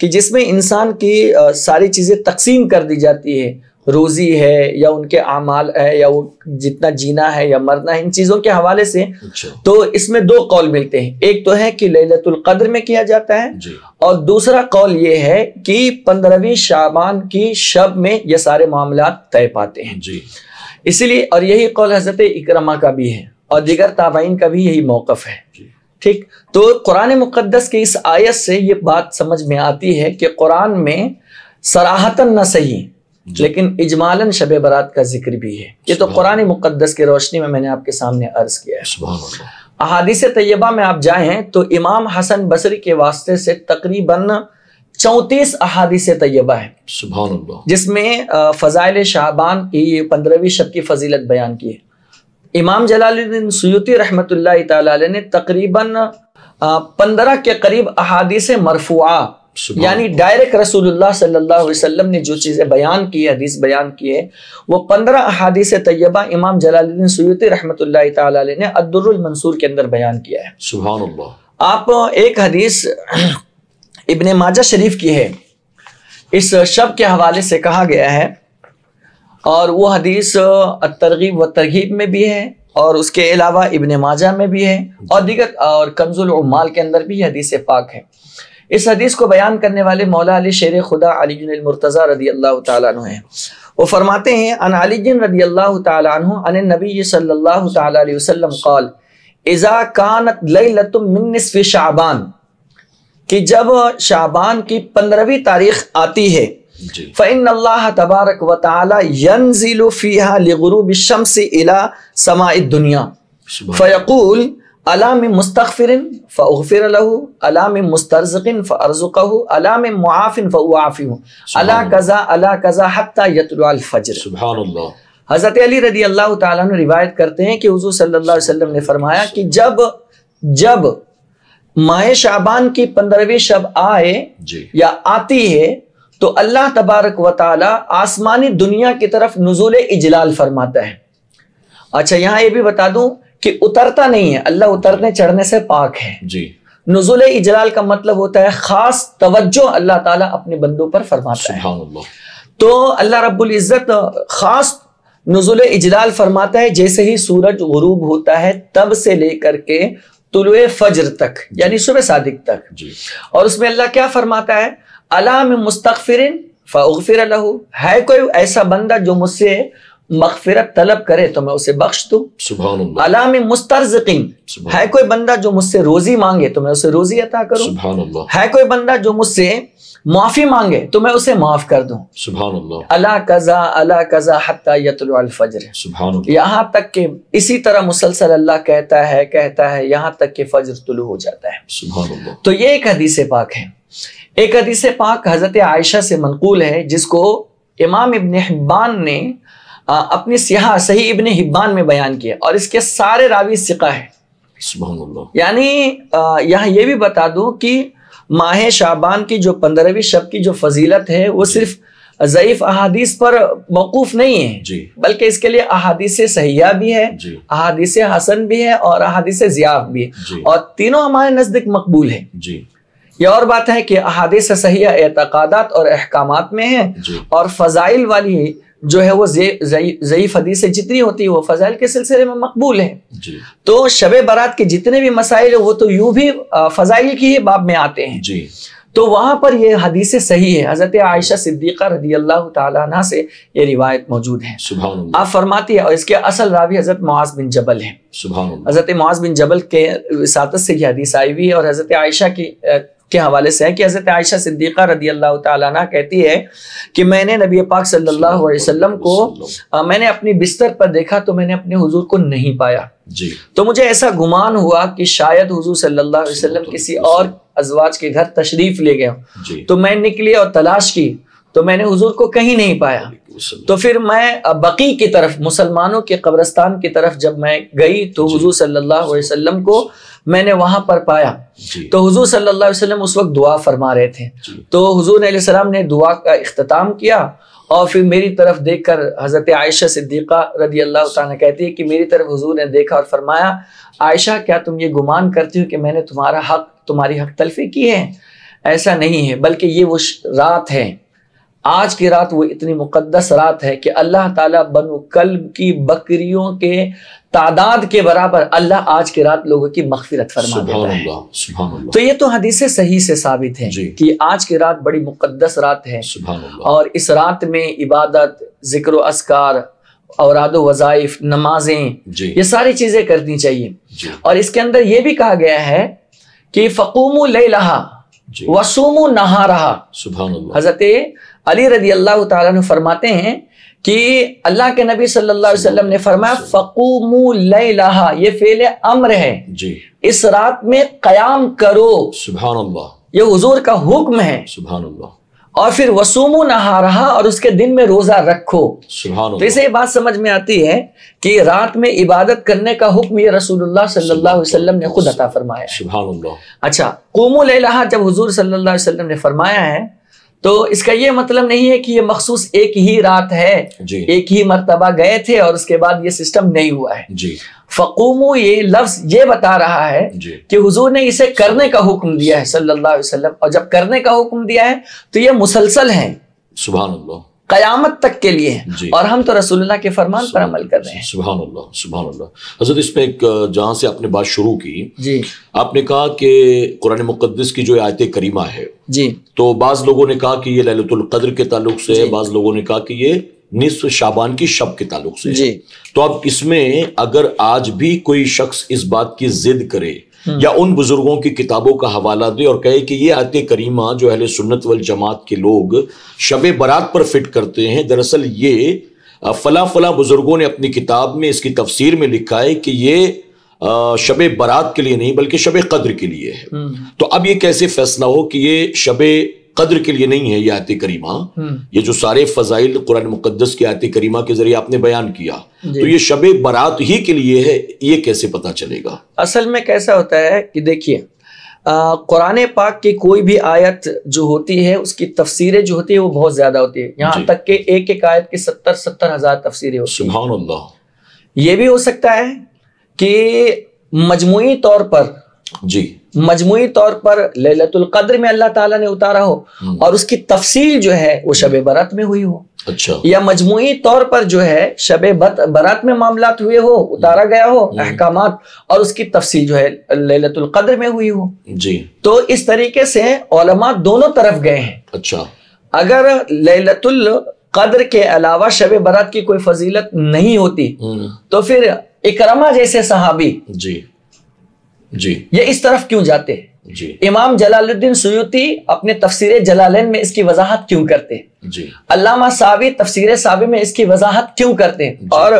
کہ جس میں انسان کی ساری چیزیں تقسیم کر دی جاتی ہے، روزی ہے یا ان کے اعمال ہے یا وہ جتنا جینا ہے یا مرنا ہے، ان چیزوں کے حوالے سے تو اس میں 2 قول ملتے ہیں۔ ایک تو ہے کہ لیلۃ القدر میں کیا جاتا ہے، اور دوسرا قول یہ ہے کہ 15ویں شعبان کی شب میں یہ سارے معاملات طے پاتے ہیں۔ اسی لیے، اور یہی قول حضرت اکرمہ کا بھی ہے اور دیگر تابعین کا بھی یہی موقف ہے۔ ٹھیک، تو قرآن مقدس کی اس آیت سے یہ بات سمجھ میں آتی ہے کہ قرآن میں صراحتاً نہ صحیح لیکن اجمالاً شب برات کا ذکر بھی ہے۔ یہ تو قرآن مقدس کی روشنی میں نے آپ کے سامنے عرض کیا ہے۔ احادیث طیبہ میں آپ جائیں تو امام حسن بصری کے واسطے سے تقریباً 34 احادیث طیبہ ہیں، سبحان اللہ، جس میں فضائل شعبان کی 15ویں شب کی فضیلت بیان کی ہے۔ امام جلال الدین سیوطی رحمۃ اللہ تعالی علیہ نے تقریباً 15 کے قریب احادیث مرفوعہ، یعنی ڈائریکٹ رسول اللہ صلی اللہ علیہ وسلم نے جو چیزیں بیان کی ہے، حدیث بیان کی ہے، وہ 15 احادیث طیبہ امام جلال الدین سیوطی رحمۃ اللہ تعالی علیہ نے الدر المنصور کے اندر بیان کیا ہے۔ سبحان اللہ۔ آپ ایک حدیث ابن ماجہ شریف کی ہے، اس شب کے حوالے سے کہا گیا ہے، اور وہ حدیث الترغیب و ترغیب میں بھی ہے، اور اس کے علاوہ ابن ماجہ میں بھی ہے، اور دیگر اور کنز العمال کے اندر بھی حدیث پاک ہے۔ اس حدیث کو بیان کرنے والے مولا علی شیر خدا علی المرتضی رضی اللہ تعالیٰ عنہ ہیں۔ وہ فرماتے ہیں ان علی رضی اللہ تعالیٰ عنہ ان النبی صلی اللہ تعالیٰ علیہ وسلم قال اذا كانت لیلۃ من نصف شعبان، کہ جب شعبان کی 15ویں تاریخ آتی ہے، فإن اللہ تبارک و تعالی ينزل فيها لغروب الشمس الى سماء الدنیا فيقول الا من مستغفر فاغفر له، الا من مسترزق فارزقه، الا من معاف فاعافه، الا كذا الا كذا حتى يطلع الفجر۔ سبحان اللہ۔ حضرت علی رضی اللہ تعالیٰ عنہ روایت کرتے ہیں کہ حضور صلی اللہ علیہ وسلم نے فرمایا کہ جب ماہ شعبان کی 15ویں شب آئے یا آتی ہے تو اللہ تبارک و تعالی آسمانی دنیا کی طرف نزول اجلال فرماتا ہے۔ اچھا، یہاں یہ بھی بتا دوں کہ اترتا نہیں ہے، اللہ اترنے چڑھنے سے پاک ہے۔ نزول اجلال کا مطلب ہوتا ہے خاص توجہ اللہ تعالیٰ اپنے بندوں پر فرماتا ہے۔ سبحان اللہ۔ تو اللہ رب العزت خاص نزول اجلال فرماتا ہے جیسے ہی سورج غروب ہوتا ہے تب سے لے کر کے طلوع فجر تک، یعنی صبح صادق تک۔ اور اس میں اللہ کیا فرماتا ہے؟ الا من مستغفر فاغفر له، ہے کوئی ایسا بندہ جو مجھ سے مغفرت طلب کرے تو میں اسے بخش دوں۔ سبحان اللہ۔ الا من مسترزق، ہے کوئی بندہ جو مجھ سے روزی مانگے تو میں اسے روزی عطا کروں۔ سبحان اللہ۔ ہے کوئی بندہ جو مجھ سے معافی مانگے تو میں اسے معاف کر دوں۔ سبحان اللہ۔ الا کذا الا کذا حتی یطلع الفجر، سبحان اللہ۔ یہاں تک کہ اسی طرح مسلسل اللہ کہتا ہے یہاں تک کہ فجر طلوع ہو جاتا ہے۔ سبحان اللہ۔ تو یہ ایک حدیث پاک ہے۔ ایک حدیث پاک حضرت عائشہ سے منقول ہے جس کو امام ابن حبان نے اپنی صحیح ابن حبان میں بیان کیا، اور اس کے سارے راوی ثقہ ہے۔ سبحان اللہ۔ یعنی یہاں یہ بھی بتا دوں کہ ماہ شعبان کی جو 15ویں شب کی جو فضیلت ہے وہ صرف ضعیف احادیث پر موقوف نہیں ہے، بلکہ اس کے لیے احادیث صحیحہ بھی ہے، احادیث حسن بھی ہے، اور احادیث ضعیف بھی ہے، اور تینوں ہمارے نزدیک مقبول ہے۔ یہ اور بات ہے کہ احادیث صحیحہ اعتقادات اور احکامات میں ہیں، اور فضائل والی جو ہے وہ ضعیف حدیث جتنی ہوتی ہے وہ فضائل کے سلسلے میں مقبول ہے۔ تو شب برات کے جتنے بھی مسائل ہیں وہ تو یوں بھی فضائل کی ہی باب میں آتے ہیں، تو وہاں پر یہ حدیث صحیح ہے۔ حضرت عائشہ صدیقہ رضی اللہ تعالیٰ عنہ سے یہ روایت موجود ہے۔ سبحان اللہ۔ آپ فرماتی ہے، اور اس کے اصل راوی حضرت معاذ بن جبل ہیں۔ سبحان اللہ۔ حضرت معاذ بن جبل کے وساطت سے یہ حدیث آئی ہوئی ہے، اور حضرت عائشہ کے حوالے سے ہے کہ حضرت عائشہ صدیقہ رضی اللہ تعالیٰ عنہ کہتی ہے کہ میں نے نبی پاک صلی اللہ علیہ وسلم کو میں نے اپنی بستر پر دیکھا تو میں نے اپنے حضور کو نہیں پایا، تو مجھے ایسا گمان ہوا کہ شاید حضور صلی اللہ علیہ وسلم کسی اور ازواج کے گھر تشریف لے گئے ہوں، تو میں نکلی اور تلاش کی تو میں نے حضور کو کہیں نہیں پایا۔ تو پھر میں بقیع کی طرف، مسلمانوں کے قبرستان کی طرف جب میں گئی تو حضور صلی اللہ علیہ وسلم کو میں نے وہاں پر پایا، تو حضور صلی اللہ علیہ وسلم اس وقت دعا فرما رہے تھے، تو حضور علیہ السلام نے دعا کا اختتام کیا، اور پھر میری طرف دیکھ کر حضرت عائشہ صدیقہ رضی اللہ تعالیٰ کہتی ہے کہ میری طرف حضور نے دیکھا اور فرمایا عائشہ کیا تم یہ گمان کرتی ہو کہ میں نے تمہاری حق تلفی کی ہے؟ ایسا نہیں ہے، بلکہ یہ وہ رات ہے، آج کی رات وہ اتنی مقدس رات ہے کہ اللہ تعالیٰ بنو کلب کی بکریوں کے تعداد کے برابر اللہ آج کی رات لوگوں کی مغفرت فرما دیتا ہے۔ سبحان اللہ۔ تو یہ تو حدیث صحیح سے ثابت ہے کہ آج کی رات بڑی مقدس رات ہے، اور اس رات میں عبادت، ذکر و اذکار، اوراد و وظائف، نمازیں، یہ ساری چیزیں کرنی چاہیے۔ اور اس کے اندر یہ بھی کہا گیا ہے کہ فقوموا لیلہا وصوموا نہارہا۔ سبحان اللہ۔ حضرت علی رضی اللہ تعالیٰ عنہ فرماتے ہیں کہ اللہ کے نبی صلی اللہ علیہ وسلم نے فرمایا فقوموا لیلہا، یہ فعل امر ہے، اس رات میں قیام کرو۔ سبحان اللہ۔ یہ حضور کا حکم ہے۔ سبحان اللہ۔ اور پھر وصوموا نہارہا، اور اس کے دن میں روزہ رکھو۔ سبحان اللہ۔ تو اسے یہ بات سمجھ میں آتی ہے کہ رات میں عبادت کرنے کا حکم یہ رسول اللہ صلی اللہ علیہ وسلم نے خود عطا فرمایا ہے۔ سبحان اللہ۔ اچھا، قوموا لیلہا جب حضور صلی اللہ علیہ وسلم نے فرمایا ہے تو اس کا یہ مطلب نہیں ہے کہ یہ مخصوص ایک ہی رات ہے، ایک ہی مرتبہ گئے تھے اور اس کے بعد یہ سسٹم نہیں ہوا ہے۔ فقوموا یہ لفظ یہ بتا رہا ہے کہ حضور نے اسے کرنے کا حکم دیا ہے صلی اللہ علیہ وسلم، اور جب کرنے کا حکم دیا ہے تو یہ مسلسل ہے، سبحان اللہ، قیامت تک کے لیے ہے، اور ہم تو رسول اللہ کے فرمان پر عمل کر رہے ہیں۔ سبحان اللہ، سبحان اللہ۔ حضرت اس میں ایک جہاں سے آپ نے بات شروع کی، آپ نے کہا کہ قرآن مقدس کی جو آیت کریمہ ہے، تو بعض لوگوں نے کہا کہ یہ لیلۃ القدر کے تعلق سے ہے، بعض لوگوں نے کہا کہ یہ نصف شعبان کی شب کے تعلق سے ہے۔ تو اب اس میں اگر آج بھی کوئی شخص اس بات کی ضد کرے یا ان بزرگوں کی کتابوں کا حوالہ دے اور کہے کہ یہ آیت کریمہ جو اہل سنت والجماعت کے لوگ شب برات پر فٹ کرتے ہیں، دراصل یہ فلاں فلاں بزرگوں نے اپنی کتاب میں اس کی تفسیر میں لکھا ہے کہ یہ شب برات کے لیے نہیں بلکہ شب قدر کے لیے ہے، تو اب یہ کیسے فیصلہ ہو کہ یہ شب قدر کے لیے نہیں ہے یہ آیت کریمہ؟ یہ جو سارے فضائل قرآن مقدس کی آیت کریمہ کے ذریعے آپ نے بیان کیا، تو یہ شب برات ہی کے لیے ہے، یہ کیسے پتا چلے گا؟ اصل میں کیسا ہوتا ہے کہ دیکھیے، قرآن پاک کی کوئی بھی آیت جو ہوتی ہے اس کی تفسیریں جو ہوتی ہے وہ بہت زیادہ ہوتی ہے، یہاں تک کہ ایک ایک آیت کی 70 ہزار تفسیریں ہوتی ہیں۔ سبحان اللہ۔ یہ بھی ہو سکتا ہے کہ مجموعی طور پر لیلۃ القدر میں اللہ تعالیٰ نے اتارا ہو اور اس کی تفصیل جو ہے وہ شب برات میں ہوئی ہو، یا مجموعی طور پر جو ہے شب برات میں معاملات ہوئے ہو، اتارا گیا ہو احکامات، اور اس کی تفصیل جو ہے لیلۃ القدر میں ہوئی ہو۔ تو اس طریقے سے علماء دونوں طرف گئے ہیں۔ اچھا، اگر لیلۃ القدر کے علاوہ شب برات کی کوئی فضیلت نہیں ہوتی تو پھر اکرمہ جیسے صحابی یہ اس طرف کیوں جاتے ہیں؟ امام جلال الدین سیوطی اپنے تفسیر جلالین میں اس کی وضاحت کیوں کرتے ہیں؟ علامہ ساوی تفسیر ساوی میں اس کی وضاحت کیوں کرتے ہیں؟ اور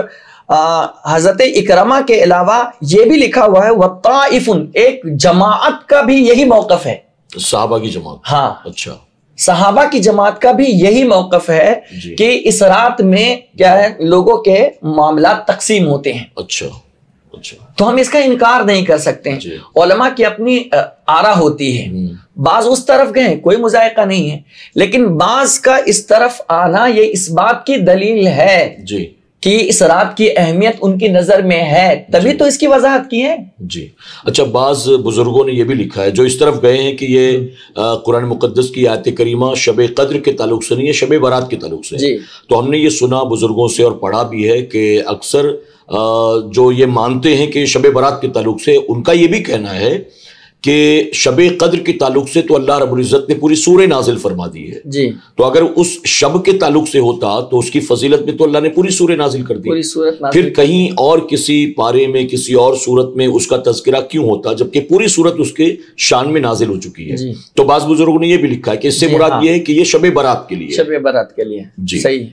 حضرت اکرمہ کے علاوہ یہ بھی لکھا ہوا ہے وَطَائِفٌ، ایک جماعت کا بھی یہی موقف ہے، صحابہ کی جماعت۔ ہاں، اچھا، صحابہ کی جماعت کا بھی یہی موقف ہے کہ اس رات میں کیا ہے، لوگوں کے معاملات تقسیم ہوتے ہیں۔ اچھا، تو ہم اس کا انکار نہیں کر سکتے ہیں، علماء کی اپنی آرا ہوتی ہے، بعض اس طرف گئے کوئی مذائقہ نہیں ہے، لیکن بعض کا اس طرف آنا یہ اس بات کی دلیل ہے کہ اس رات کی اہمیت ان کی نظر میں ہے، تبھی تو اس کی وضاحت کی ہے۔ اچھا، بعض بزرگوں نے یہ بھی لکھا ہے جو اس طرف گئے ہیں کہ یہ قرآن مقدس کی آیت کریمہ شب قدر کے تعلق سے نہیں ہے، شب برات کے تعلق سے۔ تو ہم نے یہ سنا بزرگوں سے اور پڑھا بھی ہے کہ اکثر جو یہ مانتے ہیں کہ شب برات کے تعلق سے، ان کا یہ بھی کہنا ہے کہ شب قدر کے تعلق سے تو اللہ رب العزت نے پوری سورہ نازل فرما دی ہے، تو اگر اس شب کے تعلق سے ہوتا تو اس کی فضیلت میں تو اللہ نے پوری سورہ نازل کر دی، پھر کہیں اور کسی پارے میں کسی اور صورت میں اس کا تذکرہ کیوں ہوتا جبکہ پوری صورت اس کے شان میں نازل ہو چکی ہے؟ تو بعض بزرگوں نے یہ بھی لکھا ہے کہ اس سے مراد یہ ہے کہ یہ شب برات کے لیے، شب برات کے لیے۔ صحیح۔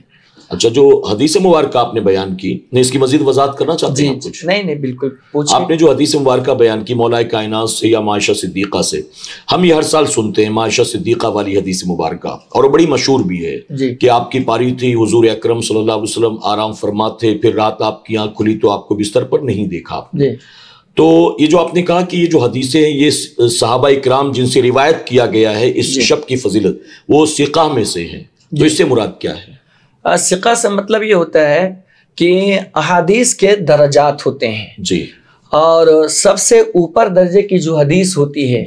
اچھا، جو حدیث مبارکہ آپ نے بیان کی، نہیں اس کی مزید وضاحت کرنا چاہتے ہیں کچھ؟ نہیں بالکل، آپ نے جو حدیث مبارکہ بیان کی مولا کائنات سے یا عائشہ صدیقہ سے، ہم یہ ہر سال سنتے ہیں عائشہ صدیقہ والی حدیث مبارکہ، اور وہ بڑی مشہور بھی ہے کہ آپ کی پاری تھی، حضور اکرم صلی اللہ علیہ وسلم آرام فرما تھے، پھر رات آپ کی آنکھ کھلی تو آپ کو بستر پر نہیں دیکھا۔ تو یہ جو آپ نے کہا کہ یہ جو حدیثیں ہیں یہ صحابہ اکرام جن سے روایت کیا گیا ہے اس شب کی فضیلت، وہ ثقہ میں سے ہیں، تو اس سے مراد کیا ہے؟ ثقہ سے مطلب یہ ہوتا ہے کہ احادیث کے درجات ہوتے ہیں، اور سب سے اوپر درجے کی جو حدیث ہوتی ہے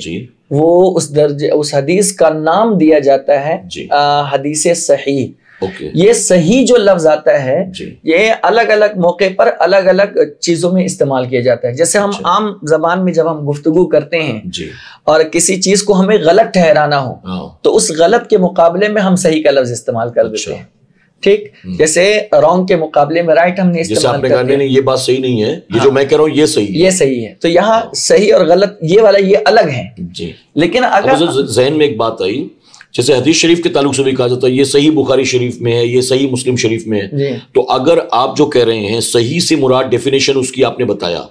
وہ اس حدیث کا نام دیا جاتا ہے جی حدیث صحیح. اوکے. یہ صحیح جو لفظ آتا ہے جی یہ الگ الگ موقع پر الگ الگ چیزوں میں استعمال کیا جاتا ہے. جیسے ہم عام زبان میں جب ہم گفتگو کرتے ہیں جی اور کسی چیز کو ہمیں غلط ٹھہرانا ہو تو اس غلط کے مقابلے میں ہم صحیح کا لفظ استعمال کر دیتے ہیں. ٹھیک, جیسے رانگ کے مقابلے میں رائٹ ہم نے استعمال کرتے ہیں. جیسے یہ بات صحیح نہیں ہے, یہ جو میں کہہ رہا ہوں یہ صحیح ہے, یہ صحیح ہے. تو یہاں صحیح اور غلط یہ والا یہ الگ ہے. جی. لیکن اگر ذہن میں ایک بات آئی, جیسے حدیث شریف کے تعلق سے بھی کہا جاتا ہے یہ صحیح بخاری شریف میں ہے, یہ صحیح مسلم شریف میں ہے, تو اگر آپ جو کہہ رہے ہیں صحیح سے مراد ڈیفینیشن اس کی آپ نے بتایا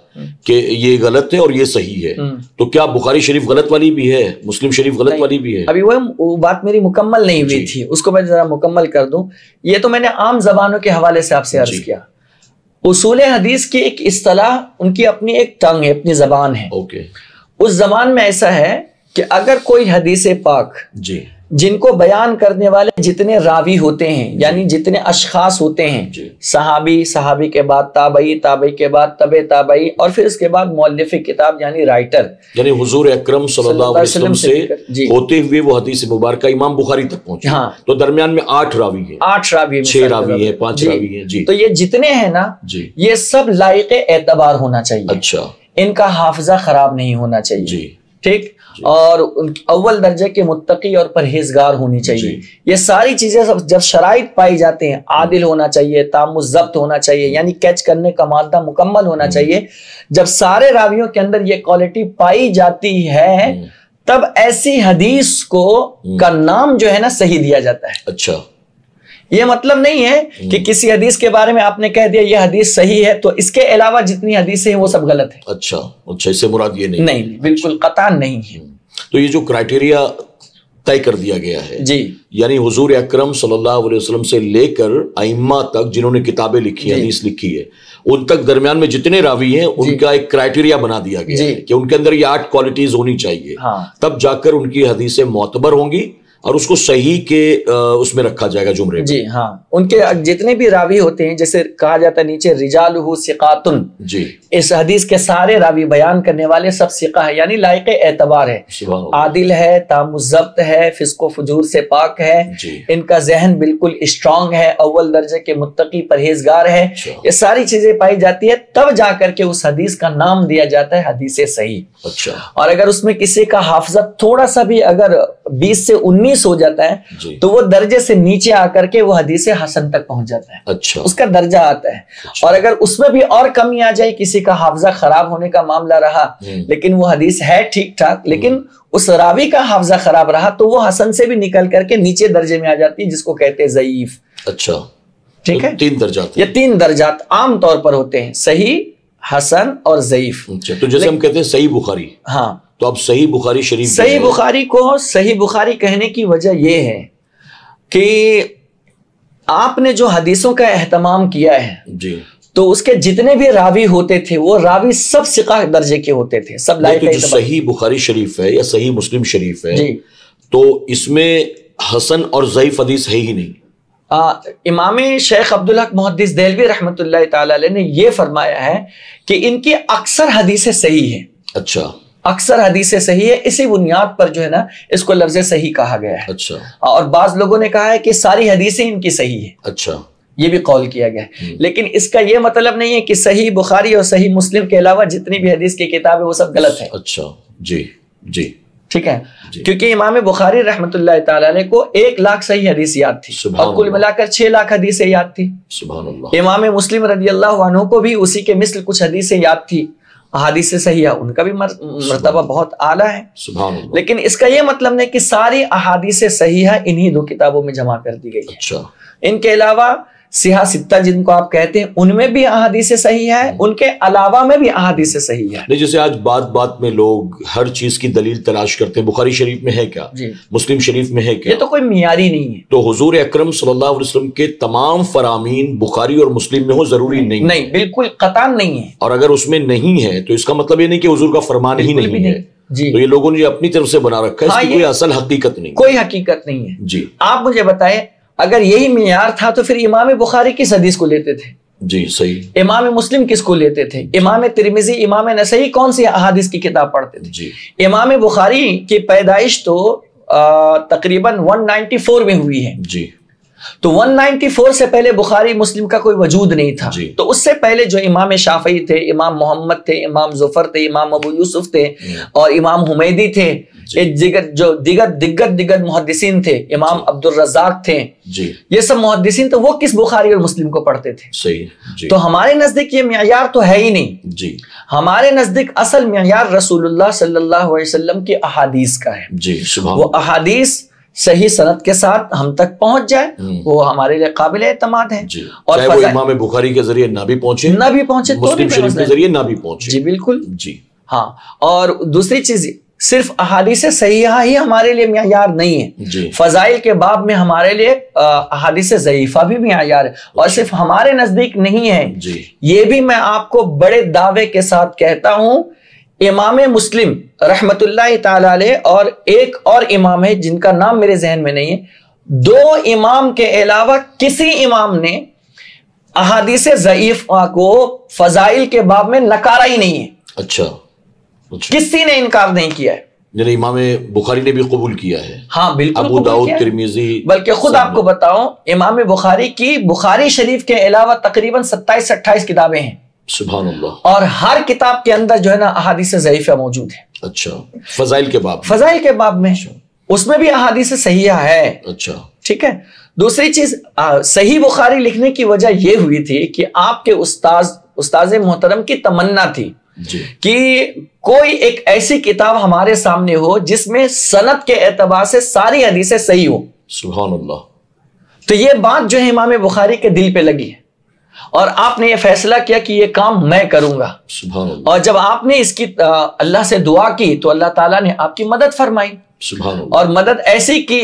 کہ یہ غلط ہے اور یہ صحیح ہے, تو کیا بخاری شریف غلط والی بھی ہے, مسلم شریف غلط والی بھی ہے؟ ابھی وہ بات میری مکمل نہیں ہوئی تھی, اس کو میں ذرا مکمل کر دوں. یہ تو میں نے عام زبانوں کے حوالے سے آپ سے عرض کیا. اصول حدیث کی ایک اصطلاح, ان کی اپنی ایک ٹنگ ہے, اپنی زبان ہے. اس زبان میں ایسا ہے کہ اگر کوئی حدیث پاک جی جن کو بیان کرنے والے جتنے راوی ہوتے ہیں, یعنی جتنے اشخاص ہوتے ہیں, صحابی, صحابی کے بعد تابعی, تابعی کے بعد تبع تابعی, اور پھر اس کے بعد مؤلف کتاب یعنی رائٹر, یعنی حضور اکرم صلی اللہ علیہ وسلم سے ہوتے ہوئے وہ حدیث مبارکہ امام بخاری تک پہنچے. ہاں, تو درمیان میں 8 راوی ہیں, 8 راوی, 6 راوی ہیں, 5 راوی ہیں. جی. تو یہ جتنے ہیں نا, یہ سب لائق اعتبار ہونا چاہیے. اچھا. ان کا حافظہ خراب نہیں ہونا چاہیے. جی. ٹھیک, اور اول درجے کے متقی اور پرہیزگار ہونی چاہیے. یہ ساری چیزیں جب شرائط پائی جاتے ہیں, عادل ہونا چاہیے, تام الضبط ہونا چاہیے, یعنی کیچ کرنے کا مادہ مکمل ہونا چاہیے. جب سارے راویوں کے اندر یہ کوالٹی پائی جاتی ہے تب ایسی حدیث کو کا نام جو ہے نا صحیح دیا جاتا ہے. اچھا. یہ مطلب نہیں ہے کہ کسی حدیث کے بارے میں آپ نے کہہ دیا یہ حدیث صحیح ہے تو اس کے علاوہ جتنی حدیثیں ہیں وہ سب غلط ہے. اچھا, اس سے مراد یہ نہیں, بالکل قطعاً نہیں ہے. تو یہ جو کرائٹیریا طے کر دیا گیا ہے, جی, یعنی حضور اکرم صلی اللہ علیہ وسلم سے لے کر ائمہ تک جنہوں نے کتابیں لکھی, حدیث لکھی ہے, ان تک درمیان میں جتنے راوی ہیں ان کا ایک کرائٹیریا بنا دیا گیا ہے کہ ان کے اندر یہ 8 کوالٹیز ہونی چاہیے, تب جا کر ان کی حدیثیں معتبر ہوں گی اور اس کو صحیح کے اس میں رکھا جائے گا زمرے میں. جی ہاں, ان کے جتنے بھی راوی ہوتے ہیں, جیسے کہا جاتا ہے نیچے رجالہ ثقاتن, جی, اس حدیث کے سارے راوی بیان کرنے والے سب ثقہ ہے, یعنی لائق اعتبار ہے, عادل ہے, تام الضبط ہے, فسق و فجور سے پاک ہے, ان کا ذہن بالکل اسٹرانگ ہے, اول درجے کے متقی پرہیزگار ہے. یہ ساری چیزیں پائی جاتی ہے تب جا کر کے اس حدیث کا نام دیا جاتا ہے حدیث صحیح. اچھا. اور اگر اس میں کسی کا حافظہ تھوڑا سا بھی اگر 20 سے 19 ہو جاتا ہے تو وہ درجے سے نیچے آ کر کے وہ حدیث حسن تک پہنچ جاتا ہے. اچھا. اس کا درجہ آتا ہے. اور اگر اس میں بھی اور کمی آ جائے, کسی کا حافظہ خراب ہونے کا معاملہ رہا لیکن وہ حدیث ہے ٹھیک ٹھاک, لیکن اس راوی کا حافظہ خراب رہا تو وہ حسن سے بھی نکل کر کے نیچے درجے میں آ جاتی ہے, جس کو کہتے ہیں ضعیف. اچھا. ٹھیک ہے, 3 درجات. یہ 3 درجات عام طور پر ہوتے ہیں, صحیح, حسن اور ضعیف. تو جیسے ہم کہتے ہیں صحیح بخاری, ہاں, تو اب صحیح بخاری شریف, صحیح بخاری کو صحیح بخاری کہنے کی وجہ یہ ہے کہ آپ نے جو حدیثوں کا اہتمام کیا ہے, جی, تو اس کے جتنے بھی راوی ہوتے تھے وہ راوی سب ثقہ درجے کے ہوتے تھے, سب لائق. جو صحیح بخاری شریف ہے یا صحیح مسلم شریف ہے, تو اس میں حسن اور ضعیف حدیث ہے ہی نہیں. امام شیخ عبدالحق محدث دہلوی رحمۃ اللہ تعالی علیہ نے یہ فرمایا ہے کہ ان کی اکثر حدیثیں صحیح ہیں. اچھا. اکثر حدیثیں صحیح ہے, اسی بنیاد پر جو ہے نا اس کو لفظ صحیح کہا گیا ہے. اچھا. اور بعض لوگوں نے کہا ہے کہ ساری حدیثیں ان کی صحیح ہے. اچھا. یہ بھی قول کیا گیا ہے, لیکن اس کا یہ مطلب نہیں ہے کہ صحیح بخاری اور صحیح مسلم کے علاوہ جتنی بھی حدیث کی کتاب ہے وہ سب غلط ہے. اچھا. جی, جی, ٹھیک ہے, کیونکہ امام بخاری رحمۃ اللہ تعالی علیہ کو 1 لاکھ صحیح حدیث یاد تھی, اور کل ملا کر 6 لاکھ حدیثیں یاد تھی. سبحان اللہ. امام مسلم رضی اللہ عنہ کو بھی اسی کے مثل کچھ حدیثیں یاد تھی, احادیث صحیحہ, ان کا بھی مرتبہ بہت اعلیٰ ہے. سبحان اللہ. لیکن اس کا یہ مطلب نہیں کہ ساری احادیث صحیحہ انہی 2 کتابوں میں جمع کر دی گئی ہے. اچھا. ان کے علاوہ سیاہ ستہ جن کو آپ کہتے ہیں ان میں بھی احادیث صحیح ہے, ان کے علاوہ میں بھی احادیث صحیح ہے. نہیں, جیسے آج بات بات میں لوگ ہر چیز کی دلیل تلاش کرتے ہیں, بخاری شریف میں ہے کیا, مسلم شریف میں ہے کیا, یہ تو کوئی معیاری نہیں ہے. تو حضور اکرم صلی اللہ علیہ وسلم کے تمام فرامین بخاری اور مسلم میں ہو ضروری نہیں. نہیں, بالکل قطعاً نہیں ہے. اور اگر اس میں نہیں ہے تو اس کا مطلب یہ نہیں کہ حضور کا فرمان ہی نہیں ہے. جی, تو یہ لوگوں نے اپنی طرف سے بنا رکھا ہے, اس کی کوئی اصل حقیقت نہیں, کوئی حقیقت نہیں ہے. جی, آپ مجھے بتائیں, اگر یہی معیار تھا تو پھر امام بخاری کس حدیث کو لیتے تھے؟ جی صحیح. امام مسلم کس کو لیتے تھے؟ امام ترمذی، امام نسائی کون سی احادیث کی کتاب پڑھتے تھے؟ جی. امام بخاری کی پیدائش تو تقریباً 194 میں ہوئی ہے. جی. تو 194 سے پہلے بخاری مسلم کا کوئی وجود نہیں تھا. جی. تو اس سے پہلے جو امام شافعی تھے، امام محمد تھے، امام ظفر تھے، امام ابو یوسف تھے اور امام حمیدی تھے، دیگر محدثین تھے، امام عبد الرزاق تھے، جی. یہ سب محدثین تو وہ کس بخاری اور مسلم کو پڑھتے تھے؟ صحیح. جی. تو ہمارے نزدیک یہ معیار تو ہے ہی نہیں. جی. ہمارے نزدیک اصل معیار رسول اللہ صلی اللہ علیہ وسلم کی احادیث کا ہے. جی. وہ احادیث صحیح سند کے ساتھ ہم تک پہنچ جائے، وہ ہمارے لیے قابل اعتماد ہے. جی. اور چاہے وہ امام بخاری کے ذریعے نہ بھی پہنچے، مسلم شریف کے ذریعے نہ بھی پہنچے. جی بالکل. جی. ہاں. اور دوسری چیز، صرف احادیث صحیحہ ہی ہمارے لیے معیار نہیں ہے. جی. فضائل کے باب میں ہمارے لیے احادیث ضعیفہ بھی معیار ہے، اور صرف ہمارے نزدیک نہیں ہے. جی. یہ بھی میں آپ کو بڑے دعوے کے ساتھ کہتا ہوں، امام مسلم رحمت اللہ تعالی علیہ اور ایک اور امام ہے جن کا نام میرے ذہن میں نہیں ہے، دو امام کے علاوہ کسی امام نے احادیث ضعیفہ کو فضائل کے باب میں نکارا ہی نہیں ہے. اچھا. کسی نے انکار نہیں کیا ہے. یعنی امام بخاری نے بھی قبول کیا ہے. ہاں بالکل. ابو داؤد، ترمذی، بلکہ خود آپ کو بتاؤں، امام بخاری کی بخاری شریف کے علاوہ تقریباً 27-28 کتابیں ہیں. سبحان اللہ. اور ہر کتاب کے اندر جو ہے نا احادیث ضعیفہ موجود ہے. اچھا. فضائل کے باب، فضائل کے باب میں اس میں بھی احادیث صحیحہ ہے. اچھا. ٹھیک ہے. دوسری چیز، صحیح بخاری لکھنے کی وجہ یہ ہوئی تھی کہ آپ کے استاذ محترم کی تمنا تھی جی. کہ کوئی ایک ایسی کتاب ہمارے سامنے ہو جس میں سند کے اعتبار سے ساری حدیثیں صحیح ہو. سبحان اللہ. تو یہ بات جو ہے امام بخاری کے دل پہ لگی ہے، اور آپ نے یہ فیصلہ کیا کہ یہ کام میں کروں گا. سبحان اللہ. اور جب آپ نے اس کی اللہ سے دعا کی تو اللہ تعالیٰ نے آپ کی مدد فرمائی. سبحان اللہ. اور مدد ایسی کی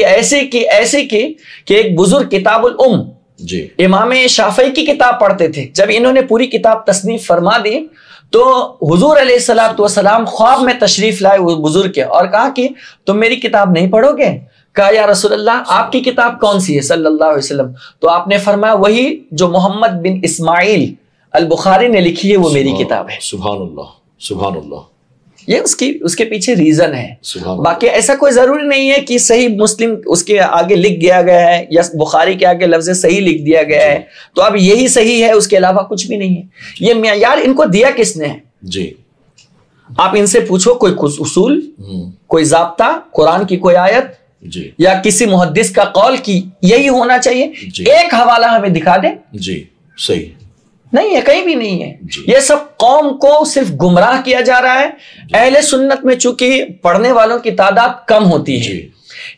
کہ ایک بزرگ کتاب الام، جی، امام شافعی کی کتاب پڑھتے تھے. جب انہوں نے پوری کتاب تصنیف فرما دی تو حضور علیہ الصلوۃ والسلام خواب میں تشریف لائے وہ بزرگ کے، اور کہا کہ تم میری کتاب نہیں پڑھو گے؟ کہا یا رسول اللہ آپ کی کتاب کون سی ہے صلی اللہ علیہ وسلم؟ تو آپ نے فرمایا وہی جو محمد بن اسماعیل البخاری نے لکھی ہے، وہ میری کتاب ہے. سبحان اللہ. سبحان اللہ. یہ اس کے پیچھے ریزن ہے. باقی ایسا کوئی ضروری نہیں ہے کہ صحیح مسلم اس کے آگے لکھ گیا گیا ہے یا بخاری کے آگے لفظ صحیح لکھ دیا گیا ہے تو اب یہی صحیح ہے، اس کے علاوہ کچھ بھی نہیں ہے. یہ معیار ان کو دیا کس نے ہے؟ جی. آپ ان سے پوچھو کوئی اصول، کوئی ضابطہ، قرآن کی کوئی آیت جی یا کسی محدث کا قول کی یہی ہونا چاہیے. ایک حوالہ ہمیں دکھا دیں. جی صحیح نہیں ہے، کہیں بھی نہیں ہے. یہ سب قوم کو صرف گمراہ کیا جا رہا ہے. اہل سنت میں چونکہ پڑھنے والوں کی تعداد کم ہوتی ہے،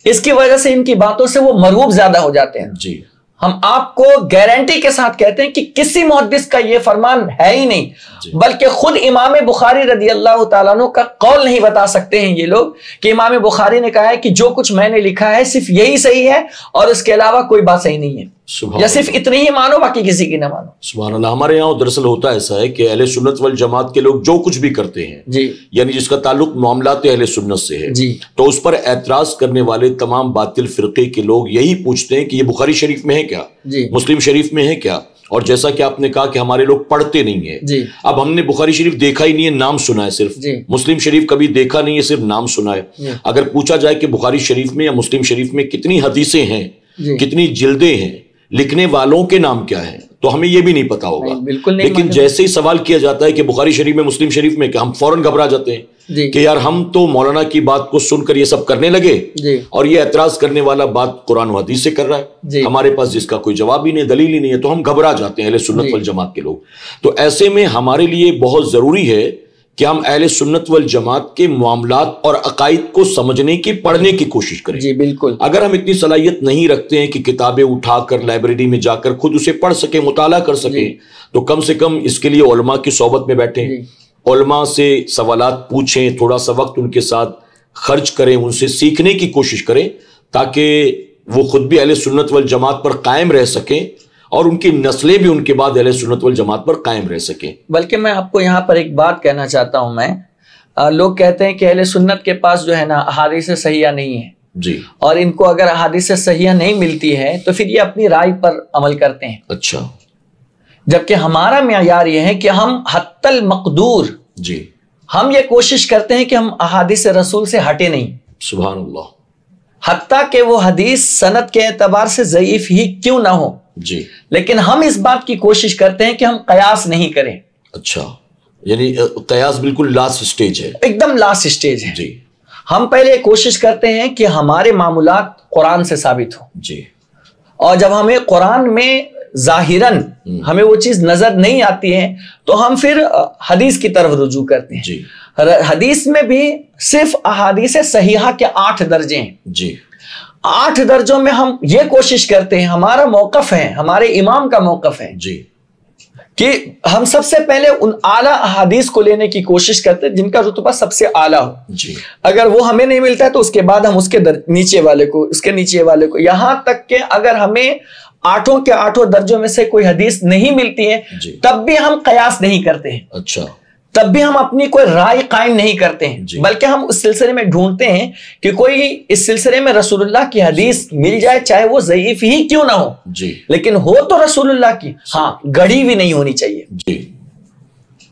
اس کی وجہ سے ان کی باتوں سے وہ مرغوب زیادہ ہو جاتے ہیں. جی ہم آپ کو گارنٹی کے ساتھ کہتے ہیں کہ کسی محدث کا یہ فرمان ہے ہی نہیں، بلکہ خود امام بخاری رضی اللہ تعالیٰ عنہ کا قول نہیں بتا سکتے ہیں یہ لوگ کہ امام بخاری نے کہا ہے کہ جو کچھ میں نے لکھا ہے صرف یہی صحیح ہے اور اس کے علاوہ کوئی بات صحیح نہیں ہے، یا صرف اتنی ہی مانو باقی کسی کی نہ مانو. سبحان اللہ. ہمارے یہاں دراصل ہوتا ایسا ہے کہ اہل سنت والجماعت کے لوگ جو کچھ بھی کرتے ہیں جی یعنی جس کا تعلق معاملات اہل سنت سے ہے جی تو اس پر اعتراض کرنے والے تمام باطل فرقے کے لوگ یہی پوچھتے ہیں کہ یہ بخاری شریف میں ہے کیا، جی مسلم شریف میں ہے کیا. اور جیسا کہ آپ نے کہا کہ ہمارے لوگ پڑھتے نہیں ہیں. جی اب ہم نے بخاری شریف دیکھا ہی نہیں ہے، نام سنا ہے صرف. جی مسلم شریف کبھی دیکھا نہیں ہے، صرف نام سنا ہے. اگر پوچھا جائے کہ بخاری شریف میں یا مسلم شریف میں کتنی حدیثیں ہیں، کتنی جلدیں ہیں، لکھنے والوں کے نام کیا ہیں، تو ہمیں یہ بھی نہیں پتا ہوگا. لیکن جیسے ہی سوال کیا جاتا ہے کہ بخاری شریف میں مسلم شریف میں، کہ ہم فوراً گھبرا جاتے ہیں کہ یار ہم تو مولانا کی بات کو سن کر یہ سب کرنے لگے اور یہ اعتراض کرنے والا بات قرآن و حدیث سے کر رہا ہے، ہمارے پاس جس کا کوئی جواب ہی نہیں، دلیل ہی نہیں ہے، تو ہم گھبرا جاتے ہیں اہل سنت والجماعت کے لوگ. تو ایسے میں ہمارے لیے بہت ضروری ہے کہ ہم اہل سنت والجماعت کے معاملات اور عقائد کو سمجھنے کی، پڑھنے کی کوشش کریں. جی بالکل. اگر ہم اتنی صلاحیت نہیں رکھتے ہیں کہ کتابیں اٹھا کر لائبریری میں جا کر خود اسے پڑھ سکیں، مطالعہ کر سکیں، تو کم سے کم اس کے لیے علماء کی صحبت میں بیٹھیں، علماء سے سوالات پوچھیں، تھوڑا سا وقت ان کے ساتھ خرچ کریں، ان سے سیکھنے کی کوشش کریں تاکہ وہ خود بھی اہل سنت والجماعت پر قائم رہ سکیں اور ان کی نسلیں بھی ان کے بعد اہل سنت والجماعت پر قائم رہ سکیں. بلکہ میں آپ کو یہاں پر ایک بات کہنا چاہتا ہوں. لوگ کہتے ہیں کہ اہل سنت کے پاس جو ہے نا احادیث صحیحہ نہیں ہے جی، اور ان کو اگر احادیث صحیحہ نہیں ملتی ہے تو پھر یہ اپنی رائے پر عمل کرتے ہیں. اچھا. جبکہ ہمارا معیار یہ ہے کہ ہم حتی المقدور جی ہم یہ کوشش کرتے ہیں کہ ہم احادیث رسول سے ہٹے نہیں، سبحان اللہ، حتیٰ کہ وہ حدیث سند کے اعتبار سے ضعیف ہی کیوں نہ ہو، جی لیکن ہم اس بات کی کوشش کرتے ہیں کہ ہم قیاس نہیں کریں۔ اچھا، یعنی قیاس بالکل لاسٹ سٹیج ہے، ایک دم لاسٹ سٹیج ہے۔ جی ہم پہلے کوشش کرتے ہیں کہ ہمارے معمولات قرآن سے ثابت ہوں، جی، اور جب ہمیں قرآن میں ظاہراً ہمیں وہ چیز نظر نہیں آتی ہے تو ہم پھر حدیث کی طرف رجوع کرتے ہیں۔ جی حدیث میں بھی صرف احادیث صحیحہ کے 8 درجے ہیں، جی 8 درجوں میں ہم یہ کوشش کرتے ہیں، ہمارا موقف ہے، ہمارے امام کا موقف ہے جی کہ ہم سب سے پہلے ان اعلیٰ احادیث کو لینے کی کوشش کرتے ہیں جن کا رتبہ سب سے اعلیٰ ہو۔ جی، اگر وہ ہمیں نہیں ملتا ہے تو اس کے بعد ہم اس کے نیچے والے کو، اس کے نیچے والے کو، یہاں تک کہ اگر ہمیں 8 کے 8 درجوں میں سے کوئی حدیث نہیں ملتی ہے جی، تب بھی ہم قیاس نہیں کرتے ہیں، اچھا، تب بھی ہم اپنی کوئی رائے قائم نہیں کرتے ہیں، جی، بلکہ ہم اس سلسلے میں ڈھونڈتے ہیں کہ کوئی اس سلسلے میں رسول اللہ کی حدیث مل جائے، چاہے وہ ضعیف ہی کیوں نہ ہو، جی لیکن ہو تو رسول اللہ کی، ہاں گڑھی ہوئی نہیں ہونی چاہیے۔ جی،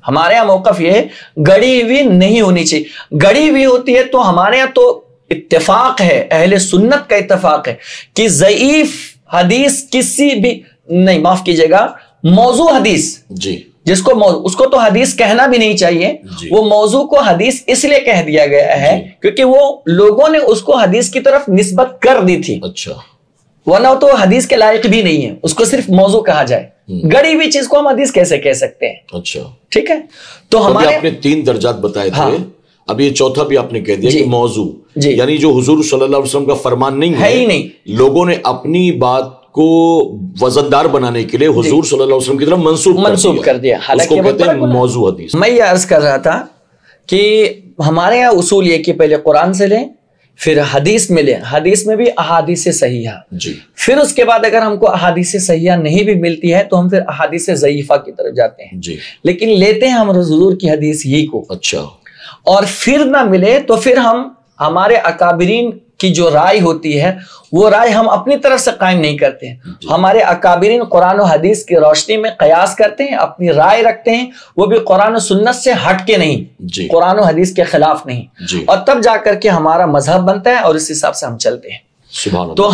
ہمارے یہاں موقف یہ ہے گڑھی ہوئی نہیں ہونی چاہیے، گڑھی ہوئی ہوتی ہے تو ہمارے یہاں تو اتفاق ہے، اہل سنت کا اتفاق ہے کہ ضعیف حدیث کسی بھی نہیں، معاف کیجئے گا، موضوع حدیث جی، جس کو اس کو تو حدیث کہنا بھی نہیں چاہیے، جی، وہ موضوع کو حدیث اس لیے کہہ دیا گیا ہے جی، کیونکہ وہ لوگوں نے اس کو حدیث کی طرف نسبت کر دی تھی، اچھا، ورنہ تو حدیث کے لائق بھی نہیں ہے، اس کو صرف موضوع کہا جائے، گڑی ہوئی چیز کو ہم حدیث کیسے کہہ سکتے ہیں؟ اچھا، ٹھیک ہے، تو ابھی ہمارے آپ نے 3 درجات بتائے ہاں، تھے، اب یہ چوتھا بھی آپ نے کہہ دیا جی، کہ موضوع، جی، یعنی جو حضور صلی اللہ علیہ وسلم کا فرمان نہیں ہے ہی نہیں، لوگوں نے اپنی بات کو وزندار بنانے کے لیے حضور صلی اللہ علیہ وسلم کی طرف منسوب کر دیا، اس حالانکہ کو وہ کہتے ہیں بڑا گناہ ہے۔ موضوع حدیث۔ میں یہ عرض کر رہا تھا کہ ہمارے یہاں اصول یہ کہ پہلے قرآن سے لیں، پھر حدیث میں لیں، حدیث میں بھی احادیث صحیحہ، جی، پھر اس کے بعد اگر ہم کو احادیث صحیحہ نہیں بھی ملتی ہے تو ہم پھر احادیث ضعیفہ کی طرف جاتے ہیں، جی، لیکن لیتے ہیں ہم حضور کی حدیث ہی کو، اچھا، اور پھر نہ ملے تو پھر ہم ہمارے اکابرین کی جو رائے ہوتی ہے وہ رائے ہم اپنی طرف سے قائم نہیں کرتے ہیں، ہمارے اکابرین قرآن و حدیث کی روشنی میں قیاس کرتے ہیں، اپنی رائے رکھتے ہیں، وہ بھی قرآن و سنت سے ہٹ کے نہیں، جی، قرآن و حدیث کے خلاف نہیں، جی، اور تب جا کر کے ہمارا مذہب بنتا ہے اور اس حساب سے ہم چلتے ہیں۔ سبحان اللہ، تو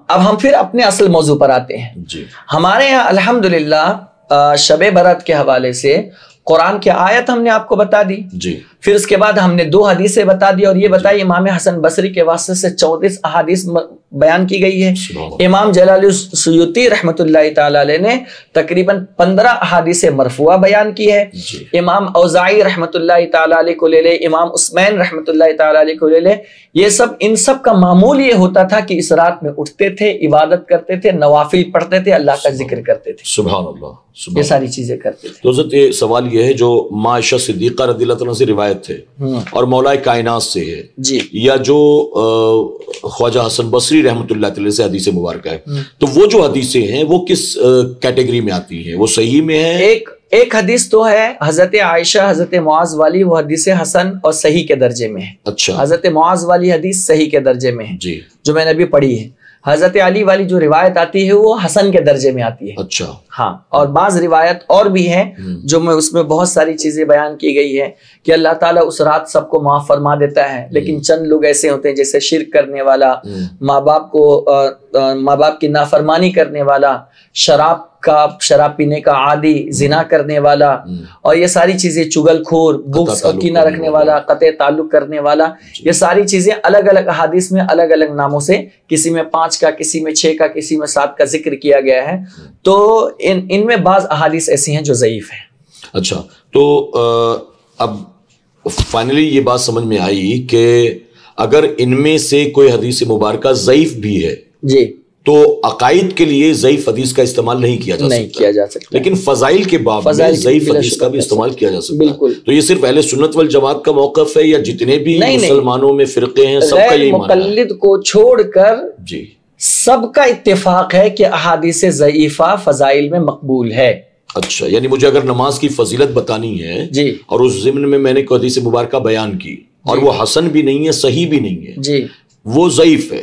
اب ہم پھر اپنے اصل موضوع پر آتے ہیں۔ جی، ہمارے یہاں الحمدللہ شب برات کے حوالے سے قرآن کی آیت ہم نے آپ کو بتا دی، جی، پھر اس کے بعد ہم نے 2 حدیثیں بتا دی، اور یہ بتائی امام حسن بصری کے واسطے سے 34 احادیث بیان کی گئی ہے۔ امام جلال السیوطی رحمۃ اللہ تعالی علیہ نے تقریباً 15 احادیث مرفوعہ بیان کی ہے۔ امام اوزاعی رحمۃ اللہ تعالی علیہ کو لے لے، امام عثمان رحمۃ اللہ تعالی علیہ کو لے لے، ان سب کا معمول یہ ہوتا تھا کہ اس رات میں اٹھتے تھے، عبادت کرتے تھے، نوافل پڑھتے تھے، اللہ کا ذکر کرتے تھے، سبحان اللہ، یہ ساری چیزیں کرتے تھے۔ تو حضرت یہ سوال یہ ہے جو ماں عائشہ صدیقہ رضی اللہ عنہا سے روایت ہے اور مولا کائنات سے ہے، جی، یا جو خواجہ حسن بصری رحمۃ اللہ تعالی سے حدیث مبارکہ ہے، تو وہ جو حدیثیں ہیں وہ کس کیٹیگری میں آتی ہیں؟ وہ صحیح میں ہے؟ ایک حدیث تو ہے حضرت عائشہ حضرت معاذ والی، وہ حدیث حسن اور صحیح کے درجے میں ہے۔ اچھا، حضرت معاذ والی حدیث صحیح کے درجے میں ہے، جی، جو میں نے ابھی پڑھی ہے۔ حضرت علی والی جو روایت آتی ہے وہ حسن کے درجے میں آتی ہے۔ اچھا، ہاں، اور بعض روایت اور بھی ہیں جو میں اس میں بہت ساری چیزیں بیان کی گئی ہے کہ اللہ تعالیٰ اس رات سب کو معاف فرما دیتا ہے، لیکن چند لوگ ایسے ہوتے ہیں جیسے شرک کرنے والا، ماں باپ کی نافرمانی کرنے والا، شراب پینے کا عادی، زنا کرنے والا، اور یہ ساری چیزیں، چگل خور، بغض اور کینہ رکھنے والا، قطع تعلق کرنے والا، یہ ساری چیزیں الگ الگ احادیث میں الگ الگ ناموں سے، کسی میں 5 کا، کسی میں 6 کا، کسی میں 7 کا ذکر کیا گیا ہے۔ تو ان میں بعض احادیث ایسی ہیں جو ضعیف ہیں۔ اچھا، تو اب فائنلی یہ بات سمجھ میں آئی کہ اگر ان میں سے کوئی حدیث مبارکہ ضعیف بھی ہے جی، تو عقائد کے لیے ضعیف حدیث کا استعمال نہیں کیا جا سکتا، لیکن فضائل کے باب میں ضعیف حدیث کا بھی استعمال کیا جا سکتا ہے۔ تو یہ صرف اہل سنت والجماعت کا موقف ہے یا جتنے بھی مسلمانوں میں فرقے ہیں سب کا یہی ماننا ہے؟ مقلد کو چھوڑ کر جی، سب کا اتفاق ہے کہ احادیث ضعیفہ فضائل میں مقبول ہے۔ اچھا، یعنی مجھے اگر نماز کی فضیلت بتانی ہے جی، اور اس ضمن میں میں نے کوئی حدیث مبارکہ بیان کی اور وہ حسن بھی نہیں ہے، صحیح بھی نہیں ہے، جی، وہ ضعیف ہے،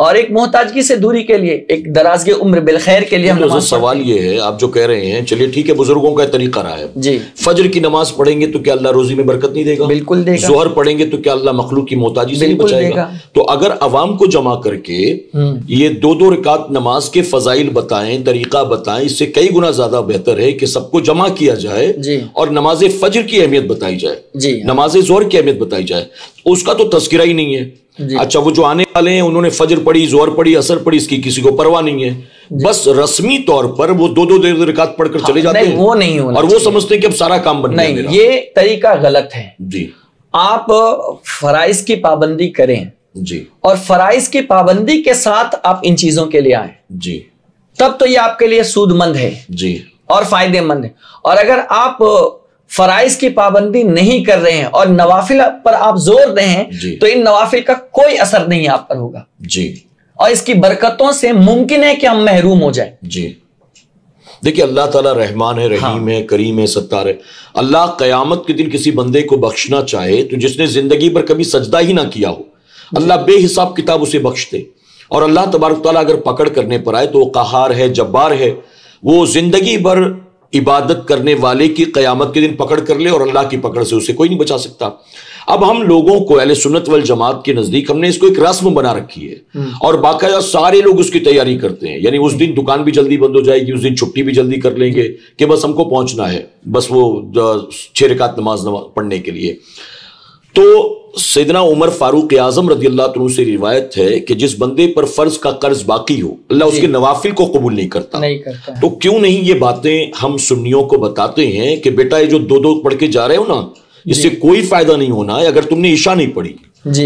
اور ایک محتاجگی سے دوری کے لیے، ایک درازگی عمر بالخیر کے لیے ہم نماز سوال یہ ہے، آپ جو کہہ رہے ہیں چلیے ٹھیک ہے، بزرگوں کا طریقہ رہا ہے جی، فجر کی نماز پڑھیں گے تو کیا اللہ روزی میں برکت نہیں دے گا؟ بالکل دے گا۔ ظہر پڑھیں گے تو کیا اللہ مخلوق کی محتاجی سے نہیں بچائے گا؟ تو اگر عوام کو جمع کر کے یہ 2 رکعت نماز کے فضائل بتائیں، طریقہ بتائیں، اس سے کئی گنا زیادہ بہتر ہے کہ سب کو جمع کیا جائے اور نماز فجر کی اہمیت بتائی جائے، نماز ظہر کی اہمیت بتائی جائے، اس کا تو تذکرہ ہی نہیں ہے۔ اچھا، وہ جو آنے والے ہیں انہوں نے فجر پڑھی، ظہر پڑھی، عصر پڑھی، اس کی کسی کو پرواہ نہیں ہے، بس رسمی طور پر وہ 2 رکعت پڑھ کر چلے جاتے ہیں، وہ نہیں ہونا، اور وہ سمجھتے ہیں کہ اب سارا کام بن گیا میرا۔ یہ طریقہ غلط ہے۔ جی، آپ فرائض کی پابندی کریں جی، اور فرائض کی پابندی کے ساتھ آپ ان چیزوں کے لیے آئیں، جی، تب تو یہ آپ کے لیے سود مند ہے جی اور فائدے مند ہے۔ اور اگر آپ فرائض کی پابندی نہیں کر رہے ہیں اور نوافل پر آپ زور دیں ہیں تو ان نوافل کا کوئی اثر نہیں آپ پر ہوگا جی، اور اس کی برکتوں سے ممکن ہے کہ ہم محروم ہو جائیں۔ جی، دیکھیں اللہ تعالیٰ رحمان ہے، رحیم ہے، کریم ہے، ستار ہے۔ اللہ قیامت کے دن کسی بندے کو بخشنا چاہے تو جس نے زندگی پر کبھی سجدہ ہی نہ کیا ہو، اللہ بے حساب کتاب اسے بخش دے۔ اور اللہ تبارک تعالیٰ اگر پکڑ کرنے پر آئے تو وہ قہار ہے، جبار ہے، وہ زندگی بھر عبادت کرنے والے کی قیامت کے دن پکڑ کر لے اور اللہ کی پکڑ سے اسے کوئی نہیں بچا سکتا۔ اب ہم لوگوں کو اہل سنت والجماعت کے نزدیک ہم نے اس کو ایک رسم بنا رکی ہے اور باقاعدہ سارے لوگ اس کی تیاری کرتے ہیں، یعنی اس دن دکان بھی جلدی بند ہو جائے گی، اس دن چھٹی بھی جلدی کر لیں گے کہ بس ہم کو پہنچنا ہے، بس وہ 6 رکعت نماز پڑھنے کے لیے۔ تو سیدنا عمر فاروق اعظم رضی اللہ عنہ سے روایت ہے کہ جس بندے پر فرض کا قرض باقی ہو اللہ اس کے نوافل کو قبول نہیں کرتا۔ تو کیوں نہیں یہ باتیں ہم سنیوں کو بتاتے ہیں کہ بیٹا یہ جو 2 پڑھ کے جا رہے ہو نا، اس سے کوئی فائدہ نہیں ہونا ہے۔ اگر تم نے عشاء نہیں پڑھی،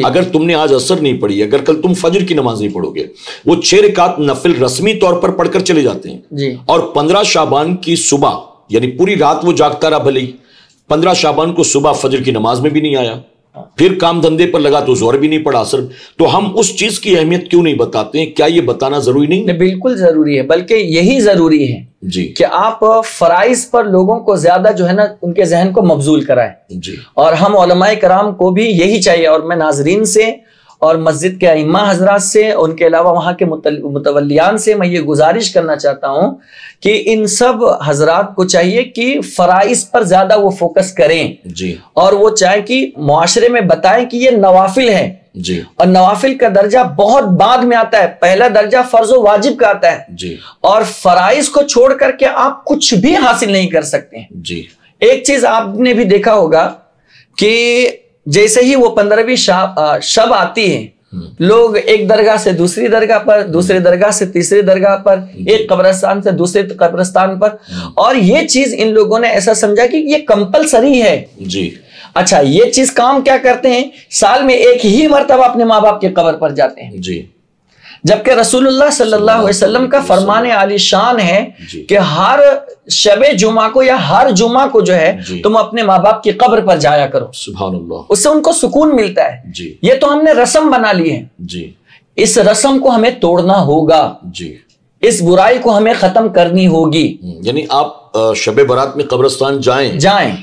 اگر تم نے آج عصر نہیں پڑھی، اگر کل تم فجر کی نماز نہیں پڑھو گے، وہ 6 رکعت نفل رسمی طور پر پڑھ کر چلے جاتے ہیں، اور 15 شعبان کی صبح یعنی پوری رات وہ جاگتا رہا، بھلے 15 شعبان کو صبح فجر کی نماز میں بھی نہیں آیا، پھر کام دھندے پر لگا تو ظہر بھی نہیں پڑا، عصر۔ تو ہم اس چیز کی اہمیت کیوں نہیں بتاتے ہیں؟ کیا یہ بتانا ضروری نہیں؟ بالکل ضروری ہے، بلکہ یہی ضروری ہے جی کہ آپ فرائض پر لوگوں کو زیادہ جو ہے نا ان کے ذہن کو مبذول کرائیں جی، اور ہم علماء کرام کو بھی یہی چاہیے۔ اور میں ناظرین سے اور مسجد کے ائمہ حضرات سے، ان کے علاوہ وہاں کے متولیان سے میں یہ گزارش کرنا چاہتا ہوں کہ ان سب حضرات کو چاہیے کہ فرائض پر زیادہ وہ فوکس کریں جی، اور وہ چاہے کہ معاشرے میں بتائیں کہ یہ نوافل ہے جی، اور نوافل کا درجہ بہت بعد میں آتا ہے، پہلا درجہ فرض و واجب کا آتا ہے جی، اور فرائض کو چھوڑ کر کے آپ کچھ بھی حاصل نہیں کر سکتے ہیں۔ جی، ایک چیز آپ نے بھی دیکھا ہوگا کہ جیسے ہی وہ 15ویں شب آتی ہے، لوگ ایک درگاہ سے دوسری درگاہ پر، دوسری درگاہ سے تیسری درگاہ پر، ایک قبرستان سے دوسرے قبرستان پر، اور یہ چیز ان لوگوں نے ایسا سمجھا کہ یہ کمپلسری ہے۔ جی، اچھا، یہ چیز کام کیا کرتے ہیں؟ سال میں ایک ہی مرتبہ اپنے ماں باپ کی قبر پر جاتے ہیں، جی، جبکہ رسول اللہ صلی اللہ علیہ وسلم کا فرمان عالی شان ہے کہ ہر شب جمعہ کو یا ہر جمعہ کو جو ہے تم اپنے ماں باپ کی قبر پر جایا کرو، سبحان اللہ، اس سے ان کو سکون ملتا ہے۔ جی، یہ تو ہم نے رسم بنا لی ہے، جی، اس رسم کو ہمیں توڑنا ہوگا، جی، اس برائی کو ہمیں ختم کرنی ہوگی۔ یعنی آپ شب برات میں قبرستان جائیں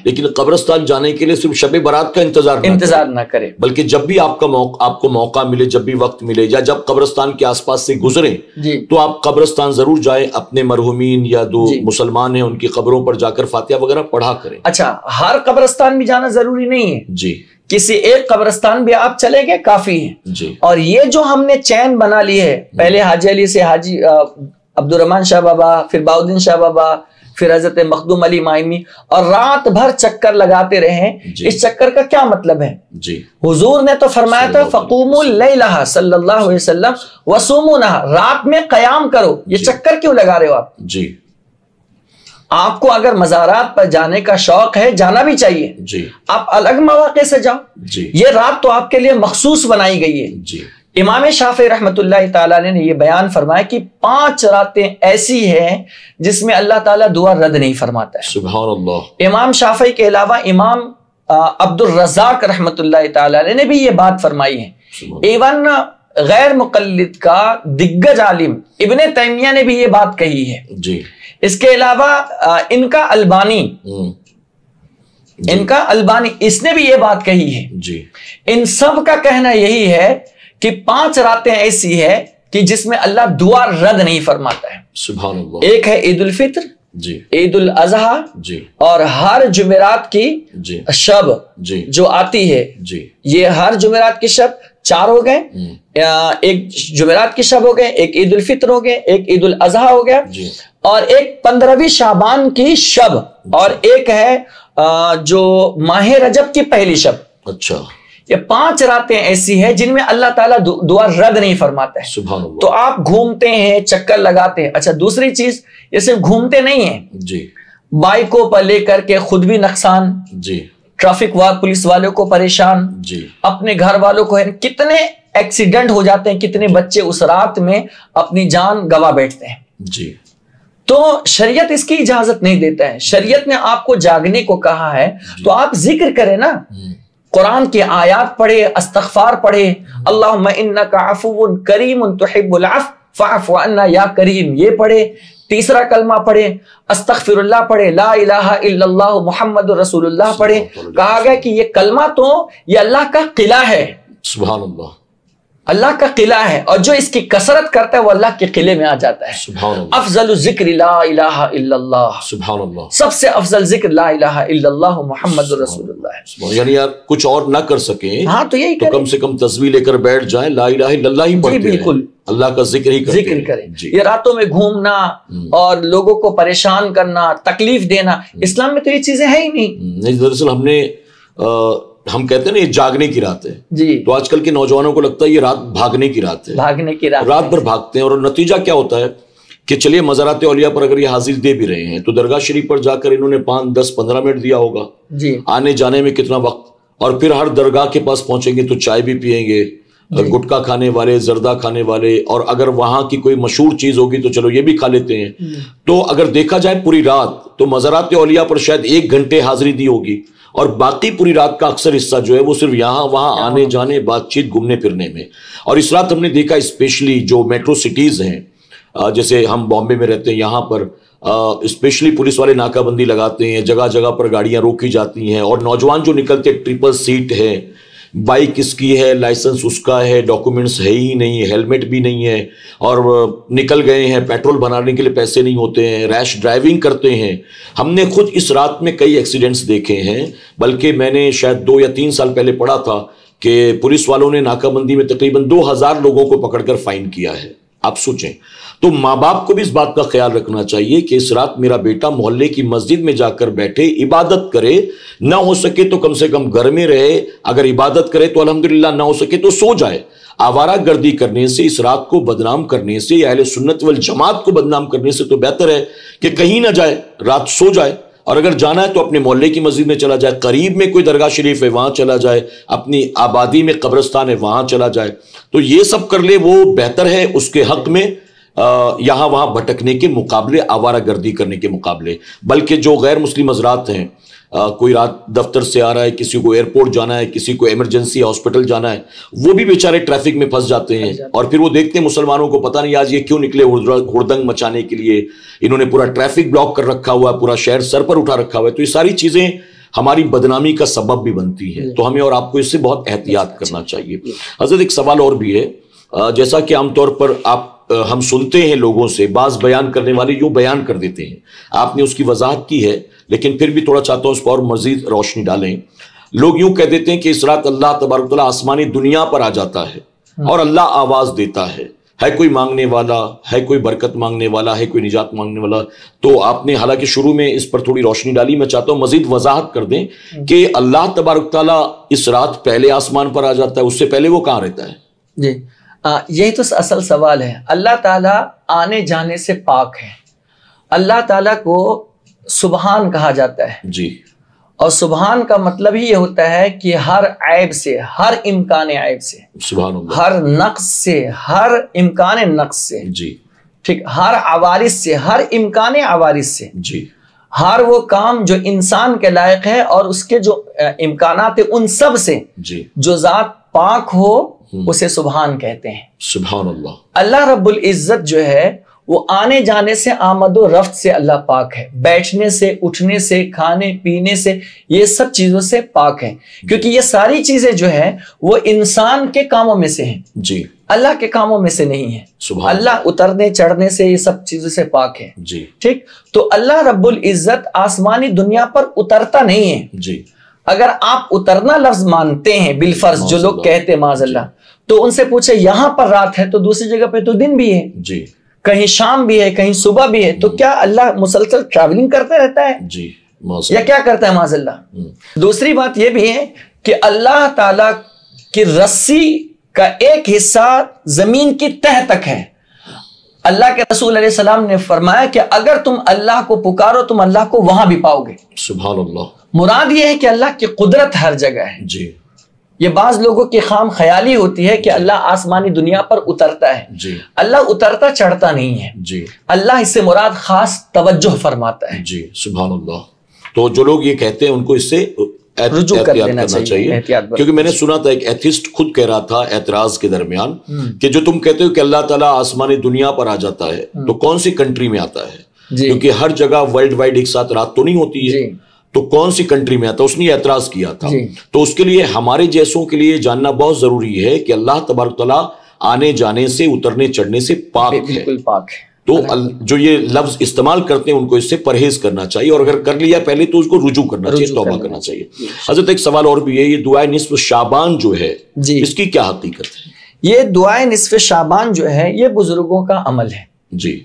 لیکن قبرستان جانے کے لیے صرف شب برات کا انتظار نہ کریں، بلکہ جب بھی آپ کو موقع ملے، جب بھی وقت ملے، یا جب قبرستان کے آس پاس سے گزریں تو آپ قبرستان ضرور جائیں، اپنے مرحومین یا جو مسلمان ہیں ان کی قبروں پر جا کر فاتحہ وغیرہ پڑھا کریں۔ اچھا، ہر قبرستان بھی جانا ضروری نہیں ہے، جی، کسی ایک قبرستان بھی آپ چلے گئے کافی ہے۔ جی، اور یہ جو ہم نے چین بنا لی ہے، پہلے حاجی علی سے حاجی عبد الرحمن شاہ بابا، پھر باؤدین شاہ بابا، پھر حضرت مخدوم علی مائمی، اور رات بھر چکر لگاتے رہے۔ اس چکر کا کیا مطلب ہے؟ جی، حضور نے تو فرمایا تھا فقوموا اللیلہ صلی اللہ علیہ وسلم وصوموا نہار، رات میں قیام کرو۔ یہ چکر کیوں لگا رہے ہو آپ؟ جی، آپ کو اگر مزارات پر جانے کا شوق ہے، جانا بھی چاہیے، جی، آپ الگ مواقع سے جاؤ، جی، یہ رات تو آپ کے لیے مخصوص بنائی گئی ہے۔ جی، امام شافعی رحمت اللہ تعالیٰ نے یہ بیان فرمایا کہ 5 راتیں ایسی ہیں جس میں اللہ تعالیٰ دعا رد نہیں فرماتا ہے۔ سبحان اللہ۔ امام شافعی کے علاوہ امام عبد الرزاق رحمت اللہ تعالیٰ نے بھی یہ بات فرمائی ہے۔ ایون غیر مقلد کا دگج عالم ابن تیمیہ نے بھی یہ بات کہی ہے۔ جی، اس کے علاوہ ان کا البانی اس نے بھی یہ بات کہی ہے۔ جی، ان سب کا کہنا یہی ہے کہ 5 راتیں ایسی ہے کہ جس میں اللہ دعا رد نہیں فرماتا ہے. سبحان اللہ. ایک ہے عید الفطر, جی, عید الاضحیٰ, جی, اور ہر جمعرات کی جی, شب جی, جو آتی ہے, جی, یہ ہر جمعرات کی شب 4 ہو گئے. ایک جمعرات کی شب ہو گئے, ایک عید الفطر ہو گئے, ایک عید الاضحیٰ ہو گیا, جی, اور ایک 15ویں شعبان کی شب, اور ایک ہے جو ماہ رجب کی پہلی شب. اچھا, یہ 5 راتیں ایسی ہیں جن میں اللہ تعالیٰ دعا رد نہیں فرماتا ہے. سبحان اللہ. تو آپ گھومتے ہیں, چکر لگاتے ہیں. اچھا, دوسری چیز, یہ صرف گھومتے نہیں ہیں, جی, بائکوں پر لے کر کے خود بھی نقصان, جی, ٹریفک پولیس والوں کو پریشان, جی, اپنے گھر والوں کو. کتنے ایکسیڈنٹ ہو جاتے ہیں, کتنے بچے اس رات میں اپنی جان گوا بیٹھتے ہیں. جی. تو شریعت اس کی اجازت نہیں دیتا ہے. شریعت نے آپ کو جاگنے کو کہا ہے, تو آپ ذکر کریں نا, قرآن کی آیات پڑھے, استغفار پڑھے, اللہم انک عفو کریم تحب العفو فاعف عنا یا کریم, یہ پڑھے. تیسرا کلمہ پڑھے, استغفر اللہ پڑھے, لا الہ الا اللہ محمد رسول اللہ پڑھے. کہا گیا کہ یہ کلمہ تو یہ اللہ کا قلعہ ہے. سبحان اللہ. اللہ کا قلعہ ہے, اور جو اس کی کثرت کرتا ہے وہ اللہ کے قلعے میں آ جاتا ہے. سبحان اللہ. افضل ذکر لا الہ الا اللہ, سبحان اللہ. سب سے افضل ذکر لا الہ الا اللہ محمد رسول اللہ ہے. یعنی یار کچھ اور نہ کر سکیں, ہاں تو یہی تو کم سے کم تسبیح لے کر بیٹھ جائیں, لا الہ الا اللہ ہی پڑھتے ہیں, بالکل اللہ کا ذکر ہی کرتے ہیں. کریں. یہ راتوں میں گھومنا اور لوگوں کو پریشان کرنا, تکلیف دینا, اسلام میں تو یہ چیزیں ہیں ہی نہیں. دراصل ہم کہتے ہیں نا یہ جاگنے کی رات ہے, جی, تو آج کل کے نوجوانوں کو لگتا ہے یہ رات بھاگنے کی رات ہے, بھاگنے کی رات, رات بھر بھاگتے ہیں. اور نتیجہ کیا ہوتا ہے کہ چلیے مزارات اولیاء پر اگر یہ حاضری دے بھی رہے ہیں تو درگاہ شریف پر جا کر انہوں نے 5, 10, 15 منٹ دیا ہوگا, جی, آنے جانے میں کتنا وقت, اور پھر ہر درگاہ کے پاس پہنچیں گے تو چائے بھی پیئیں گے, گٹکا کھانے والے, زردہ کھانے والے, اور اگر وہاں کی کوئی مشہور چیز ہوگی تو چلو یہ بھی کھا لیتے ہیں. تو اگر دیکھا جائے پوری رات تو مزارات اولیاء پر شاید 1 گھنٹے حاضری دی ہوگی, اور باقی پوری رات کا اکثر حصہ جو ہے وہ صرف یہاں وہاں آنے جانے, بات چیت, گھومنے پھرنے میں. اور اس رات ہم نے دیکھا اسپیشلی جو میٹرو سٹیز ہیں, جیسے ہم بامبے میں رہتے ہیں, یہاں پر اسپیشلی پولیس والے ناکہ بندی لگاتے ہیں, جگہ جگہ پر گاڑیاں روکی جاتی ہیں, اور نوجوان جو نکلتے, ٹرپل سیٹ ہے, بائک اس کی ہے, لائسنس اس کا ہے, ڈاکومنٹس ہے ہی نہیں, ہیلمٹ بھی نہیں ہے, اور نکل گئے ہیں, پیٹرول بنانے کے لیے پیسے نہیں ہوتے ہیں, ریش ڈرائیونگ کرتے ہیں. ہم نے خود اس رات میں کئی ایکسیڈنٹس دیکھے ہیں, بلکہ میں نے شاید 2 یا 3 سال پہلے پڑھا تھا کہ پولیس والوں نے ناکہ بندی میں تقریباً 2000 لوگوں کو پکڑ کر فائن کیا ہے. آپ سوچیں. تو ماں باپ کو بھی اس بات کا خیال رکھنا چاہیے کہ اس رات میرا بیٹا محلے کی مسجد میں جا کر بیٹھے, عبادت کرے, نہ ہو سکے تو کم سے کم گھر میں رہے, اگر عبادت کرے تو الحمدللہ, نہ ہو سکے تو سو جائے. آوارہ گردی کرنے سے, اس رات کو بدنام کرنے سے, اہل سنت والجماعت کو بدنام کرنے سے تو بہتر ہے کہ کہیں نہ جائے, رات سو جائے, اور اگر جانا ہے تو اپنے محلے کی مسجد میں چلا جائے, قریب میں کوئی درگاہ شریف ہے وہاں چلا جائے, اپنی آبادی میں قبرستان ہے وہاں چلا جائے. تو یہ سب کر لے وہ بہتر ہے اس کے حق میں, یہاں وہاں بھٹکنے کے مقابلے, آوارہ گردی کرنے کے مقابلے. بلکہ جو غیر مسلم حضرات ہیں, کوئی رات دفتر سے آ رہا ہے, کسی کو ایئرپورٹ جانا ہے, کسی کو ایمرجنسی ہاسپٹل جانا ہے, وہ بھی بیچارے ٹریفک میں پھنس جاتے ہیں, اور پھر وہ دیکھتے ہیں مسلمانوں کو پتہ نہیں آج یہ کیوں نکلے ہڑدنگ مچانے کے لیے, انہوں نے پورا ٹریفک بلاک کر رکھا ہوا ہے, پورا شہر سر پر اٹھا رکھا ہوا ہے. تو یہ ساری چیزیں ہماری بدنامی کا سبب بھی بنتی ہیں, تو ہمیں اور آپ کو اس سے بہت احتیاط کرنا چاہیے. حضرت ایک سوال اور بھی ہے, جیسا کہ عام طور پر ہم سنتے ہیں لوگوں سے, بعض بیان کرنے والے یوں بیان کر دیتے ہیں, آپ نے اس کی وضاحت کی ہے لیکن پھر بھی تھوڑا چاہتا ہوں اس پر اور مزید روشنی ڈالیں. لوگ یوں کہہ دیتے ہیں کہ اس رات اللہ تبارک تعالیٰ آسمانی دنیا پر آ جاتا ہے اور اللہ آواز دیتا ہے کوئی مانگنے والا, ہے کوئی برکت مانگنے والا, ہے کوئی نجات مانگنے والا. تو آپ نے حالانکہ شروع میں اس پر تھوڑی روشنی ڈالی, میں چاہتا ہوں مزید وضاحت کر دیں کہ اللہ تبارک تعالیٰ اس رات پہلے آسمان پر آ جاتا ہے, اس سے پہلے وہ کہاں رہتا ہے؟ جی, یہی تو اصل سوال ہے. اللہ تعالیٰ آنے جانے سے پاک ہے. اللہ تعالیٰ کو سبحان کہا جاتا ہے. جی, اور سبحان کا مطلب ہی یہ ہوتا ہے کہ ہر عیب سے, ہر امکان عیب سے, سبحان اللہ, ہر نقص سے, ہر امکان نقص سے, جی ٹھیک, ہر عوارض سے, ہر امکان عوارض سے, جی, ہر وہ کام جو انسان کے لائق ہے اور اس کے جو امکانات ہیں ان سب سے جی, جو ذات پاک ہو اسے سبحان کہتے ہیں. سبحان اللہ. اللہ رب العزت جو ہے وہ آنے جانے سے, آمد و رفت سے اللہ پاک ہے, بیٹھنے سے, اٹھنے سے, کھانے پینے سے, یہ سب چیزوں سے پاک ہے, کیونکہ یہ ساری چیزیں جو ہے وہ انسان کے کاموں میں سے ہیں. جی, اللہ کے کاموں میں سے نہیں ہے. اللہ اترنے چڑھنے سے یہ سب چیزوں سے پاک ہے. جی ٹھیک. تو اللہ رب العزت آسمانی دنیا پر اترتا نہیں ہے. جی. اگر آپ اترنا لفظ مانتے ہیں بالفرض، جو لوگ کہتے ہیں معاذ اللہ، تو ان سے پوچھے یہاں پر رات ہے تو دوسری جگہ پہ تو دن بھی ہے. جی. کہیں شام بھی ہے، کہیں صبح بھی ہے. تو کیا اللہ مسلسل ٹریولنگ کرتے رہتا ہے؟ جی. یا کیا کرتا ہے معاذ اللہ؟ دوسری بات یہ بھی ہے کہ اللہ تعالی کی رسی کا ایک حصہ زمین کی تہ تک ہے. اللہ کے رسول علیہ السلام نے فرمایا کہ اگر تم اللہ کو پکارو تم اللہ کو وہاں بھی پاؤ گے. سبحان اللہ. مراد یہ ہے کہ اللہ کی قدرت ہر جگہ ہے. جی. یہ بعض لوگوں کی خام خیالی ہوتی ہے کہ اللہ آسمانی دنیا پر اترتا ہے. جی. اللہ اترتا چڑھتا نہیں ہے. جی. اللہ اس سے مراد خاص توجہ فرماتا ہے. جی. سبحان اللہ. تو جو لوگ یہ کہتے ہیں ان کو اس سے رجوع کر دینا چاہیے. کیونکہ میں نے سنا تھا ایک ایتھسٹ خود کہہ رہا تھا اعتراض کے درمیان کہ جو تم کہتے ہو کہ اللہ تعالیٰ آسمانی دنیا پر آ جاتا ہے تو کون سی کنٹری میں آتا ہے؟ کیونکہ ہر جگہ ورلڈ وائڈ ایک ساتھ رات تو نہیں ہوتی ہے. تو کون سی کنٹری میں آتا ہے؟ اس نے اعتراض کیا تھا. تو اس کے لیے ہمارے جیسوں کے لیے جاننا بہت ضروری ہے کہ اللہ تبارک تعالیٰ آنے جانے سے اترنے چڑھنے سے پاک ہے. بالکل پاک ہے. تو جو یہ لفظ استعمال کرتے ہیں ان کو اس سے پرہیز کرنا چاہیے، اور اگر کر لیا پہلے تو اس کو رجوع کرنا چاہیے، توبہ کرنا چاہیے. حضرت ایک سوال اور بھی ہے، یہ دعائے نصف شعبان جو ہے اس کی کیا حقیقت ہے؟ یہ دعائے نصف شعبان جو ہے یہ بزرگوں کا عمل ہے. جی.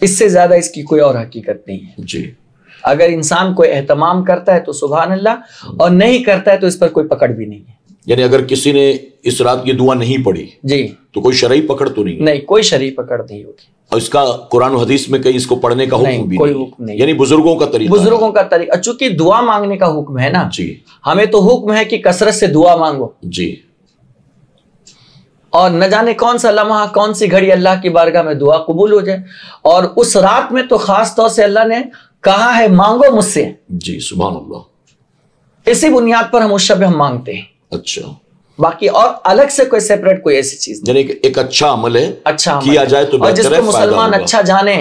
اس سے زیادہ اس کی کوئی اور حقیقت نہیں ہے. جی. اگر انسان کوئی اہتمام کرتا ہے تو سبحان اللہ، اور نہیں کرتا ہے تو اس پر کوئی پکڑ بھی نہیں ہے. یعنی اگر کسی نے اس رات کی دعا نہیں پڑھی جی تو کوئی شرعی پکڑ تو نہیں؟ کوئی شرعی پکڑ نہیں ہوگی. اور اس کا قرآن و حدیث میں کہیں اس کو پڑھنے کا حکم بھی کوئی حکم نہیں. یعنی بزرگوں کا طریقہ، بزرگوں کا طریقہ. چونکہ دعا مانگنے کا حکم ہے نا. جی. ہمیں تو حکم ہے کہ کثرت سے دعا مانگو. جی. اور نہ جانے کون سا لمحہ کون سی گھڑی اللہ کی بارگاہ میں دعا قبول ہو جائے. اور اس رات میں تو خاص طور سے اللہ نے کہا ہے مانگو مجھ سے. جی. سبحان اللہ. اسی بنیاد پر ہم اس شب ہم مانگتے ہیں. اچھا. باقی اور الگ سے کوئی سیپریٹ کوئی ایسی چیز نہیں. یعنی ایک اچھا عمل ہے، اچھا کیا جائے تو اور جس کو مسلمان اچھا جانے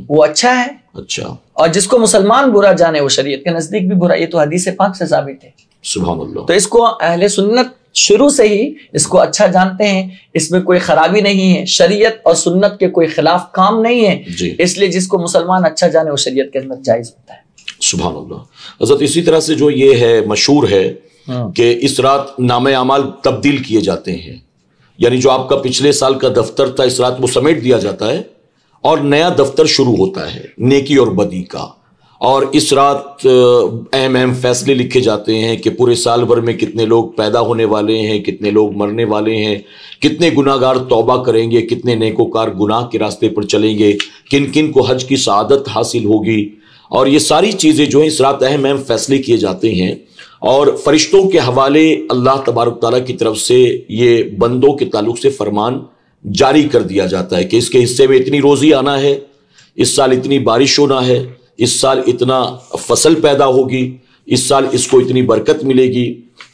وہ اچھا ہے. اچھا. اور جس کو مسلمان برا جانے وہ شریعت کے نزدیک بھی برا. یہ تو حدیث پاک سے ثابت ہے. سبحان اللہ. تو اس کو اہل سنت شروع سے ہی اس کو اچھا جانتے ہیں. اس میں کوئی خرابی نہیں ہے، شریعت اور سنت کے کوئی خلاف کام نہیں ہے. جی. اس لیے جس کو مسلمان اچھا جانے وہ شریعت کے اندر جائز ہوتا ہے. سبحان اللہ. حضرت اسی طرح سے جو یہ ہے مشہور ہے کہ اس رات نامہ اعمال تبدیل کیے جاتے ہیں. یعنی جو آپ کا پچھلے سال کا دفتر تھا اس رات وہ سمیٹ دیا جاتا ہے اور نیا دفتر شروع ہوتا ہے نیکی اور بدی کا. اور اس رات اہم اہم فیصلے لکھے جاتے ہیں کہ پورے سال بھر میں کتنے لوگ پیدا ہونے والے ہیں، کتنے لوگ مرنے والے ہیں، کتنے گناہ گار توبہ کریں گے، کتنے نیکوکار گناہ کے راستے پر چلیں گے، کن کن کو حج کی سعادت حاصل ہوگی. اور یہ ساری چیزیں جو ہیں اس رات اہم اہم فیصلے کیے جاتے ہیں. اور فرشتوں کے حوالے اللہ تبارک تعالیٰ کی طرف سے یہ بندوں کے تعلق سے فرمان جاری کر دیا جاتا ہے کہ اس کے حصے میں اتنی روزی آنا ہے، اس سال اتنی بارش ہونا ہے، اس سال اتنا فصل پیدا ہوگی، اس سال اس کو اتنی برکت ملے گی،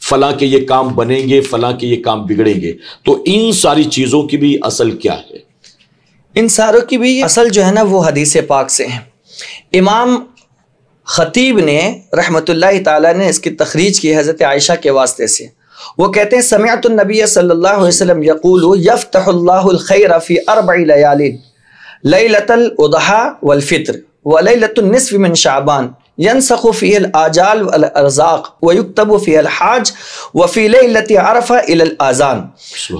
فلاں کے یہ کام بنیں گے، فلاں کے یہ کام بگڑیں گے. تو ان ساری چیزوں کی بھی اصل کیا ہے؟ ان ساروں کی بھی اصل جو ہے نا وہ حدیث پاک سے ہے. امام خطیب نے رحمت اللہ تعالیٰ نے اس کی تخریج کی حضرت عائشہ کے واسطے سے. وہ کہتے ہیں سمعت النبی صلی اللہ علیہ وسلم یقول یفتح اللہ الخیر فی 4 لیال لیلۃ الاضحیٰ والفطر ولیلۃ النصف من شعبان ينسخ فيه الآجال والارزاق ويكتب فيه الحاج وفي ليلة عرفہ الى الاذان.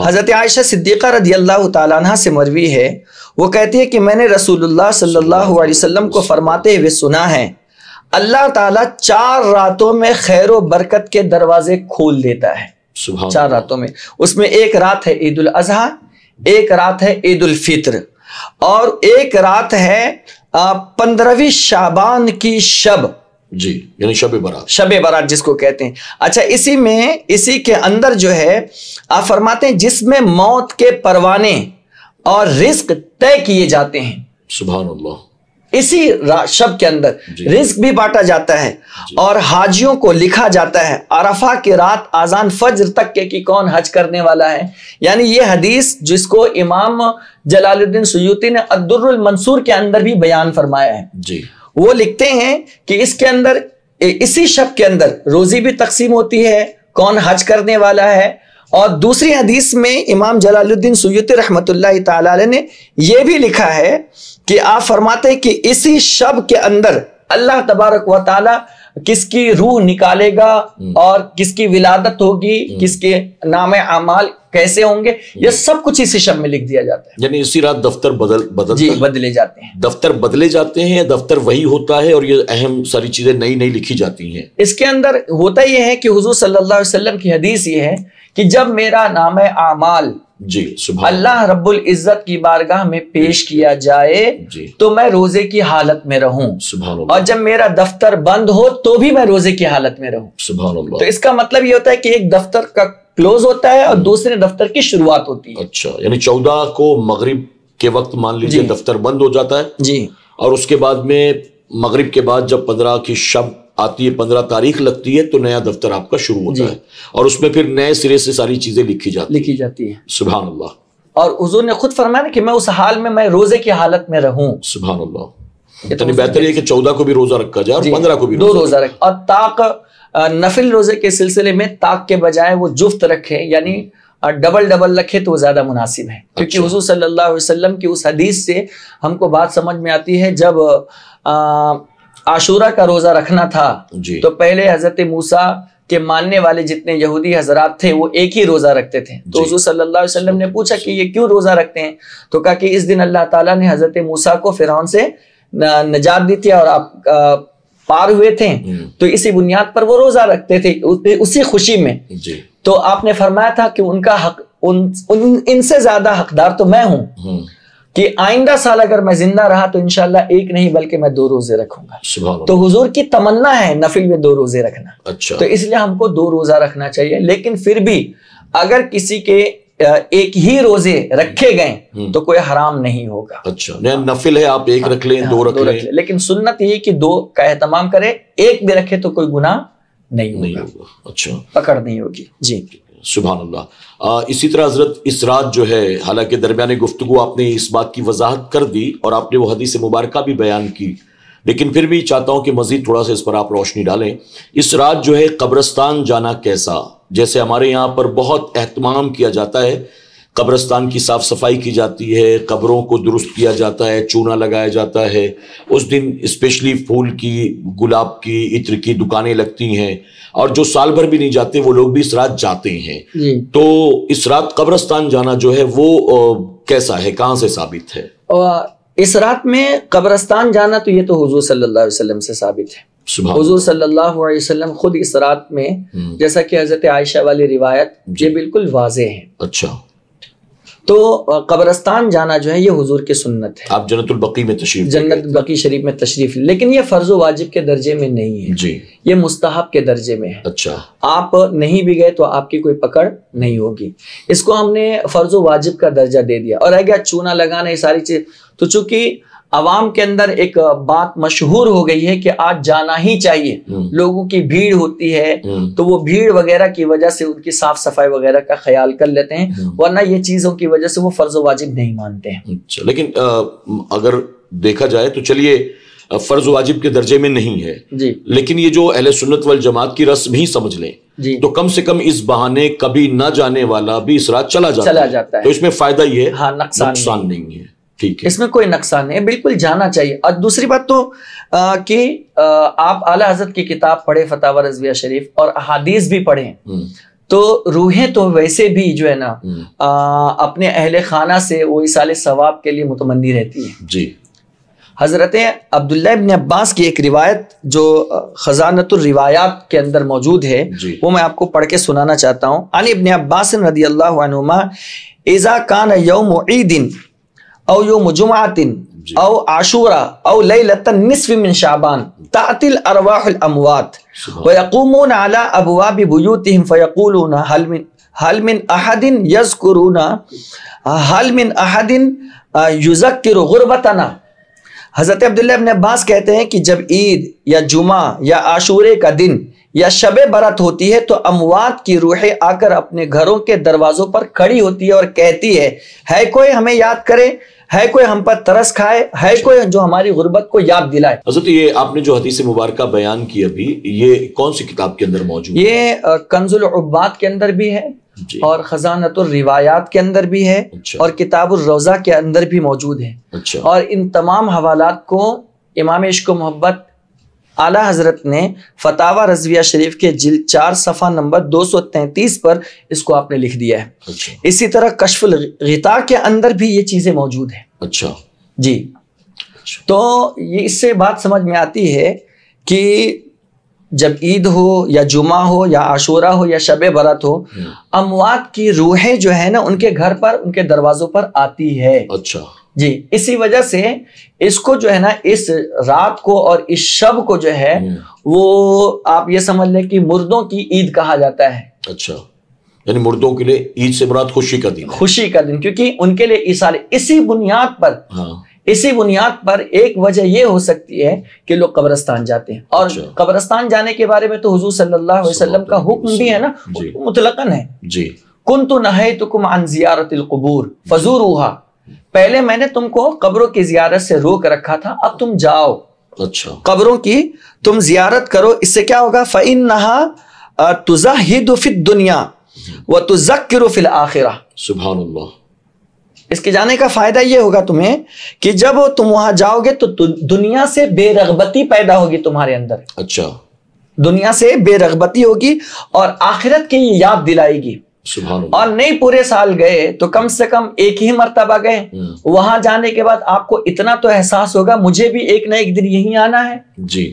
حضرت عائشہ صدیقہ رضی اللہ تعالیٰ عنہ سے مروی ہے، وہ کہتی ہے کہ میں نے رسول اللہ صلی اللہ علیہ وسلم کو فرماتے ہوئے سنا ہے اللہ تعالیٰ 4 راتوں میں خیر و برکت کے دروازے کھول دیتا ہے. 4 راتوں میں. اس میں ایک رات ہے عید الاضحیٰ، ایک رات ہے عید الفطر، اور ایک رات ہے 15ویں شعبان کی شب. جی. یعنی شب برات. شب برات جس کو کہتے ہیں. اچھا اسی کے اندر جو ہے آپ فرماتے ہیں جس میں موت کے پروانے اور رزق طے کیے جاتے ہیں. سبحان اللہ. اسی شب کے اندر رزق بھی بانٹا جاتا ہے اور حاجیوں کو لکھا جاتا ہے عرفہ کی رات آذان فجر تک کے کہ کون حج کرنے والا ہے. یعنی یہ حدیث جس کو امام جلال الدین سیوطی نے الدر المنصور کے اندر بھی بیان فرمایا ہے. جی. وہ لکھتے ہیں کہ اس کے اندر اسی شب کے اندر روزی بھی تقسیم ہوتی ہے، کون حج کرنے والا ہے، اور دوسری حدیث میں امام جلال الدین سیوطی رحمۃ اللہ تعالی علیہ نے یہ بھی لکھا ہے کہ آپ فرماتے ہیں کہ اسی شب کے اندر اللہ تبارک و تعالی کس کی روح نکالے گا اور کس کی ولادت ہوگی، کس کے نام اعمال کیسے ہوں گے، یہ سب کچھ اسی شب میں لکھ دیا جاتا ہے. یعنی اسی رات دفتر بدلے جاتے ہیں. دفتر بدلے جاتے ہیں، دفتر وہی ہوتا ہے اور یہ اہم ساری چیزیں نئی نئی لکھی جاتی ہیں. اس کے اندر ہوتا یہ ہے کہ حضور صلی اللہ علیہ وسلم کی حدیث یہ ہے کہ جب میرا نام اعمال جی سبحان اللہ رب العزت کی بارگاہ میں پیش کیا جائے تو میں روزے کی حالت میں رہوں، سبحان اللہ. اور جب میرا دفتر بند ہو تو بھی میں روزے کی حالت میں رہوں. سبحان اللہ. تو اس کا مطلب یہ ہوتا ہے کہ ایک دفتر کا کلوز ہوتا ہے اور دوسرے دفتر کی شروعات ہوتی ہے. اچھا، یعنی 14 کو مغرب کے وقت مان لیجئے دفتر بند ہو جاتا ہے جی، اور اس کے بعد میں مغرب کے بعد جب 15 کی شب آتی ہے، 15 تاریخ لگتی ہے تو نیا دفتر آپ کا شروع ہوتا ہے اور اس میں پھر نئے سرے سے ساری چیزیں لکھی جاتی ہیں. سبحان اللہ. اور حضور نے خود فرمایا کہ میں اس حال میں روزے کی حالت میں رہوں. سبحان اللہ. اتنی بہتر ہے کہ 14 کو بھی روزہ رکھا جائے اور 15 کو بھی دو روزہ رکھے. اور طاق نفل روزے کے سلسلے میں طاق کے بجائے وہ جفت رکھے، یعنی ڈبل رکھے تو وہ زیادہ مناسب ہے. کیونکہ حضور صلی اللہ علیہ وسلم کی اس حدیث سے ہم کو بات سمجھ میں آتی ہے، جب عاشورہ کا روزہ رکھنا تھا تو پہلے حضرت موسیٰ کے ماننے والے جتنے یہودی حضرات تھے وہ ایک ہی روزہ رکھتے تھے. تو حضور صلی اللہ علیہ وسلم نے پوچھا کہ یہ کیوں روزہ رکھتے ہیں؟ تو کہا کہ اس دن اللہ تعالیٰ نے حضرت موسیٰ کو فرعون سے نجات دی تھی اور آپ پار ہوئے تھے، تو اسی بنیاد پر وہ روزہ رکھتے تھے اسی خوشی میں. تو آپ نے فرمایا تھا کہ ان کا حق ان سے زیادہ حقدار تو میں ہوں کہ آئندہ سال اگر میں زندہ رہا تو انشاءاللہ ایک نہیں بلکہ میں 2 روزے رکھوں گا. تو حضور کی تمنا ہے نفل میں 2 روزے رکھنا. تو اس لیے ہم کو 2 روزہ رکھنا چاہیے. لیکن پھر بھی اگر کسی کے ایک ہی روزے رکھے گئے تو کوئی حرام نہیں ہوگا. اچھا، نفل ہے آپ ایک رکھ لیں، 2 رکھ لیں، لیکن سنت یہ کہ 2 کا اہتمام کرے، ایک بھی رکھے تو کوئی گناہ نہیں ہوگا. اچھا، پکڑ نہیں ہوگی. جی سبحان اللہ. اسی طرح حضرت اس رات جو ہے، حالانکہ درمیان گفتگو آپ نے اس بات کی وضاحت کر دی اور آپ نے وہ حدیث مبارکہ بھی بیان کی، لیکن پھر بھی چاہتا ہوں کہ مزید تھوڑا سا اس پر آپ روشنی ڈالیں. اس رات جو ہے قبرستان جانا کیسا؟ جیسے ہمارے یہاں پر بہت اہتمام کیا جاتا ہے، قبرستان کی صاف صفائی کی جاتی ہے، قبروں کو درست کیا جاتا ہے، چونا لگایا جاتا ہے. اس دن اسپیشلی پھول کی، گلاب کی، عطر کی دکانیں لگتی ہیں اور جو سال بھر بھی نہیں جاتے وہ لوگ بھی اس رات جاتے ہیں. تو اس رات قبرستان جانا جو ہے وہ کیسا ہے، کہاں سے ثابت ہے؟ اس رات میں قبرستان جانا تو یہ تو حضور صلی اللہ علیہ وسلم سے ثابت ہے. حضور صلی اللہ علیہ وسلم خود اس رات میں، جیسا کہ حضرت عائشہ والی روایت یہ بالکل واضح ہے. اچھا، تو قبرستان جانا جو ہے یہ حضور کی سنت ہے. آپ جنت البقیع میں تشریف، جنت البقیع شریف میں تشریف، لیکن یہ فرض و واجب کے درجے میں نہیں ہے جی، یہ مستحب کے درجے میں ہے. اچھا، آپ نہیں بھی گئے تو آپ کی کوئی پکڑ نہیں ہوگی. اس کو ہم نے فرض و واجب کا درجہ دے دیا. اور رہ گیا چونا لگانا، یہ ساری چیز، تو چونکہ عوام کے اندر ایک بات مشہور ہو گئی ہے کہ آج جانا ہی چاہیے، لوگوں کی بھیڑ ہوتی ہے تو وہ بھیڑ وغیرہ کی وجہ سے ان کی صاف صفائی وغیرہ کا خیال کر لیتے ہیں، ورنہ یہ چیزوں کی وجہ سے وہ فرض و واجب نہیں مانتے ہیں. لیکن اگر دیکھا جائے تو چلیے فرض و واجب کے درجے میں نہیں ہے جی، لیکن یہ جو اہل سنت والجماعت کی رسم ہی سمجھ لیں تو کم سے کم اس بہانے کبھی نہ جانے والا بھی اس رات چلا جاتا ہے. تو اس میں فائدہ یہ ہے، ہاں، نقصان نہیں ہے. ٹھیک ہے، اس میں کوئی نقصان نہیں ہے، بالکل جانا چاہیے. اور دوسری بات تو کہ آپ اعلیٰ حضرت کی کتاب پڑھیں، فتاوی رضویہ شریف، اور احادیث بھی پڑھیں تو روحیں تو ویسے بھی جو ہے نا اپنے اہل خانہ سے وہ ایصال ثواب کے لیے متمنی رہتی ہے. جی، حضرت عبداللہ ابن عباس کی ایک روایت جو خزانۃ الروایات کے اندر موجود ہے وہ میں آپ کو پڑھ کے سنانا چاہتا ہوں. عن ابن عباس رضی اللہ عنہما اذا کان یوم عید او یوم جمعۃ او عاشورہ او لیلۃ النصف من شعبان تأتی الارواح الاموات ويقومون على ابواب بيوتهم فيقولون هل من احد يذكرون هل من احد يذكر غربتنا. حضرت عبداللہ ابن عباس کہتے ہیں کہ جب عید یا جمعہ یا عاشورے کا دن یا شب برات ہوتی ہے تو اموات کی روحیں آ کر اپنے گھروں کے دروازوں پر کھڑی ہوتی ہے اور کہتی ہے کوئی ہمیں یاد کرے، ہے کوئی ہم پر ترس کھائے، ہے کوئی جو ہماری غربت کو یاد دلائے. حضرت یہ آپ نے جو حدیث مبارکہ بیان کی ابھی، یہ کون سی کتاب کے اندر موجود ہے؟ یہ کنز العباد کے اندر بھی ہے جی اور خزانۃ الروایات کے اندر بھی ہے، اچھا اور کتاب الروضہ کے اندر بھی موجود ہے۔ اچھا اور ان تمام حوالات کو امام عشق و محبت اعلیٰ حضرت نے فتاوی رضویہ شریف کے جلد 4 صفحہ نمبر 233 پر اس کو آپ نے لکھ دیا ہے۔ اچھا اسی طرح کشف الغطاء کے اندر بھی یہ چیزیں موجود ہیں۔ اچھا جی، تو یہ اس سے بات سمجھ میں آتی ہے کہ جب عید ہو یا جمعہ ہو یا عاشورہ ہو یا شب برات ہو، اموات کی روحیں جو ہے نا ان کے گھر پر، ان کے دروازوں پر آتی ہے۔ اچھا جی، اسی وجہ سے اس کو جو ہے نا اس رات کو اور اس شب کو جو ہے وہ آپ یہ سمجھ لیں کہ مردوں کی عید کہا جاتا ہے۔ اچھا، یعنی مردوں کے لیے عید سے مراد خوشی کا دن ہے۔ خوشی کا دن، کیونکہ ان کے لیے ایسال اسی بنیاد پر، ہاں اسی بنیاد پر ایک وجہ یہ ہو سکتی ہے کہ لوگ قبرستان جاتے ہیں، اور اچھا۔ قبرستان جانے کے بارے میں تو حضور صلی اللہ علیہ وسلم کا حکم بھی ہے نا، جی مطلقاً ہے۔ جی کنت نہیتکم عن زیارت القبور فزوروها، پہلے میں نے تم کو قبروں کی زیارت سے روک رکھا تھا، اب تم جاؤ اچھا قبروں کی تم زیارت کرو۔ اس سے کیا ہوگا؟ فإنها تزہد فی الدنیا وتذکر فی الآخرہ۔ سبحان اللہ۔ اس کے جانے کا فائدہ یہ ہوگا تمہیں کہ جب تم وہاں جاؤ گے تو دنیا سے بے رغبتی پیدا ہوگی تمہارے اندر، اچھا دنیا سے بے رغبتی ہوگی اور آخرت کی یاد دلائے گی۔ سبحان اللہ۔ اور نہیں پورے سال گئے تو کم سے کم ایک ہی مرتبہ گئے، وہاں جانے کے بعد آپ کو اتنا تو احساس ہوگا مجھے بھی ایک نہ ایک دن یہیں آنا ہے۔ جی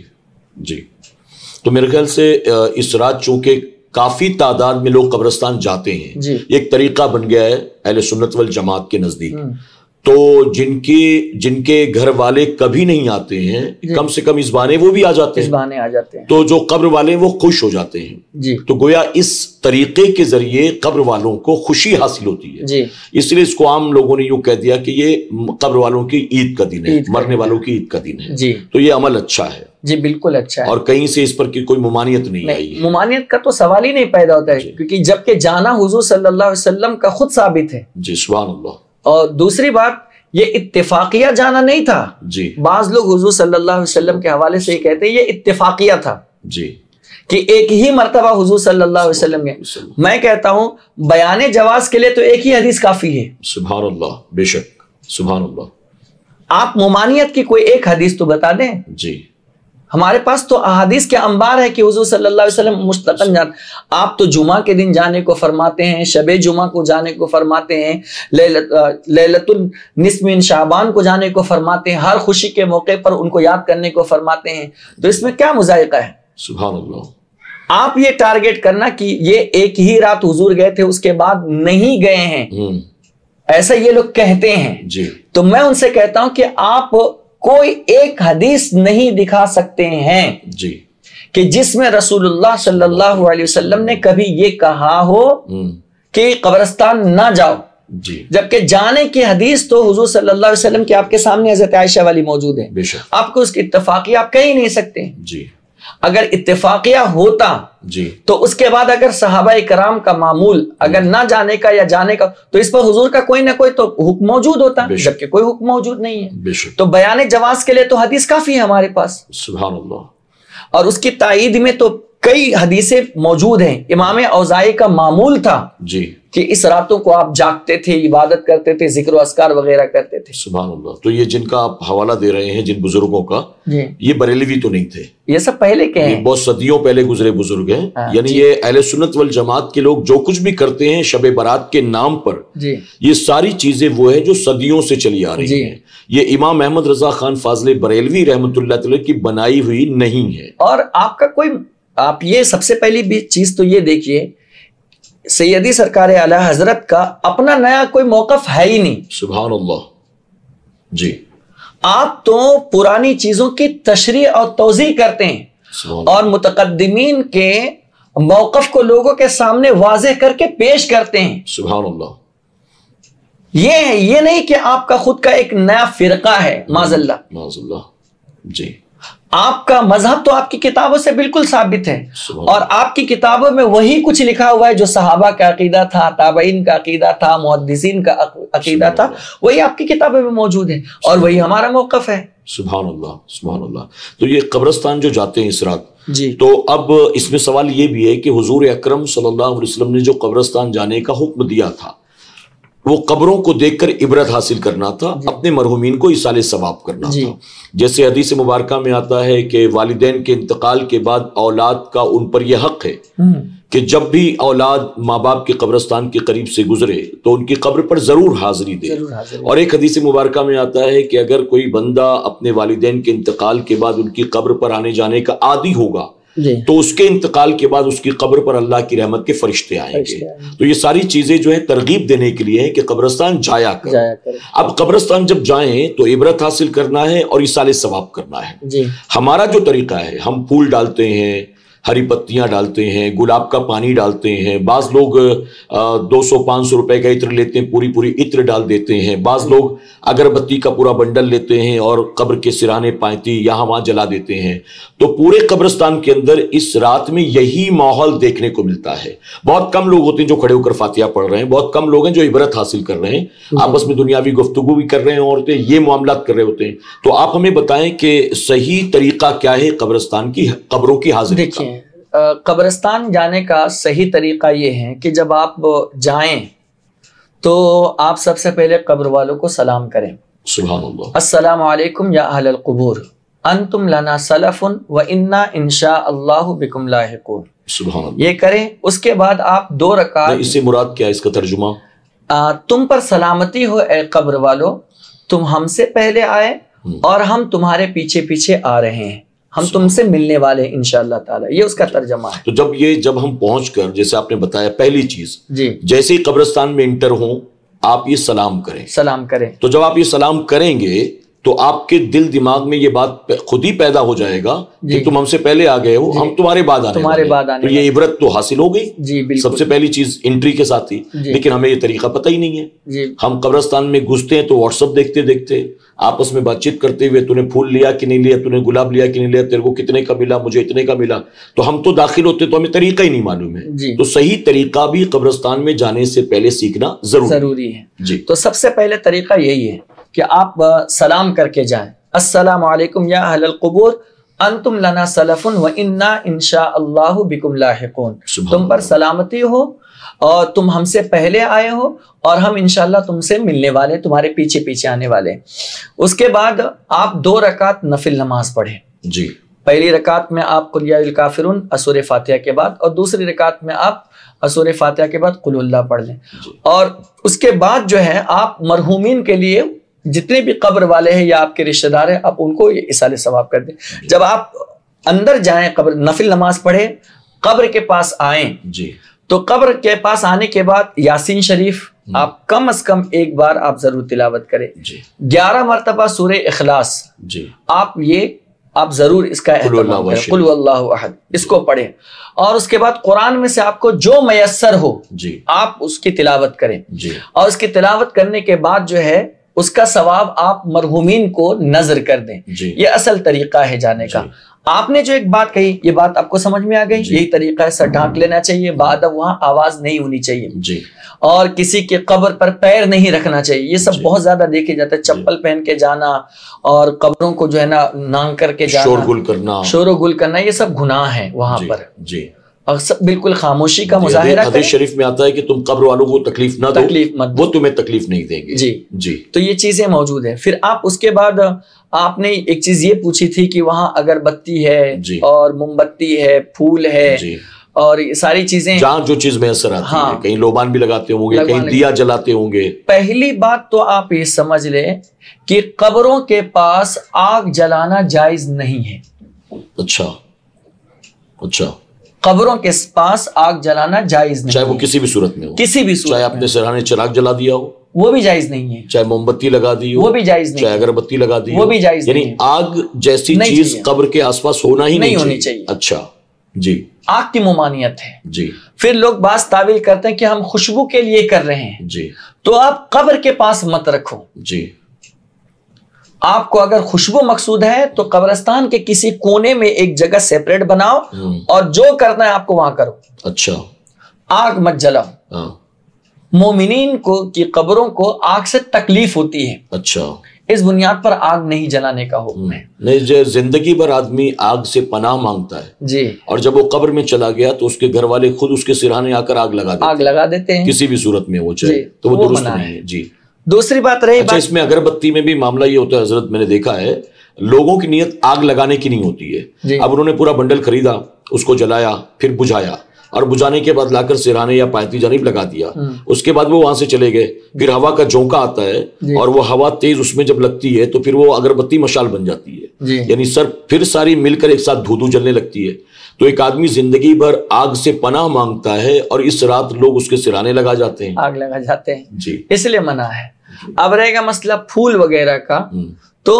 جی، تو میرے خیال سے اس رات چونکہ کافی تعداد میں لوگ قبرستان جاتے ہیں، جی ایک طریقہ بن گیا ہے اہل سنت والجماعت کے نزدیک، تو جن کے گھر والے کبھی نہیں آتے ہیں کم سے کم اس بہانے وہ بھی آ جاتے اس ہیں، بہانے آ جاتے ہیں، تو جو قبر والے ہیں وہ خوش ہو جاتے ہیں۔ جی تو گویا اس طریقے کے ذریعے قبر والوں کو خوشی حاصل ہوتی ہے، جی اس لیے اس کو عام لوگوں نے یوں کہہ دیا کہ یہ قبر والوں کی عید کا دن ہے، عید کا مرنے والوں کی عید کا دن ہے۔ جی تو یہ عمل اچھا ہے، جی بالکل اچھا ہے، اور کہیں سے اس پر کوئی ممانعت نہیں آئی ہے۔ ممانعت کا تو سوال ہی نہیں پیدا ہوتا ہے، کیونکہ جب کہ جانا حضور صلی اللہ علیہ وسلم کا خود ثابت ہے۔ جی سبحان اللہ۔ اور دوسری بات، یہ اتفاقیہ جانا نہیں تھا۔ جی بعض لوگ حضور صلی اللہ علیہ وسلم کے حوالے سے یہ کہتے ہیں یہ اتفاقیہ تھا جی کہ ایک ہی مرتبہ حضور صلی اللہ علیہ وسلم کے۔ میں کہتا ہوں بیان جواز کے لیے تو ایک ہی حدیث کافی ہے۔ سبحان اللہ، بے شک، سبحان اللہ۔ آپ ممانعت کی کوئی ایک حدیث تو بتا دیں۔ جی ہمارے پاس تو احادیث کے انبار ہے کہ حضور صلی اللہ علیہ وسلم مستقل جان، آپ تو جمعہ کے دن جانے کو فرماتے ہیں، شب جمعہ کو جانے کو فرماتے ہیں، لیلۃ النصف من شعبان کو جانے کو فرماتے ہیں، ہر خوشی کے موقع پر ان کو یاد کرنے کو فرماتے ہیں، تو اس میں کیا مذائقہ ہے؟ سبحان اللہ۔ آپ یہ ٹارگٹ کرنا کہ یہ ایک ہی رات حضور گئے تھے اس کے بعد نہیں گئے ہیں، ایسا یہ لوگ کہتے ہیں، جی تو میں ان سے کہتا ہوں کہ آپ کوئی ایک حدیث نہیں دکھا سکتے ہیں جی کہ جس میں رسول اللہ صلی اللہ علیہ وسلم نے کبھی یہ کہا ہو کہ قبرستان نہ جاؤ، جی جبکہ جانے کی حدیث تو حضور صلی اللہ علیہ وسلم کے آپ کے سامنے حضرت عائشہ والی موجود ہے، بے شک۔ آپ کو اس کی اتفاقیہ آپ کہہ ہی نہیں سکتے۔ جی اگر اتفاقیہ ہوتا جی تو اس کے بعد اگر صحابہ کرام کا معمول اگر نہ جانے کا یا جانے کا، تو اس پر حضور کا کوئی نہ کوئی تو حکم موجود ہوتا، بے شک۔ جبکہ کوئی حکم موجود نہیں ہے۔ بے شک، تو بیان جواز کے لیے تو حدیث کافی ہے ہمارے پاس، سبحان اللہ۔ اور اس کی تائید میں تو کئی حدیثیں موجود ہیں۔ امام اوزاعی کا معمول تھا جی کہ اس راتوں کو آپ جاگتے تھے، عبادت کرتے تھے، ذکر و اذکار وغیرہ کرتے تھے۔ سبحان اللہ۔ تو یہ جن کا آپ حوالہ دے رہے ہیں جن بزرگوں کا، جی یہ بریلوی تو نہیں تھے، یہ سب پہلے کے یہ ہیں، بہت صدیوں پہلے گزرے بزرگ ہیں، یعنی یہ اہل سنت والجماعت کے لوگ جو کچھ بھی کرتے ہیں شب برات کے نام پر، جی یہ ساری چیزیں وہ ہیں جو صدیوں سے چلی آ رہی جی۔ ہیں۔ یہ امام احمد رضا خان فاضل بریلوی رحمۃ اللہ تعالی کی بنائی ہوئی نہیں ہے۔ اور آپ کا کوئی، آپ یہ سب سے پہلی بھی چیز تو یہ دیکھیے، سیدی سرکار اعلیٰ حضرت کا اپنا نیا کوئی موقف ہے ہی نہیں۔ سبحان اللہ۔ جی آپ تو پرانی چیزوں کی تشریح اور توضیح کرتے ہیں، سبحان اور متقدمین کے موقف کو لوگوں کے سامنے واضح کر کے پیش کرتے ہیں۔ سبحان اللہ۔ یہ نہیں کہ آپ کا خود کا ایک نیا فرقہ ہے، معاذ اللہ۔ معاذ اللہ۔ جی آپ کا مذہب تو آپ کی کتابوں سے بالکل ثابت ہے، سبحان اور آپ کی کتابوں میں وہی کچھ لکھا ہوا ہے جو صحابہ کا عقیدہ تھا، تابعین کا عقیدہ تھا، محدثین کا عقیدہ تھا، وہی آپ کی کتابوں میں موجود ہے، اور وہی ہمارا موقف ہے۔ سبحان اللہ، سبحان اللہ۔ تو یہ قبرستان جو جاتے ہیں اس رات، جی تو اب اس میں سوال یہ بھی ہے کہ حضور اکرم صلی اللہ علیہ وسلم نے جو قبرستان جانے کا حکم دیا تھا وہ قبروں کو دیکھ کر عبرت حاصل کرنا تھا، اپنے مرحومین کو ایصال ثواب کرنا تھا۔ جیسے حدیث مبارکہ میں آتا ہے کہ والدین کے انتقال کے بعد اولاد کا ان پر یہ حق ہے کہ جب بھی اولاد ماں باپ کے قبرستان کے قریب سے گزرے تو ان کی قبر پر ضرور حاضری دے۔ اور ایک حدیث مبارکہ میں آتا ہے کہ اگر کوئی بندہ اپنے والدین کے انتقال کے بعد ان کی قبر پر آنے جانے کا عادی ہوگا تو اس کے انتقال کے بعد اس کی قبر پر اللہ کی رحمت کے فرشتے آئیں گے۔ تو یہ ساری چیزیں جو ہے ترغیب دینے کے لیے ہے کہ قبرستان جایا کرو۔ اب قبرستان جب جائیں تو عبرت حاصل کرنا ہے اور ایصال ثواب کرنا ہے۔ ہمارا جو طریقہ ہے، ہم پھول ڈالتے ہیں، ہری پتیاں ڈالتے ہیں، گلاب کا پانی ڈالتے ہیں، بعض لوگ 200-500 روپے کا عطر لیتے ہیں، پوری عطر ڈال دیتے ہیں، بعض لوگ اگربتی کا پورا بنڈل لیتے ہیں اور قبر کے سرانے پائتی یہاں وہاں جلا دیتے ہیں۔ تو پورے قبرستان کے اندر اس رات میں یہی ماحول دیکھنے کو ملتا ہے۔ بہت کم لوگ ہوتے ہیں جو کھڑے ہو کر فاتحہ پڑھ رہے ہیں، بہت کم لوگ ہیں جو عبرت حاصل کر رہے ہیں، آپس میں دنیاوی گفتگو بھی کر رہے ہیں، عورتیں یہ معاملات کر رہے ہوتے ہیں۔ تو آپ ہمیں بتائیں کہ صحیح طریقہ کیا ہے قبرستان کی قبروں کی حاضری کا؟ قبرستان جانے کا صحیح طریقہ یہ ہے کہ جب آپ جائیں تو آپ سب سے پہلے قبر والوں کو سلام کریں۔ سبحان اللہ۔ السلام علیکم یا اہل القبور، انتم لنا سلف و انا انشاء اللہ بکم لاحقون۔ سبحان اللہ۔ یہ کریں۔ اس کے بعد آپ 2 رکعت، اس سے مراد کیا ہے، اس کا ترجمہ؟ تم پر سلامتی ہو اے قبر والو، تم ہم سے پہلے آئے اور ہم تمہارے پیچھے پیچھے آ رہے ہیں، ہم تم سے ملنے والے ہیں انشاءاللہ تعالی۔ یہ اس کا ترجمہ ہے۔ تو جب ہم پہنچ کر، جیسے آپ نے بتایا، پہلی چیز جی جیسے ہی قبرستان میں انٹر ہوں آپ یہ سلام کریں۔ سلام کریں۔ تو جب آپ یہ سلام کریں گے تو آپ کے دل دماغ میں یہ بات خود ہی پیدا ہو جائے گا کہ تم ہم سے پہلے آ گئے ہو، ہم تمہارے بعد آنے والے ہیں۔ تو یہ عبرت تو حاصل ہو گئی جی بالکل، سب سے پہلی چیز انٹری کے ساتھ ہی۔ لیکن ہمیں یہ طریقہ پتہ ہی نہیں ہے۔ ہم قبرستان میں گھستے ہیں تو واٹس ایپ دیکھتے دیکھتے آپس میں بات چیت کرتے ہوئے، تو نے پھول لیا کہ نہیں لیا، تو نے گلاب لیا کہ نہیں لیا، تیرے کو کتنے کا ملا، مجھے اتنے کا ملا۔ تو ہم تو داخل ہوتے تو ہمیں طریقہ ہی نہیں معلوم ہے۔ تو صحیح طریقہ بھی قبرستان میں جانے سے پہلے سیکھنا ضروری ہے۔ جی تو سب سے پہلے طریقہ یہی ہے کہ آپ سلام کر کے جائیں۔ السلام علیکم یا اہل القبور انتم لنا سلف و انا انشاء اللہ بکم لاحقون۔ تم پر سلامتی ہو اور تم ہم سے پہلے آئے ہو اور ہم انشاءاللہ تم سے ملنے والے، تمہارے پیچھے پیچھے آنے والے۔ اس کے بعد آپ 2 رکعت نفل نماز پڑھیں۔ جی پہلی رکعت میں آپ قل یا الکافرون سورہ فاتحہ کے بعد، اور دوسری رکعت میں آپ سورہ فاتحہ کے بعد قل اللہ پڑھ لیں۔ اور اس کے بعد جو ہے آپ مرحومین کے لیے جتنے بھی قبر والے ہیں یا آپ کے رشتہ دار ہیں، آپ ان کو یہ ایصال ثواب کر دیں۔ جب آپ اندر جائیں، قبر نفل نماز پڑھیں، قبر کے پاس آئیں، جی تو قبر کے پاس آنے کے بعد یاسین شریف آپ کم از کم ایک بار آپ ضرور تلاوت کریں۔ 11 مرتبہ سورہ اخلاص آپ ضرور اس کا اہتمام کریں، قل اللہ احد، اس کو پڑھیں۔ اور اس کے بعد قرآن میں سے آپ کو جو میسر ہو آپ اس کی تلاوت کریں۔ اور اس کی تلاوت کرنے کے بعد جو ہے اس کا ثواب آپ مرحومین کو نظر کر دیں۔ یہ اصل طریقہ ہے جانے کا۔ آپ نے جو ایک بات کہی، یہ بات آپ کو سمجھ میں آ گئی؟ یہی طریقہ ہے، سر ڈھانک لینا چاہیے، بادب وہاں آواز نہیں ہونی چاہیے، اور کسی کے قبر پر پیر نہیں رکھنا چاہیے۔ یہ سب بہت زیادہ دیکھے جاتا ہے، چپل پہن کے جانا اور قبروں کو جو ہے نا نانگ کر کے جانا، شور و گل کرنا، یہ سب گناہ ہے وہاں پر۔ اور سب بالکل خاموشی کا مظاہرہ کریں۔ حدیث شریف میں آتا ہے کہ تم قبر والوں کو تکلیف نہ دو، وہ تمہیں تکلیف نہیں دیں گے۔ جی تو یہ چیزیں موجود ہیں۔ پھر آپ اس کے بعد آپ نے ایک چیز یہ پوچھی تھی کہ وہاں اگر بتی ہے اور موم بتی ہے، پھول ہے اور ساری چیزیں، جہاں جو چیز میسر آتی ہے، کہیں لوبان بھی لگاتے ہوں گے، کہیں دیا جلاتے ہوں گے۔ پہلی بات تو آپ یہ سمجھ لیں کہ قبروں کے پاس آگ جلانا جائز نہیں ہے۔ اچھا، قبروں کے پاس آگ جلانا جائز نہیں، چاہے وہ کسی بھی صورت میں ہو، کسی بھی صورت، چاہے آپ نے سرہانے چراغ جلا دیا ہو وہ بھی جائز نہیں ہے، چاہے موم بتی لگا دی ہو وہ بھی جائز نہیں، چاہے اگربتی لگا دی ہو وہ بھی جائز نہیں، یعنی آگ جیسی چیز قبر کے آس پاس ہونا ہی نہیں ہونی چاہیے۔ اچھا جی، آگ کی ممانعت ہے۔ جی پھر لوگ بعض تعویل کرتے ہیں کہ ہم خوشبو کے لیے کر رہے ہیں، جی تو آپ قبر کے پاس مت رکھو۔ جی، آپ کو اگر خوشبو مقصود ہے تو قبرستان کے کسی کونے میں ایک جگہ سیپریٹ بناؤ اور جو کرنا ہے آپ کو وہاں کرو۔ اچھا، آگ مت جلاؤ۔ مومنین کو کی قبروں کو آگ سے تکلیف ہوتی ہے، اچھا، اس بنیاد پر آگ نہیں جلانے کا حکم ہے. نہیں، زندگی بھر آدمی آگ سے پناہ مانگتا ہے جی، اور جب وہ قبر میں چلا گیا تو اس کے گھر والے خود اس کے سرانے آ کر آگ لگا دیتے ہیں کسی بھی صورت میں وہ چاہے، تو وہ درست نہیں ہے. جی، دوسری بات رہی اچھا، اس میں اگربتی میں بھی معاملہ یہ ہوتا ہے حضرت، میں نے دیکھا ہے لوگوں کی نیت آگ لگانے کی نہیں ہوتی ہے. اب انہوں نے پورا بنڈل خریدا، اس کو جلایا، پھر بجھایا، اور بجھانے کے بعد لا کر سرانے یا پائتی جانب لگا دیا. اس کے بعد وہ وہاں سے چلے گئے، پھر ہوا کا جھونکا آتا ہے اور وہ ہوا تیز اس میں جب لگتی ہے تو پھر وہ اگربتی مشال بن جاتی ہے، یعنی سر پھر ساری مل کر ایک ساتھ دھو جلنے لگتی ہے. تو ایک آدمی زندگی بھر آگ سے پناہ مانگتا ہے اور اس رات لوگ اس کے سرانے لگا جاتے ہیں، آگ لگا جاتے ہیں. جی، اس لیے منع ہے. اب رہے گا مسئلہ پھول وغیرہ کا، تو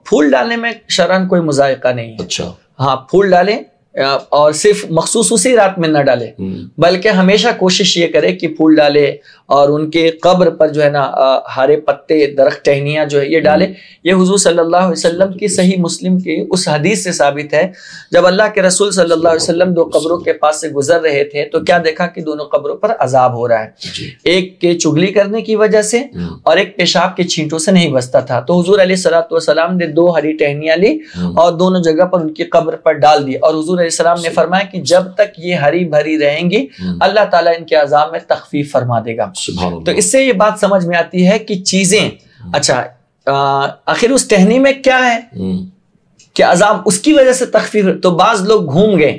پھول ڈالنے میں شرعاً کوئی مذائقہ نہیں ہے. اچھا، ہاں، پھول ڈالیں اور صرف مخصوص اسی رات میں نہ ڈالے، بلکہ ہمیشہ کوشش یہ کرے کہ پھول ڈالے اور ان کے قبر پر جو ہے نا ہرے پتے، درخت، ٹہنیاں جو ہے یہ ڈالے. یہ حضور صلی اللہ علیہ وسلم کی صحیح مسلم کی اس حدیث سے ثابت ہے، جب اللہ کے رسول صلی اللہ علیہ وسلم دو قبروں کے پاس سے گزر رہے تھے تو کیا دیکھا کہ دونوں قبروں پر عذاب ہو رہا ہے، ایک کے چگلی کرنے کی وجہ سے اور ایک پیشاب کے چھینٹوں سے نہیں بچتا تھا. تو حضور علیہ الصلوۃ والسلام نے دو ہری ٹہنیاں لی اور دونوں جگہ پر ان کی قبر پر ڈال دی، اور حضور علیہ السلام نے فرمایا کہ جب تک یہ ہری بھری رہیں گی اللہ تعالیٰ ان کے عذاب میں تخفیف فرما دے گا. تو اس سے یہ بات سمجھ میں آتی ہے کہ چیزیں، اچھا آخر اس ٹہنی میں کیا ہے کہ عذاب اس کی وجہ سے تخفیف. تو بعض لوگ گھوم گئے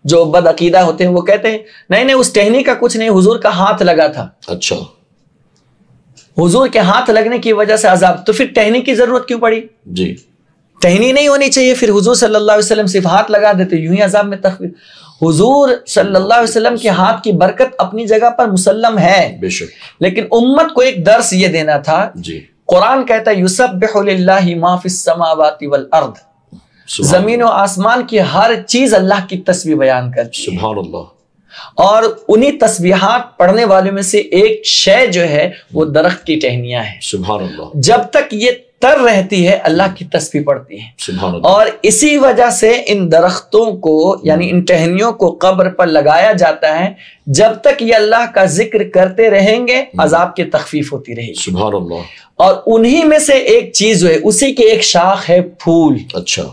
جو بد عقیدہ ہوتے ہیں، وہ کہتے ہیں نہیں اس ٹہنی کا کچھ نہیں، حضور کا ہاتھ لگا تھا. اچھا، حضور کے ہاتھ لگنے کی وجہ سے عذاب، تو پھر ٹہنی کی ضرورت کیوں پڑی؟ جی، ٹہنی نہیں ہونی چاہیے، پھر حضور صلی اللہ علیہ وسلم صرف ہاتھ لگا دیتے، یوں ہی عذاب میں تخفیف. حضور صلی اللہ علیہ وسلم کے ہاتھ کی برکت اپنی جگہ پر مسلم ہے، بے شک، لیکن امت کو ایک درس یہ دینا تھا. جی، قرآن کہتا ہے یسبح للہ ما فی السماوات والارض، زمین و آسمان کی ہر چیز اللہ کی تسبیح بیان کرتی ہے. سبحان اللہ. اور انہی تسبیحات پڑھنے والوں میں سے ایک شے جو ہے وہ درخت کی ٹہنیاں ہیں. سبحان اللہ. جب تک یہ تر رہتی ہے اللہ کی تسبیح پڑھتی ہے. سبحان اللہ. اور اسی وجہ سے ان درختوں کو یعنی ان ٹہنیوں کو قبر پر لگایا جاتا ہے، جب تک یہ اللہ کا ذکر کرتے رہیں گے عذاب کی تخفیف ہوتی رہے گی. سبحان اللہ. اور انہی میں سے ایک چیز جو ہے اسی کی ایک شاخ ہے پھول. اچھا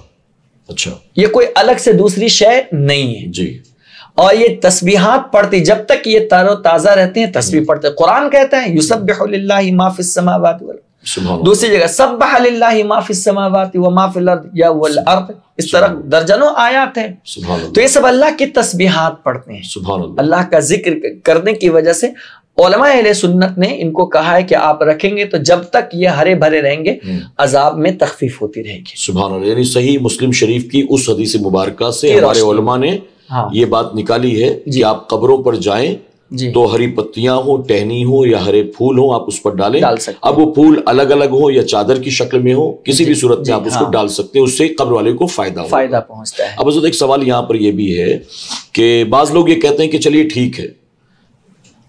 اچھا، یہ کوئی الگ سے دوسری شے نہیں ہے. جی. اور یہ تسبیحات پڑھتی جب تک یہ تر و تازہ رہتے ہیں تسبیح پڑھتے. قرآن کہتا ہے یسبح للہ ما فی السماوات والارض، دوسری جگہ سبح للہ ما فی السماوات وما فی الارض یا والارض. اس طرح درجنوں آیات ہیں. تو یہ سب اللہ کی تسبیحات پڑھتے ہیں. سبحان اللہ. اللہ کا ذکر کرنے کی وجہ سے علماء اہل سنت نے ان کو کہا ہے کہ آپ رکھیں گے تو جب تک یہ ہرے بھرے رہیں گے عذاب میں تخفیف ہوتی رہے گی. سبحان اللہ. یعنی صحیح مسلم شریف کی اس حدیث مبارکہ سے ہمارے علماء نے یہ بات نکالی ہے کہ آپ قبروں پر جائیں تو ہری پتیاں ہوں، ٹہنی ہو یا ہرے پھول ہوں، آپ اس پر ڈالیں. اب وہ پھول الگ الگ ہو یا چادر کی شکل میں ہو، کسی بھی صورت میں آپ اس کو ڈال سکتے ہیں، اس سے قبر والے کو فائدہ پہنچتا ہے. اب حضرت ایک سوال یہاں پر یہ بھی ہے کہ بعض لوگ یہ کہتے ہیں کہ چلیے ٹھیک ہے،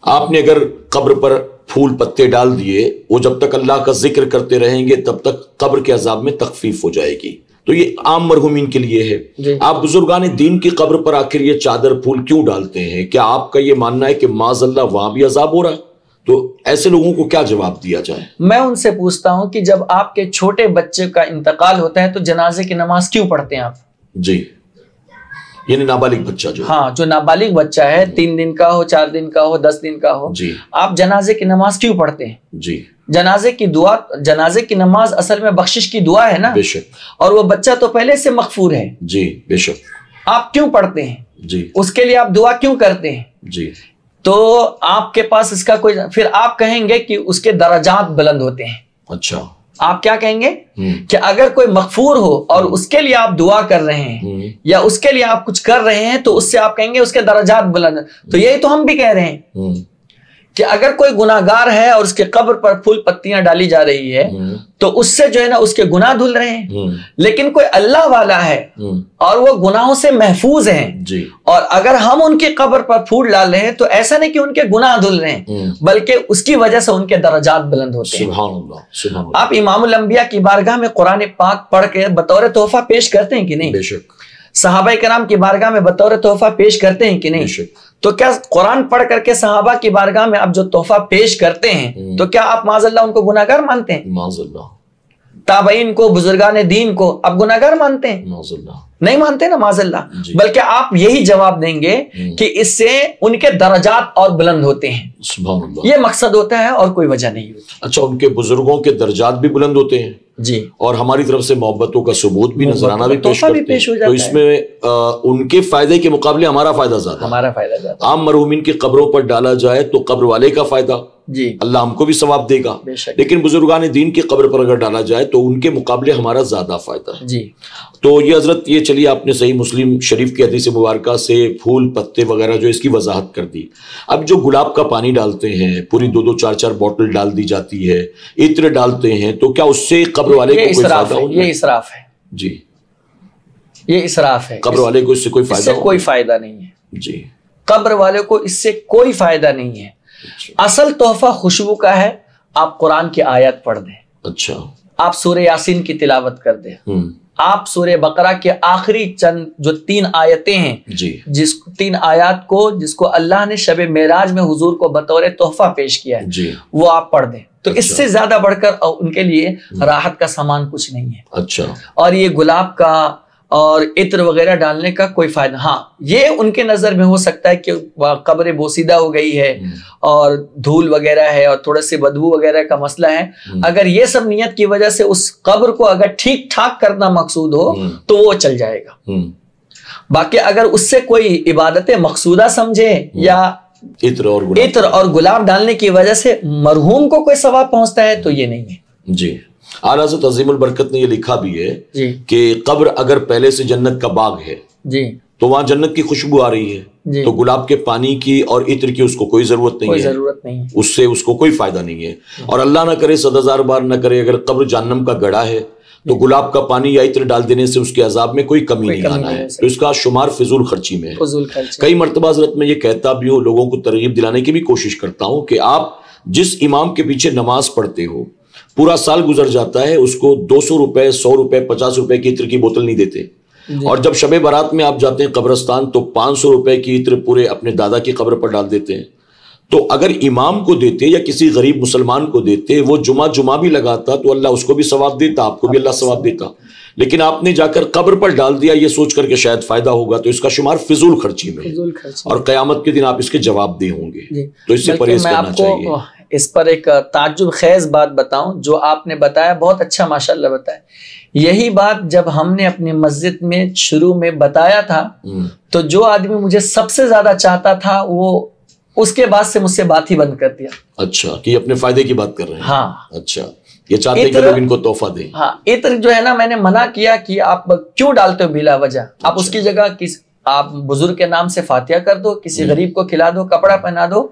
آپ نے اگر قبر پر پھول پتے ڈال دیے، وہ جب تک اللہ کا ذکر کرتے رہیں گے تب تک قبر کے عذاب میں تخفیف ہو جائے گی، تو یہ عام مرحومین کے لیے ہے. آپ بزرگان دین کی قبر پر آخر یہ چادر پھول کیوں ڈالتے ہیں؟ کیا آپ کا یہ ماننا ہے کہ معاذ اللہ وہاں بھی عذاب ہو رہا ہے؟ تو ایسے لوگوں کو کیا جواب دیا جائے؟ میں ان سے پوچھتا ہوں کہ جب آپ کے چھوٹے بچے کا انتقال ہوتا ہے تو جنازے کی نماز کیوں پڑھتے ہیں آپ؟ جی، یعنی نابالغ بچہ جو نابالغ بچہ ہے، 3 دن کا ہو، 4 دن کا ہو، 10 دن کا ہو، آپ جنازے کی نماز کیوں پڑھتے ہیں؟ جی، جنازے کی دعا، جنازے کی نماز اصل میں بخشش کی دعا ہے نا. بے شک. اور وہ بچہ تو پہلے سے مغفور ہے. جی بے شک. آپ کیوں پڑھتے ہیں؟ جی، اس کے لیے آپ دعا کیوں کرتے ہیں؟ جی. تو آپ کے پاس اس کا کوئی، پھر آپ کہیں گے کہ اس کے درجات بلند ہوتے ہیں. اچھا، آپ کیا کہیں گے کہ اگر کوئی مغفور ہو اور اس کے لیے آپ دعا کر رہے ہیں یا اس کے لیے آپ کچھ کر رہے ہیں تو اس سے آپ کہیں گے اس کے درجات بلند. تو یہی تو ہم بھی کہہ رہے ہیں کہ اگر کوئی گناہگار ہے اور اس کے قبر پر پھول پتیاں ڈالی جا رہی ہے تو اس سے جو ہے نا اس کے گناہ دھل رہے ہیں. لیکن کوئی اللہ والا ہے اور وہ گناہوں سے محفوظ ہیں، اور اگر ہم ان کی قبر پر پھول ڈال رہے ہیں تو ایسا نہیں کہ ان کے گناہ دھل رہے ہیں، بلکہ اس کی وجہ سے ان کے درجات بلند ہوتے ہیں. سبحان اللہ، سبحان اللہ. آپ امام الانبیاء کی بارگاہ میں قرآن پاک پڑھ کے بطور تحفہ پیش کرتے ہیں کہ نہیں؟ بے شک. صحابہ کرام کی بارگاہ میں بطور تحفہ پیش کرتے ہیں کہ نہیں؟ تو کیا قرآن پڑھ کر کے صحابہ کی بارگاہ میں آپ جو تحفہ پیش کرتے ہیں تو کیا آپ معاذ اللہ ان کو گناہگار مانتے ہیں؟ معاذ اللہ. تابعین کو, بزرگان دین کو اب گناہگار مانتے ہیں؟ نہیں مانتے نا معاذ اللہ. بلکہ آپ یہی جواب دیں گے کہ اس سے ان کے درجات اور بلند ہوتے ہیں. سبحان اللہ. یہ مقصد ہوتا ہے اور کوئی وجہ نہیں ہوتی. اچھا, ان کے بزرگوں کے درجات بھی بلند ہوتے ہیں جی, اور ہماری طرف سے محبتوں کا ثبوت بھی نذرانہ بھی پیش کرتے ہیں, تو اس میں ان کے فائدے کے مقابلے ہمارا فائدہ زیادہ, ہمارا فائدہ زیادہ. عام مرحومین کی قبروں پر ڈالا جائے تو قبر والے کا فائدہ جی, اللہ ہم کو بھی ثواب دے گا, لیکن بزرگان دین کی قبر پر اگر ڈالا جائے تو ان کے مقابلے ہمارا زیادہ فائدہ ہے جی. تو یہ حضرت, یہ چلیے آپ نے صحیح مسلم شریف کی حدیث مبارکہ سے پھول پتے وغیرہ جو اس کی وضاحت کر دی. اب جو گلاب کا پانی ڈالتے ہیں, پوری 2-2 4-4 بوٹل ڈال دی جاتی ہے, عطر ڈالتے ہیں, تو کیا اس سے قبر والے کو کوئی فائدہ ہوتا ہے؟ یہ اسراف ہے جی, یہ اسراف ہے. قبر والے کو اس سے کوئی فائدہ؟ کوئی فائدہ نہیں ہے جی, قبر والے کو اس سے کوئی فائدہ نہیں ہے. اصل تحفہ خوشبو کا ہے. آپ قرآن کی آیت پڑھ دیں, اچھا, آپ سورہ یاسین کی تلاوت کر دیں, آپ سورہ بقرہ کے آخری چند جو 3 آیتیں ہیں جی, جس 3 آیات کو جس کو اللہ نے شب معراج میں حضور کو بطور تحفہ پیش کیا ہے جی, وہ آپ پڑھ دیں, تو اس سے زیادہ بڑھ کر ان کے لیے راحت کا سامان کچھ نہیں ہے. اچھا, اور یہ گلاب کا اور عطر وغیرہ ڈالنے کا کوئی فائدہ, ہاں یہ ان کے نظر میں ہو سکتا ہے کہ قبر بوسیدہ ہو گئی ہے اور دھول وغیرہ ہے اور تھوڑے سے بدبو وغیرہ کا مسئلہ ہے. اگر یہ سب نیت کی وجہ سے اس قبر کو اگر ٹھیک ٹھاک کرنا مقصود ہو تو وہ چل جائے گا. باقی اگر اس سے کوئی عبادت مقصودہ سمجھے یا عطر اور گلاب ڈالنے کی وجہ سے مرحوم کو کوئی ثواب پہنچتا ہے تو یہ نہیں ہے. جی, اعلیٰ حضرت عظیم البرکت نے یہ لکھا بھی ہے جی کہ قبر اگر پہلے سے جنت کا باغ ہے جی تو وہاں جنت کی خوشبو آ رہی ہے جی, تو گلاب کے پانی کی اور عطر کی اس کو کوئی ضرورت نہیں ہے, اس سے اس کو کوئی فائدہ نہیں ہے. اور اللہ نہ کرے 100,000 بار نہ کرے اگر قبر جہنم کا گڑھا ہے تو گلاب کا پانی یا عطر ڈال دینے سے اس کے عذاب میں کوئی کمی نہیں آنا ہے, تو اس کا شمار فضول خرچی میں ہے. کئی مرتبہ حضرت میں یہ کہتا بھی ہوں, لوگوں کو ترغیب دلانے کی بھی کوشش کرتا ہوں کہ آپ جس امام کے پیچھے نماز پڑھتے ہو, پورا سال گزر جاتا ہے, اس کو 200 روپے 100 روپے 50 روپے کی عطر کی بوتل نہیں دیتے, اور جب شب برات میں آپ جاتے ہیں قبرستان تو 500 روپے کی عطر پورے اپنے دادا کی قبر پر ڈال دیتے ہیں. تو اگر امام کو دیتے یا کسی غریب مسلمان کو دیتے, وہ جمعہ بھی لگاتا تو اللہ اس کو بھی ثواب دیتا, آپ کو بھی اللہ ثواب دیتا. لیکن آپ نے جا کر قبر پر ڈال دیا یہ سوچ کر کہ شاید فائدہ ہوگا, تو اس کا شمار فضول خرچی میں ہے, اور قیامت کے دن آپ اس کے جواب دہ ہوں گے. تو اس سے پرہیز کرنا چاہیے. اس پر ایک تعجب خیز بات بتاؤں, جو آپ نے بتایا بہت اچھا ماشاءاللہ بتایا. یہی بات جب ہم نے اپنی مسجد میں شروع میں بتایا تھا تو جو آدمی مجھے سب سے زیادہ چاہتا تھا وہ اس کے بعد سے مجھ سے بات ہی بند کر دیا. اچھا, کہ اپنے فائدے کی بات کر رہے ہیں. ہاں, اچھا, یہ چاہتے ہیں کہ لوگ ان کو تحفہ دیں. ہاں, عطر جو ہے نا, میں نے منع کیا کہ آپ کیوں ڈالتے ہو بلا وجہ. آپ اس کی جگہ آپ بزرگ کے نام سے فاتحہ کر دو, کسی غریب کو کھلا دو, کپڑا پہنا دو.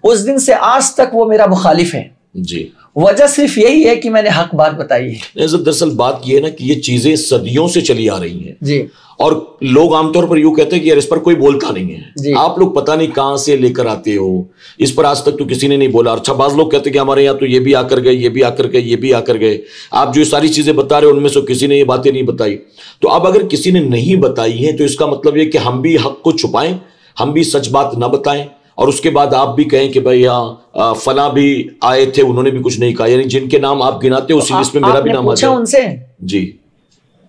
اس دن سے آج تک وہ میرا مخالف ہے. جی, وجہ صرف یہی ہے کہ میں نے حق بات بتائی ہے. دراصل بات یہ ہے نا کہ یہ چیزیں صدیوں سے چلی آ رہی ہیں جی, اور لوگ عام طور پر یوں کہتے ہیں کہ یار اس پر کوئی بولتا نہیں ہے جی. آپ لوگ پتہ نہیں کہاں سے لے کر آتے ہو, اس پر آج تک تو کسی نے نہیں بولا. اچھا, بعض لوگ کہتے ہیں کہ ہمارے یہاں تو یہ بھی آ کر گئے, یہ بھی آ کر گئے, یہ بھی آ کر گئے. آپ جو ساری چیزیں بتا رہے ہیں ان میں سے کسی نے یہ باتیں نہیں بتائی. تو اب اگر کسی نے نہیں بتائی ہیں تو اس کا مطلب یہ کہ ہم بھی حق کو چھپائیں, ہم بھی سچ بات نہ بتائیں, اور اس کے بعد آپ بھی کہیں کہ بھائی یہاں فلاں بھی آئے تھے انہوں نے بھی کچھ نہیں کہا. یعنی جن کے نام آپ گناتے ہیں اسی لسٹ میں میرا بھی نام آ جائے. ان سے جی,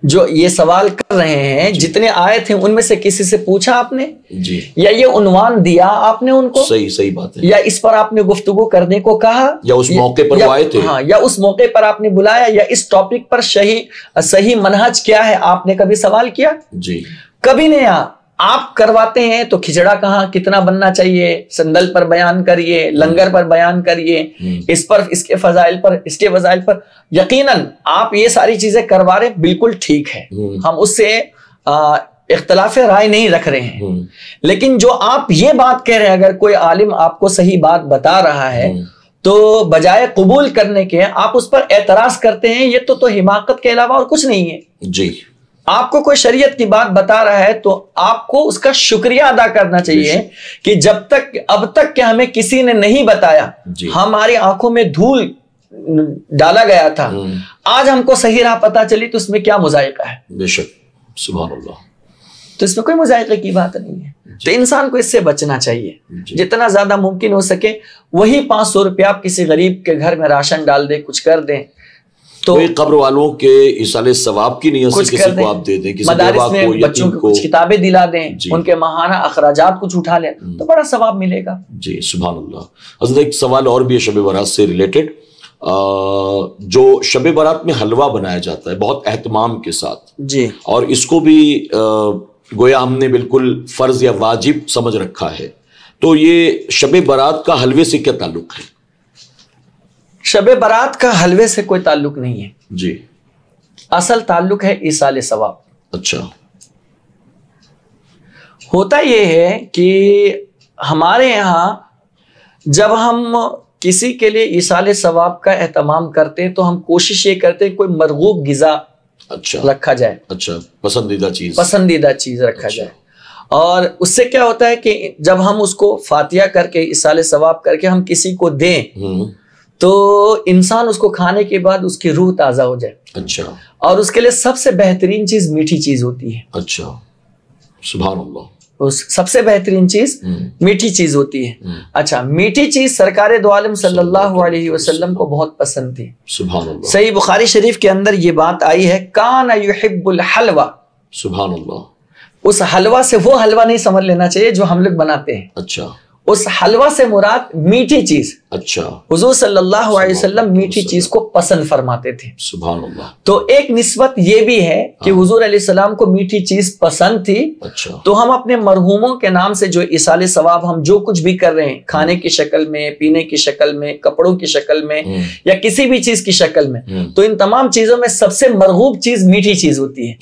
جو یہ سوال کر رہے ہیں جتنے آئے تھے ان میں سے کسی سے پوچھا آپ نے جی, یا یہ عنوان دیا آپ نے ان کو؟ صحیح بات ہے. یا اس پر آپ نے گفتگو کرنے کو کہا, یا اس موقع پر وہ آئے تھے, ہاں, یا اس موقع پر آپ نے بلایا, یا اس ٹاپک پر صحیح منہج کیا ہے آپ نے کبھی سوال کیا؟ جی, کبھی نہیں. آپ کرواتے ہیں تو کھچڑا کہاں کتنا بننا چاہیے, سندل پر بیان کریے, لنگر پر بیان کریے, اس پر اس کے فضائل پر اس کے وضائل پر. یقیناً آپ یہ ساری چیزیں کروا رہے بالکل ٹھیک ہے, ہم اس سے اختلاف رائے نہیں رکھ رہے ہیں. لیکن جو آپ یہ بات کہہ رہے ہیں, اگر کوئی عالم آپ کو صحیح بات بتا رہا ہے تو بجائے قبول کرنے کے آپ اس پر اعتراض کرتے ہیں, یہ تو حماقت کے علاوہ اور کچھ نہیں ہے. جی, آپ کو کوئی شریعت کی بات بتا رہا ہے تو آپ کو اس کا شکریہ ادا کرنا چاہیے کہ جب تک اب تک کہ ہمیں کسی نے نہیں بتایا, ہماری آنکھوں میں دھول ڈالا گیا تھا, آج ہم کو صحیح راہ پتا چلی تو اس میں کیا مذائقہ ہے؟ بے شک, سبحان اللہ. تو اس میں کوئی مذائقے کی بات نہیں ہے. تو انسان کو اس سے بچنا چاہیے, جتنا زیادہ ممکن ہو سکے. وہی 500 روپیہ آپ کسی غریب کے گھر میں راشن ڈال دیں, کچھ کر دیں, تو قبر والوں کے ایصال ثواب کی نیت سے کسی کو آپ دے دیں، کسی مدارس میں بچوں کو کچھ کتابیں دلا دیں، ان کے ماہانہ اخراجات کچھ اٹھا لیں تو بڑا ثواب ملے گا. جی سبحان اللہ. حضرت ایک سوال اور بھی ہے شب برات سے ریلیٹڈ. جو شب برات میں حلوہ بنایا جاتا ہے بہت اہتمام کے ساتھ جی، اور اس کو بھی گویا ہم نے بالکل فرض یا واجب سمجھ رکھا ہے، تو یہ شب برات کا حلوے سے کیا تعلق ہے؟ شب برات کا حلوے سے کوئی تعلق نہیں ہے جی، اصل تعلق ہے ایصال ثواب. اچھا. ہوتا یہ ہے کہ ہمارے یہاں جب ہم کسی کے لیے ایصال ثواب کا اہتمام کرتے ہیں تو ہم کوشش یہ کرتے ہیں کوئی مرغوب غذا اچھا رکھا جائے. اچھا، پسندیدہ چیز رکھا جائے. اور اس سے کیا ہوتا ہے کہ جب ہم اس کو فاتحہ کر کے ایصال ثواب کر کے ہم کسی کو دیں تو انسان اس کو کھانے کے بعد اس کی روح تازہ ہو جائے. اچھا. اور اس کے لیے سب سے بہترین چیز میٹھی چیز ہوتی ہے. اچھا سبحان اللہ. سب سے بہترین چیز میٹھی چیز ہوتی ہے. اچھا، میٹھی چیز سرکار دو عالم صلی اللہ علیہ وسلم کو بہت پسند تھی. سبحان اللہ. صحیح بخاری شریف کے اندر یہ بات آئی ہے، کان یحب الحلوہ. سبحان اللہ. اس حلوہ سے وہ حلوہ نہیں سمجھ لینا چاہیے جو ہم لوگ بناتے ہیں. اچھا. اس حلوہ سے مراد میٹھی چیز. اچھا. حضور صلی اللہ علیہ وسلم میٹھی چیز کو پسند فرماتے تھے. سبحان اللہ. تو ایک نسبت یہ بھی ہے کہ حضور علیہ السلام کو میٹھی چیز پسند تھی. اچھا. تو ہم اپنے مرحوموں کے نام سے جو ایصال ثواب ہم جو کچھ بھی کر رہے ہیں، کھانے کی شکل میں، پینے کی شکل میں، کپڑوں کی شکل میں یا کسی بھی چیز کی شکل میں، تو ان تمام چیزوں میں سب سے مرغوب چیز میٹھی چیز ہوتی ہے.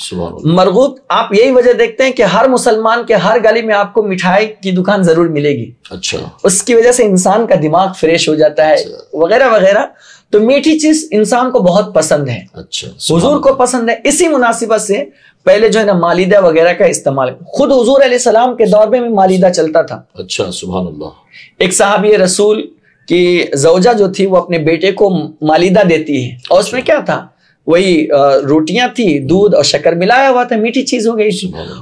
مرغوب آپ یہی وجہ دیکھتے ہیں کہ ہر مسلمان کے ہر گلی میں آپ کو مٹھائی کی دکان ضرور ملے گی. اچھا. اس کی وجہ سے انسان کا دماغ فریش ہو جاتا ہے وغیرہ وغیرہ. تو میٹھی چیز انسان کو بہت پسند ہے. اچھا. حضور کو پسند ہے. اسی مناسبت سے پہلے جو ہے نا مالیدہ وغیرہ کا استعمال، خود حضور علیہ السلام کے دور میں مالیدہ چلتا تھا. اچھا سبحان اللہ. ایک صحابی رسول کی زوجہ جو تھی وہ اپنے بیٹے کو مالیدہ دیتی ہے اور اس میں کیا تھا، وہی روٹیاں تھی، دودھ اور شکر ملایا ہوا تھا، میٹھی چیز ہو گئی.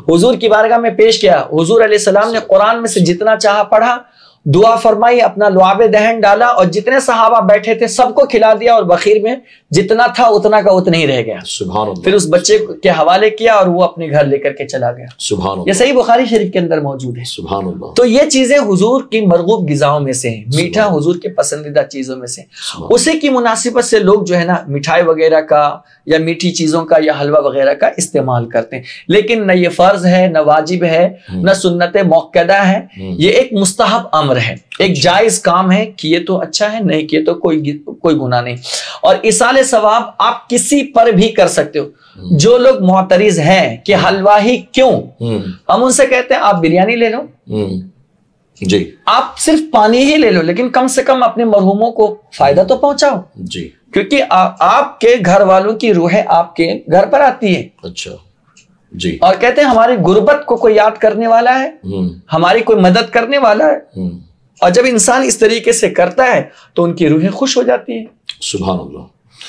حضور کی بارگاہ میں پیش کیا. حضور علیہ السلام نے قرآن میں سے جتنا چاہا پڑھا، دعا فرمائی، اپنا لعاب دہن ڈالا اور جتنے صحابہ بیٹھے تھے سب کو کھلا دیا اور بخیر میں جتنا تھا اتنا کا اتنا ہی رہ گیا. سبحان اللہ. پھر اس بچے کے حوالے کیا اور وہ اپنے گھر لے کر کے چلا گیا. سبحان اللہ. یہ صحیح بخاری شریف کے اندر موجود ہے. سبحان اللہ. تو یہ چیزیں حضور کی مرغوب غذاؤں میں سے ہیں، میٹھا حضور کے پسندیدہ چیزوں میں سے. اسی کی مناسبت سے لوگ جو ہے نا مٹھائی وغیرہ کا یا میٹھی چیزوں کا یا حلوہ وغیرہ کا استعمال کرتے ہیں، لیکن نہ یہ فرض ہے، نہ واجب ہے، نہ سنت موقدہ ہے. یہ ایک مستحب امر ہے، ایک جائز کام ہے. کیے تو اچھا ہے، نہیں کیے تو کوئی گناہ نہیں. اور ایصال ثواب آپ کسی پر بھی کر سکتے ہو. جو لوگ معترض ہیں کہ حلوہ ہی کیوں، ہم ان سے کہتے ہیں آپ بریانی لے لو، جی آپ صرف پانی ہی لے لو، لیکن کم سے کم اپنے مرحوموں کو فائدہ تو پہنچاؤ. جی. کیونکہ آپ کے گھر والوں کی روح آپ کے گھر پر آتی ہے. اچھا. جی. اور کہتے ہیں ہماری غربت کو کوئی یاد کرنے والا ہے، ہماری کوئی مدد کرنے والا ہے. اور جب انسان اس طریقے سے کرتا ہے تو ان کی روحیں خوش ہو جاتی ہیں. سبحان اللہ.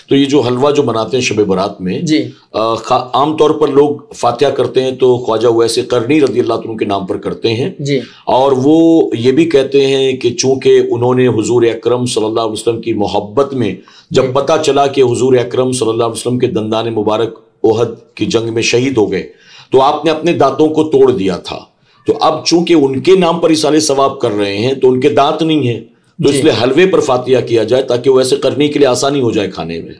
تو یہ جو حلوہ جو بناتے ہیں شب برات میں، جی عام طور پر لوگ فاتحہ کرتے ہیں تو خواجہ اویس قرنی رضی اللہ عنہ کے نام پر کرتے ہیں. جی. اور وہ یہ بھی کہتے ہیں کہ چونکہ انہوں نے حضور اکرم صلی اللہ علیہ وسلم کی محبت میں جب پتہ چلا کہ حضور اکرم صلی اللہ علیہ وسلم کے دندان مبارک احد کی جنگ میں شہید ہو گئے تو آپ نے اپنے دانتوں کو توڑ دیا تھا. تو اب چونکہ ان کے نام پر ایصال ثواب کر رہے ہیں تو ان کے دانت نہیں ہیں، تو اس لیے حلوے پر فاتحہ کیا جائے تاکہ وہ ایسے کرنے کے لیے آسانی ہو جائے کھانے میں.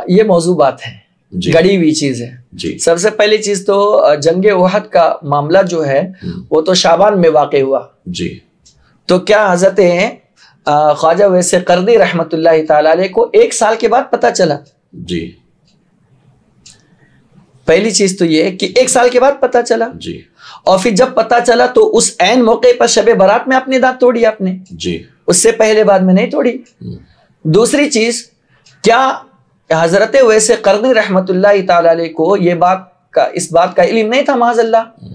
یہ موضوع بات ہے، گڑی ہوئی چیز ہے. جی. سب سے پہلی چیز تو جنگ احد کا معاملہ جو ہے وہ تو شعبان میں واقع ہوا. جی. تو کیا حضرت خواجہ اویس قرنی رحمت اللہ تعالی علیہ کو 1 سال کے بعد پتہ چلا؟ جی. پہلی چیز تو یہ کہ 1 سال کے بعد پتہ چلا. جی. اور پھر جب پتہ چلا تو اس عین موقع پر شب برات میں اپنے دانت توڑی آپ نے. جی. اس سے پہلے بعد میں نہیں توڑی. دوسری چیز، کیا حضرت اویس قرنی رحمت اللہ تعالی علیہ کو اس بات کا علم نہیں تھا معاذ اللہ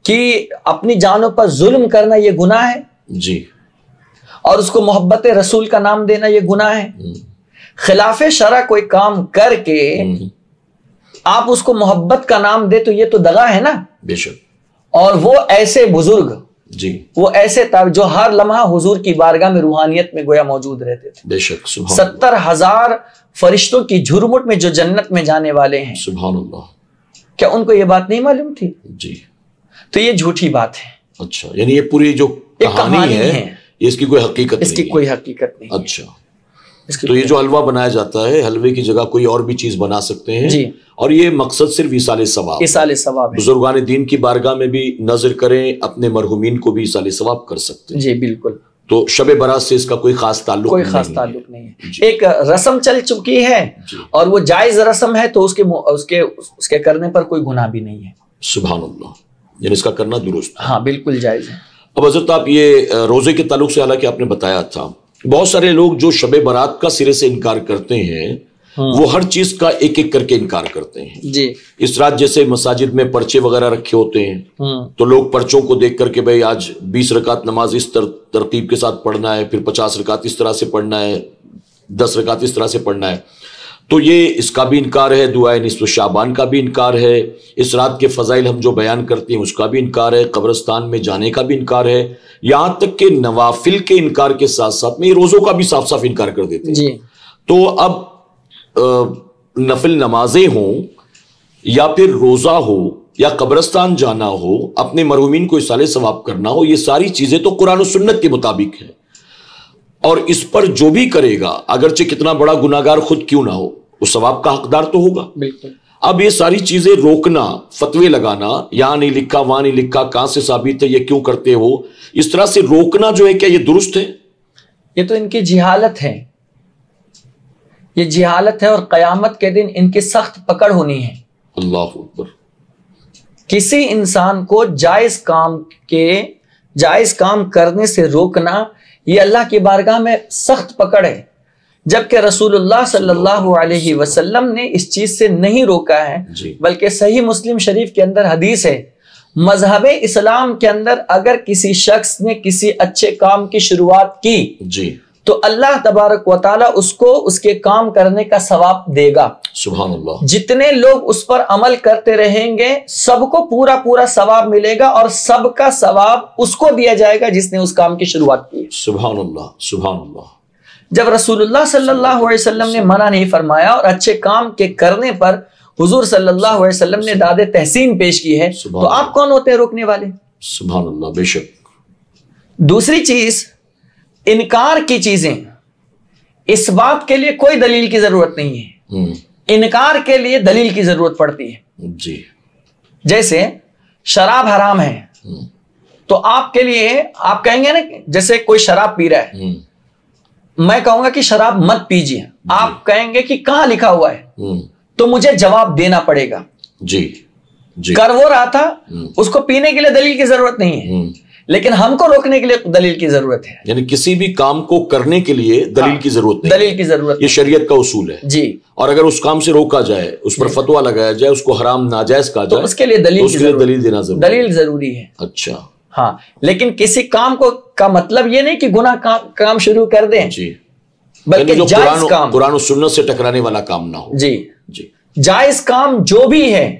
کہ اپنی جانوں پر ظلم کرنا یہ گناہ ہے؟ جی. اور اس کو محبت رسول کا نام دینا یہ گناہ ہے. خلاف شرع کوئی کام کر کے آپ اس کو محبت کا نام دے تو یہ تو دغا ہے نا. بے شک. اور وہ ایسے بزرگ جی وہ ایسے تھا جو ہر لمحہ حضور کی بارگاہ میں روحانیت میں گویا موجود رہتے تھے. بے شک. 70,000 فرشتوں کی جھرمٹ میں جو جنت میں جانے والے ہیں, سبحان اللہ, کیا ان کو یہ بات نہیں معلوم تھی؟ جی. تو یہ جھوٹی بات ہے. اچھا, یعنی یہ پوری جو کہانی ہے اس کی کوئی حقیقت نہیں, اس کی کوئی حقیقت نہیں. اچھا, تو یہ جو حلوہ بنایا جاتا ہے, حلوے کی جگہ کوئی اور بھی چیز بنا سکتے ہیں جی, اور یہ مقصد صرف ایصال ثواب, ایصال ثواب ہے. بزرگان دین کی بارگاہ میں بھی نظر کریں, اپنے مرحومین کو بھی ایصال ثواب کر سکتے ہیں. جی بالکل. تو شب برات سے اس کا کوئی خاص تعلق کوئی خاص تعلق نہیں ہے. ایک رسم چل چکی ہے اور وہ جائز رسم ہے, تو اس کے کرنے پر کوئی گناہ بھی نہیں ہے. سبحان اللہ, یعنی اس کا کرنا درست ہے. ہاں بالکل جائز ہے. اب حضرت آپ یہ روزے کے تعلق سے حالانکہ آپ نے بتایا تھا, بہت سارے لوگ جو شب برات کا سرے سے انکار کرتے ہیں وہ ہر چیز کا ایک ایک کر کے انکار کرتے ہیں جی. اس رات جیسے مساجد میں پرچے وغیرہ رکھے ہوتے ہیں تو لوگ پرچوں کو دیکھ کر کے بھائی آج 20 رکعت نماز اس ترتیب کے ساتھ پڑھنا ہے, پھر 50 رکعت اس طرح سے پڑھنا ہے, 10 رکعت اس طرح سے پڑھنا ہے, تو یہ اس کا بھی انکار ہے. دعائے نصف شعبان کا بھی انکار ہے. اس رات کے فضائل ہم جو بیان کرتے ہیں اس کا بھی انکار ہے. قبرستان میں جانے کا بھی انکار ہے. یہاں تک کہ نوافل کے انکار کے ساتھ ساتھ میں روزوں کا بھی صاف صاف انکار کر دیتے ہیں جی. تو اب نفل نمازیں ہوں یا پھر روزہ ہو یا قبرستان جانا ہو, اپنے مرحومین کو ایصال ثواب کرنا ہو, یہ ساری چیزیں تو قرآن و سنت کے مطابق ہیں, اور اس پر جو بھی کرے گا اگرچہ کتنا بڑا گناہگار خود کیوں نہ ہو وہ ثواب کا حقدار تو ہوگا. بالکل. اب یہ ساری چیزیں روکنا, فتوے لگانا, یہاں نہیں لکھا وہاں نہیں لکھا, کہاں سے ثابت ہے, یہ کیوں کرتے ہو, اس طرح سے روکنا جو ہے, کیا یہ درست ہے؟ یہ تو ان کی جہالت ہے, یہ جہالت ہے, اور قیامت کے دن ان کی سخت پکڑ ہونی ہے. اللہ اکبر. کسی انسان کو جائز کام کرنے سے روکنا یہ اللہ کی بارگاہ میں سخت پکڑ ہے, جبکہ رسول اللہ صلی اللہ علیہ وسلم نے اس چیز سے نہیں روکا ہے جی. بلکہ صحیح مسلم شریف کے اندر حدیث ہے, مذہب اسلام کے اندر اگر کسی شخص نے کسی اچھے کام کی شروعات کی جی تو اللہ تبارک و تعالی اس کو اس کے کام کرنے کا ثواب دے گا. سبحان اللہ. جتنے لوگ اس پر عمل کرتے رہیں گے سب کو پورا پورا ثواب ملے گا, اور سب کا ثواب اس کو دیا جائے گا جس نے اس کام کی شروعات کی. سبحان اللہ. سبحان اللہ. جب رسول اللہ صلی اللہ علیہ وسلم نے منع نہیں فرمایا اور اچھے کام کے کرنے پر حضور صلی اللہ علیہ وسلم نے داد تحسین پیش کی ہے, تو آپ کون ہوتے ہیں روکنے والے؟ سبحان اللہ. بے شک. دوسری چیز, انکار کی چیزیں, اس بات کے لیے کوئی دلیل کی ضرورت نہیں ہے, انکار کے لیے دلیل کی ضرورت پڑتی ہے. جی. جیسے شراب حرام ہے تو آپ کے لیے آپ کہیں گے نا, جیسے کوئی شراب پی رہا ہے, میں کہوں گا کہ شراب مت پیجیے, آپ کہیں گے کہ کہاں لکھا ہوا ہے, تو مجھے جواب دینا پڑے گا. جی جی. کر وہ رہا تھا, اس کو پینے کے لیے دلیل کی ضرورت نہیں ہے, لیکن ہم کو روکنے کے لیے دلیل کی ضرورت ہے. یعنی کسی بھی کام کو کرنے کے لیے دلیل کی ضرورت نہیں, دلیل کی ضرورت, یہ شریعت کا اصول ہے جی. اور اگر اس کام سے روکا جائے, اس پر فتویٰ لگایا جائے, اس کو حرام ناجائز کہا جائے, اس کے لیے دلیل دینا ضروری, دلیل ضروری ہے. اچھا. ہاں, لیکن کسی کام کو کا مطلب یہ نہیں کہ گناہ کام شروع کر دیں جی, بلکہ جائز کام, قرآن و سنت سے ٹکرانے والا کام نہ ہو. جی جی. جائز کام جو بھی ہے,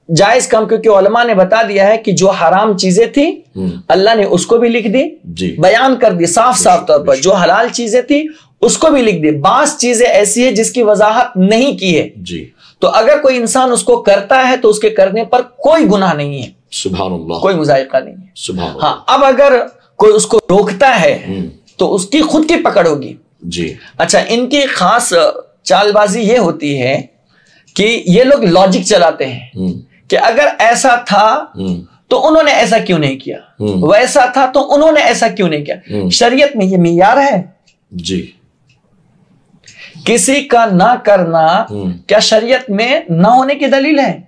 جائز کام, کیونکہ علماء نے بتا دیا ہے کہ جو حرام چیزیں تھیں اللہ نے اس کو بھی لکھ دی, بیان کر دی صاف صاف طور پر. جو حلال چیزیں تھیں اس کو بھی لکھ دی. بعض چیزیں ایسی ہیں جس کی وضاحت نہیں کی ہے جی, تو اگر کوئی انسان اس کو کرتا ہے تو اس کے کرنے پر کوئی گناہ نہیں ہے. سبحان اللہ. کوئی مذائقہ نہیں ہے. سبحان اللہ. ہاں, اب اگر کوئی اس کو روکتا ہے تو اس کی خود کی پکڑ ہوگی جی. اچھا, ان کی خاص چال بازی یہ ہوتی ہے کہ یہ لوگ لاجک چلاتے ہیں کہ اگر ایسا تھا تو انہوں نے ایسا کیوں نہیں کیا, ویسا تھا تو انہوں نے ایسا کیوں نہیں کیا. شریعت میں یہ معیار ہے جی. کسی کا نہ کرنا کیا شریعت میں نہ ہونے کی دلیل ہے؟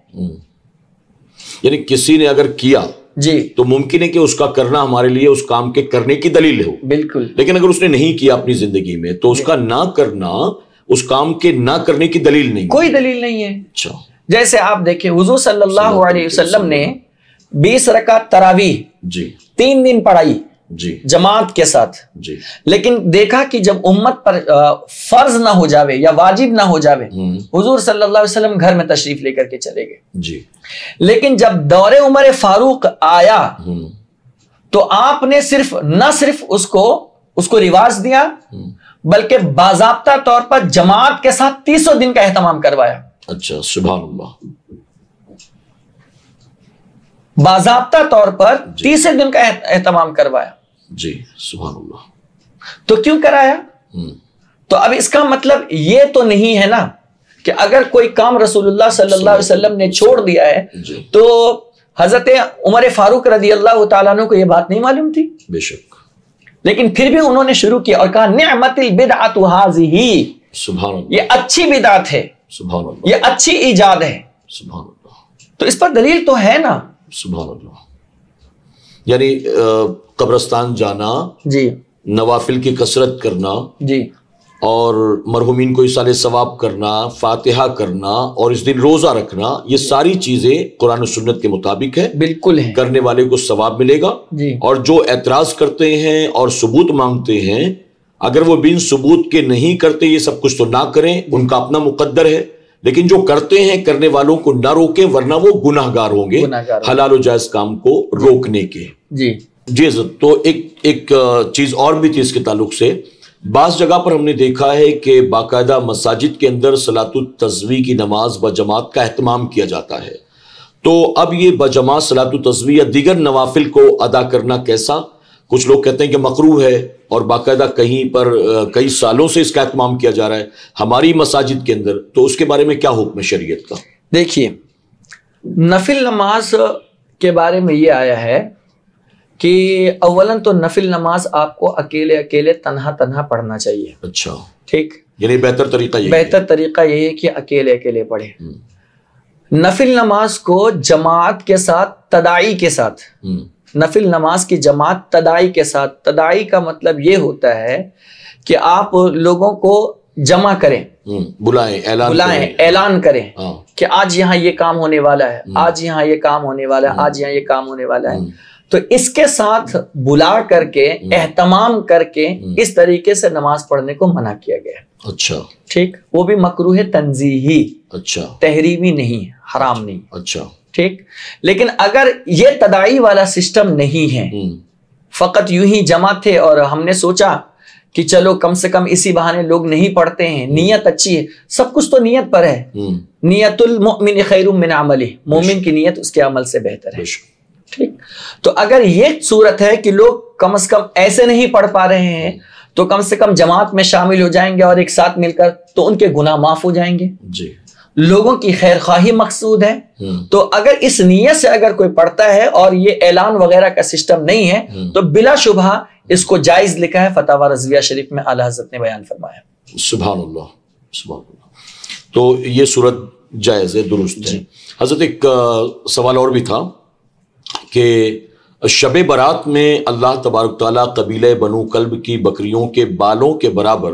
یعنی کسی نے اگر کیا جی تو ممکن ہے کہ اس کا کرنا ہمارے لیے اس کام کے کرنے کی دلیل ہو. بالکل. لیکن اگر اس نے نہیں کیا اپنی زندگی میں تو اس کا نہ کرنا اس کام کے نہ کرنے کی دلیل نہیں, کوئی دلیل نہیں ہے. اچھا. جیسے آپ دیکھیں حضور صلی اللہ علیہ وسلم نے 20 رکعت تراویح جی 3 دن پڑھائی جی جماعت کے ساتھ جی, لیکن دیکھا کہ جب امت پر فرض نہ ہو جاوے یا واجب نہ ہو جاوے, حضور صلی اللہ علیہ وسلم گھر میں تشریف لے کر کے چلے گئے جی. لیکن جب دور عمر فاروق آیا تو آپ نے نہ صرف اس کو رواج دیا بلکہ باضابطہ طور پر جماعت کے ساتھ 300 دن کا اہتمام کروایا. اچھا سبحان اللہ. باضابطہ طور پر 30 دن کا اہتمام کروایا. جی سبحان اللہ. تو کیوں کرایا؟ تو اب اس کا مطلب یہ تو نہیں ہے نا کہ اگر کوئی کام رسول اللہ صلی اللہ علیہ وسلم نے چھوڑ دیا ہے تو حضرت عمر فاروق رضی اللہ تعالیٰ عنہ کو یہ بات نہیں معلوم تھی؟ بے شک. لیکن پھر بھی انہوں نے شروع کیا اور کہا نعمت البدعۃ ھذہ، سبحان اللہ، یہ اچھی بدعت ہے، سبحان اللہ، یہ اچھی ایجاد ہے. سبحان اللہ. تو اس پر دلیل تو ہے نا. سبحان اللہ. یعنی قبرستان جانا، جی، نوافل کی کثرت کرنا، جی، اور مرحومین کو ایصال ثواب کرنا، فاتحہ کرنا اور اس دن روزہ رکھنا، یہ ساری چیزیں قرآن و سنت کے مطابق ہے. بالکل ہے. کرنے والے کو ثواب ملے گا. جی. اور جو اعتراض کرتے ہیں اور ثبوت مانگتے ہیں، اگر وہ بن ثبوت کے نہیں کرتے یہ سب کچھ تو نہ کریں، ان کا اپنا مقدر ہے. لیکن جو کرتے ہیں کرنے والوں کو نہ روکیں ورنہ وہ گناہ گار ہوں گے حلال و جائز کام کو روکنے کے. جی جی. تو ایک چیز اور بھی تھی اس کے تعلق سے. بعض جگہ پر ہم نے دیکھا ہے کہ باقاعدہ مساجد کے اندر صلاۃ التسبیح کی نماز بجماعت کا اہتمام کیا جاتا ہے. تو اب یہ بجماعت صلاۃ التسبیح یا دیگر نوافل کو ادا کرنا کیسا؟ کچھ لوگ کہتے ہیں کہ مکروہ ہے اور باقاعدہ کہیں پر کئی سالوں سے اس کا اہتمام کیا جا رہا ہے ہماری مساجد کے اندر. تو اس کے بارے میں کیا حکم ہے شریعت کا؟ دیکھیے، نفل نماز کے بارے میں یہ آیا ہے کہ اولاً تو نفل نماز آپ کو اکیلے تنہا پڑھنا چاہیے. اچھا، ٹھیک. یعنی بہتر طریقہ یہ ہے کہ اکیلے پڑھے. نفل نماز کو جماعت کے ساتھ، تداعی کے ساتھ، نفل نماز کی جماعت تداعی کے ساتھ. تداعی کا مطلب یہ ہوتا ہے کہ آپ لوگوں کو جمع کریں، بلائیں، اعلان کریں کہ آج یہاں یہ کام ہونے والا ہے، آج یہاں یہ کام ہونے والا ہے، آج یہاں یہ کام ہونے والا ہے. تو اس کے ساتھ بلا کر کے، اہتمام کر کے اس طریقے سے نماز پڑھنے کو منع کیا گیا. اچھا، ٹھیک. وہ بھی مکروہ تنزیہی، اچھا، تحریمی نہیں، حرام نہیں. اچھا، ٹھیک. لیکن اگر یہ تداعی والا سسٹم نہیں ہے، فقط یوں ہی جمع تھے اور ہم نے سوچا کہ چلو کم سے کم اسی بہانے لوگ نہیں پڑھتے ہیں، نیت اچھی ہے، سب کچھ تو نیت پر ہے. نیت المؤمن خیر من عملہ، مومن کی نیت اس کے عمل سے بہتر ہے. ٹھیک. تو اگر یہ صورت ہے کہ لوگ کم از کم ایسے نہیں پڑھ پا رہے ہیں تو کم سے کم جماعت میں شامل ہو جائیں گے اور ایک ساتھ مل کر، تو ان کے گناہ معاف ہو جائیں گے. جی. لوگوں کی خیر خواہی مقصود ہے. تو اگر اس نیت سے اگر کوئی پڑھتا ہے اور یہ اعلان وغیرہ کا سسٹم نہیں ہے تو بلا شبہ اس کو جائز لکھا ہے فتاوی رضویہ شریف میں اعلیٰ حضرت نے بیان فرمایا. سبحان اللہ، سبحان اللہ. تو یہ صورت جائز ہے، درست ہے. حضرت ایک سوال اور بھی تھا کہ شب برات میں اللہ تبارک تعالیٰ قبیلہ بنو کلب کی بکریوں کے بالوں کے برابر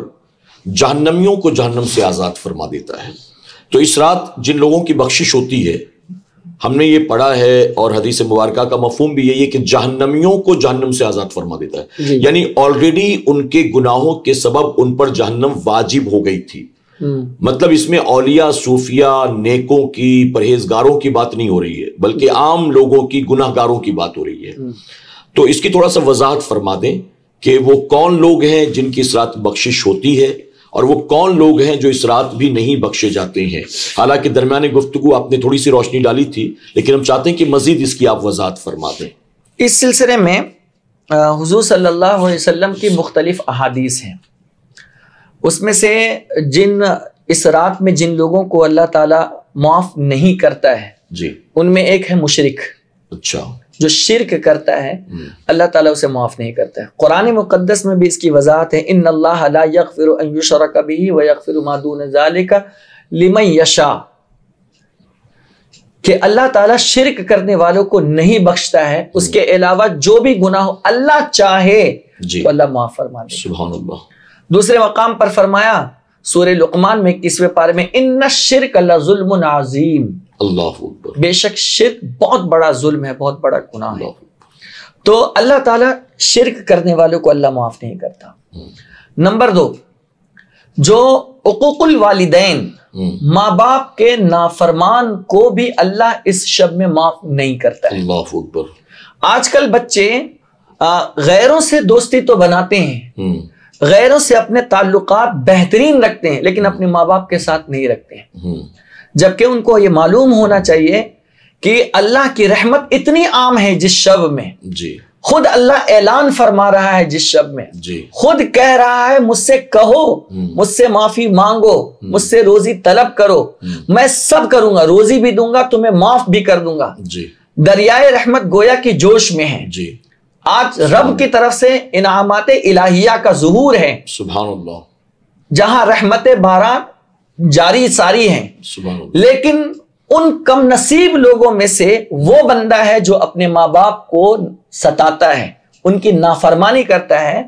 جہنمیوں کو جہنم سے آزاد فرما دیتا ہے. تو اس رات جن لوگوں کی بخشش ہوتی ہے، ہم نے یہ پڑھا ہے اور حدیث مبارکہ کا مفہوم بھی یہی ہے کہ جہنمیوں کو جہنم سے آزاد فرما دیتا ہے. یعنی آلریڈی ان کے گناہوں کے سبب ان پر جہنم واجب ہو گئی تھی. مطلب اس میں اولیاء، صوفیاء، نیکوں کی، پرہیزگاروں کی بات نہیں ہو رہی ہے بلکہ عام لوگوں کی، گناہ گاروں کی بات ہو رہی ہے. تو اس کی تھوڑا سا وضاحت فرما دیں کہ وہ کون لوگ ہیں جن کی اس رات بخشش ہوتی ہے اور وہ کون لوگ ہیں جو اس رات بھی نہیں بخشے جاتے ہیں. حالانکہ درمیان گفتگو آپ نے تھوڑی سی روشنی ڈالی تھی لیکن ہم چاہتے ہیں کہ مزید اس کی آپ وضاحت فرما دیں. اس سلسلے میں حضور صلی اللہ علیہ وسلم کی مختلف احادیث ہیں. اس میں سے اس رات میں جن لوگوں کو اللہ تعالیٰ معاف نہیں کرتا ہے، جی، ان میں ایک ہے مشرک. اچھا. جو شرک کرتا ہے اللہ تعالیٰ اسے معاف نہیں کرتا ہے. قرآن مقدس میں بھی اس کی وضاحت ہے، ان اللہ لا یغفر ان یشرک بہ ویغفر ما دون ذلک لمن یشاء، کہ اللہ تعالیٰ شرک کرنے والوں کو نہیں بخشتا ہے، اس کے علاوہ جو بھی گناہ اللہ چاہے تو اللہ معاف فرما دے. سبحان اللہ. دوسرے مقام پر فرمایا سورہ لقمان میں 21ویں پارے میں، ان الشرک لظلم عظیم، اللہ اکبر، بے شک شرک بہت بڑا ظلم ہے، بہت بڑا گناہ ہے. تو اللہ تعالیٰ شرک کرنے والوں کو اللہ معاف نہیں کرتا. نمبر 2، جو عقوق الوالدین، ماں باپ کے نافرمان کو بھی اللہ اس شب میں معاف نہیں کرتا ہے. اللہ اکبر. آج کل بچے غیروں سے دوستی تو بناتے ہیں، غیروں سے اپنے تعلقات بہترین رکھتے ہیں، لیکن اپنے ماں باپ کے ساتھ نہیں رکھتے ہیں، جبکہ ان کو یہ معلوم ہونا چاہیے کہ اللہ کی رحمت اتنی عام ہے جس شب میں، جی خود اللہ اعلان فرما رہا ہے جس شب میں، جی خود کہہ رہا ہے مجھ سے کہو، مجھ سے معافی مانگو، مجھ سے روزی طلب کرو، میں سب کروں گا، روزی بھی دوں گا، تمہیں معاف بھی کر دوں گا۔ جی دریائے رحمت گویا کی جوش میں ہے، جی آج رب کی طرف سے انعامات الہیہ کا ظہور ہے، سبحان اللہ، جہاں رحمت باران جاری ساری ہیں، سبحان اللہ، لیکن ان کم نصیب لوگوں میں سے وہ بندہ ہے جو اپنے ماں باپ کو ستاتا ہے، ان کی نافرمانی کرتا ہے،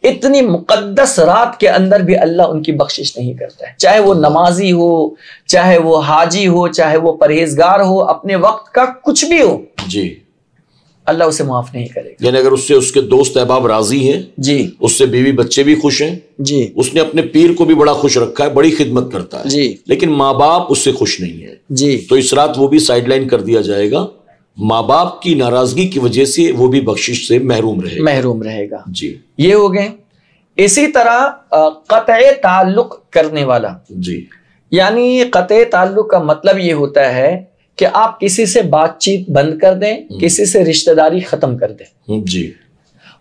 اتنی مقدس رات کے اندر بھی اللہ ان کی بخشش نہیں کرتا ہے، چاہے وہ نمازی ہو، چاہے وہ حاجی ہو، چاہے وہ پرہیزگار ہو، اپنے وقت کا کچھ بھی ہو، جی اللہ اسے معاف نہیں کرے گا۔ یعنی اگر اس سے اس کے دوست احباب راضی ہیں، جی اس سے بیوی بچے بھی خوش ہیں، جی اس نے اپنے پیر کو بھی بڑا خوش رکھا ہے، بڑی خدمت کرتا ہے، جی لیکن ماں باپ اس سے خوش نہیں ہے، جی تو اس رات وہ بھی سائیڈ لائن کر دیا جائے گا، ماں باپ کی ناراضگی کی وجہ سے وہ بھی بخشش سے محروم رہے گا۔ محروم رہے گا۔ جی یہ ہو گئے۔ اسی طرح قطع تعلق کرنے والا، جی یعنی قطع تعلق کا مطلب یہ ہوتا ہے کہ آپ کسی سے بات چیت بند کر دیں، کسی سے رشتہ داری ختم کر دیں، جی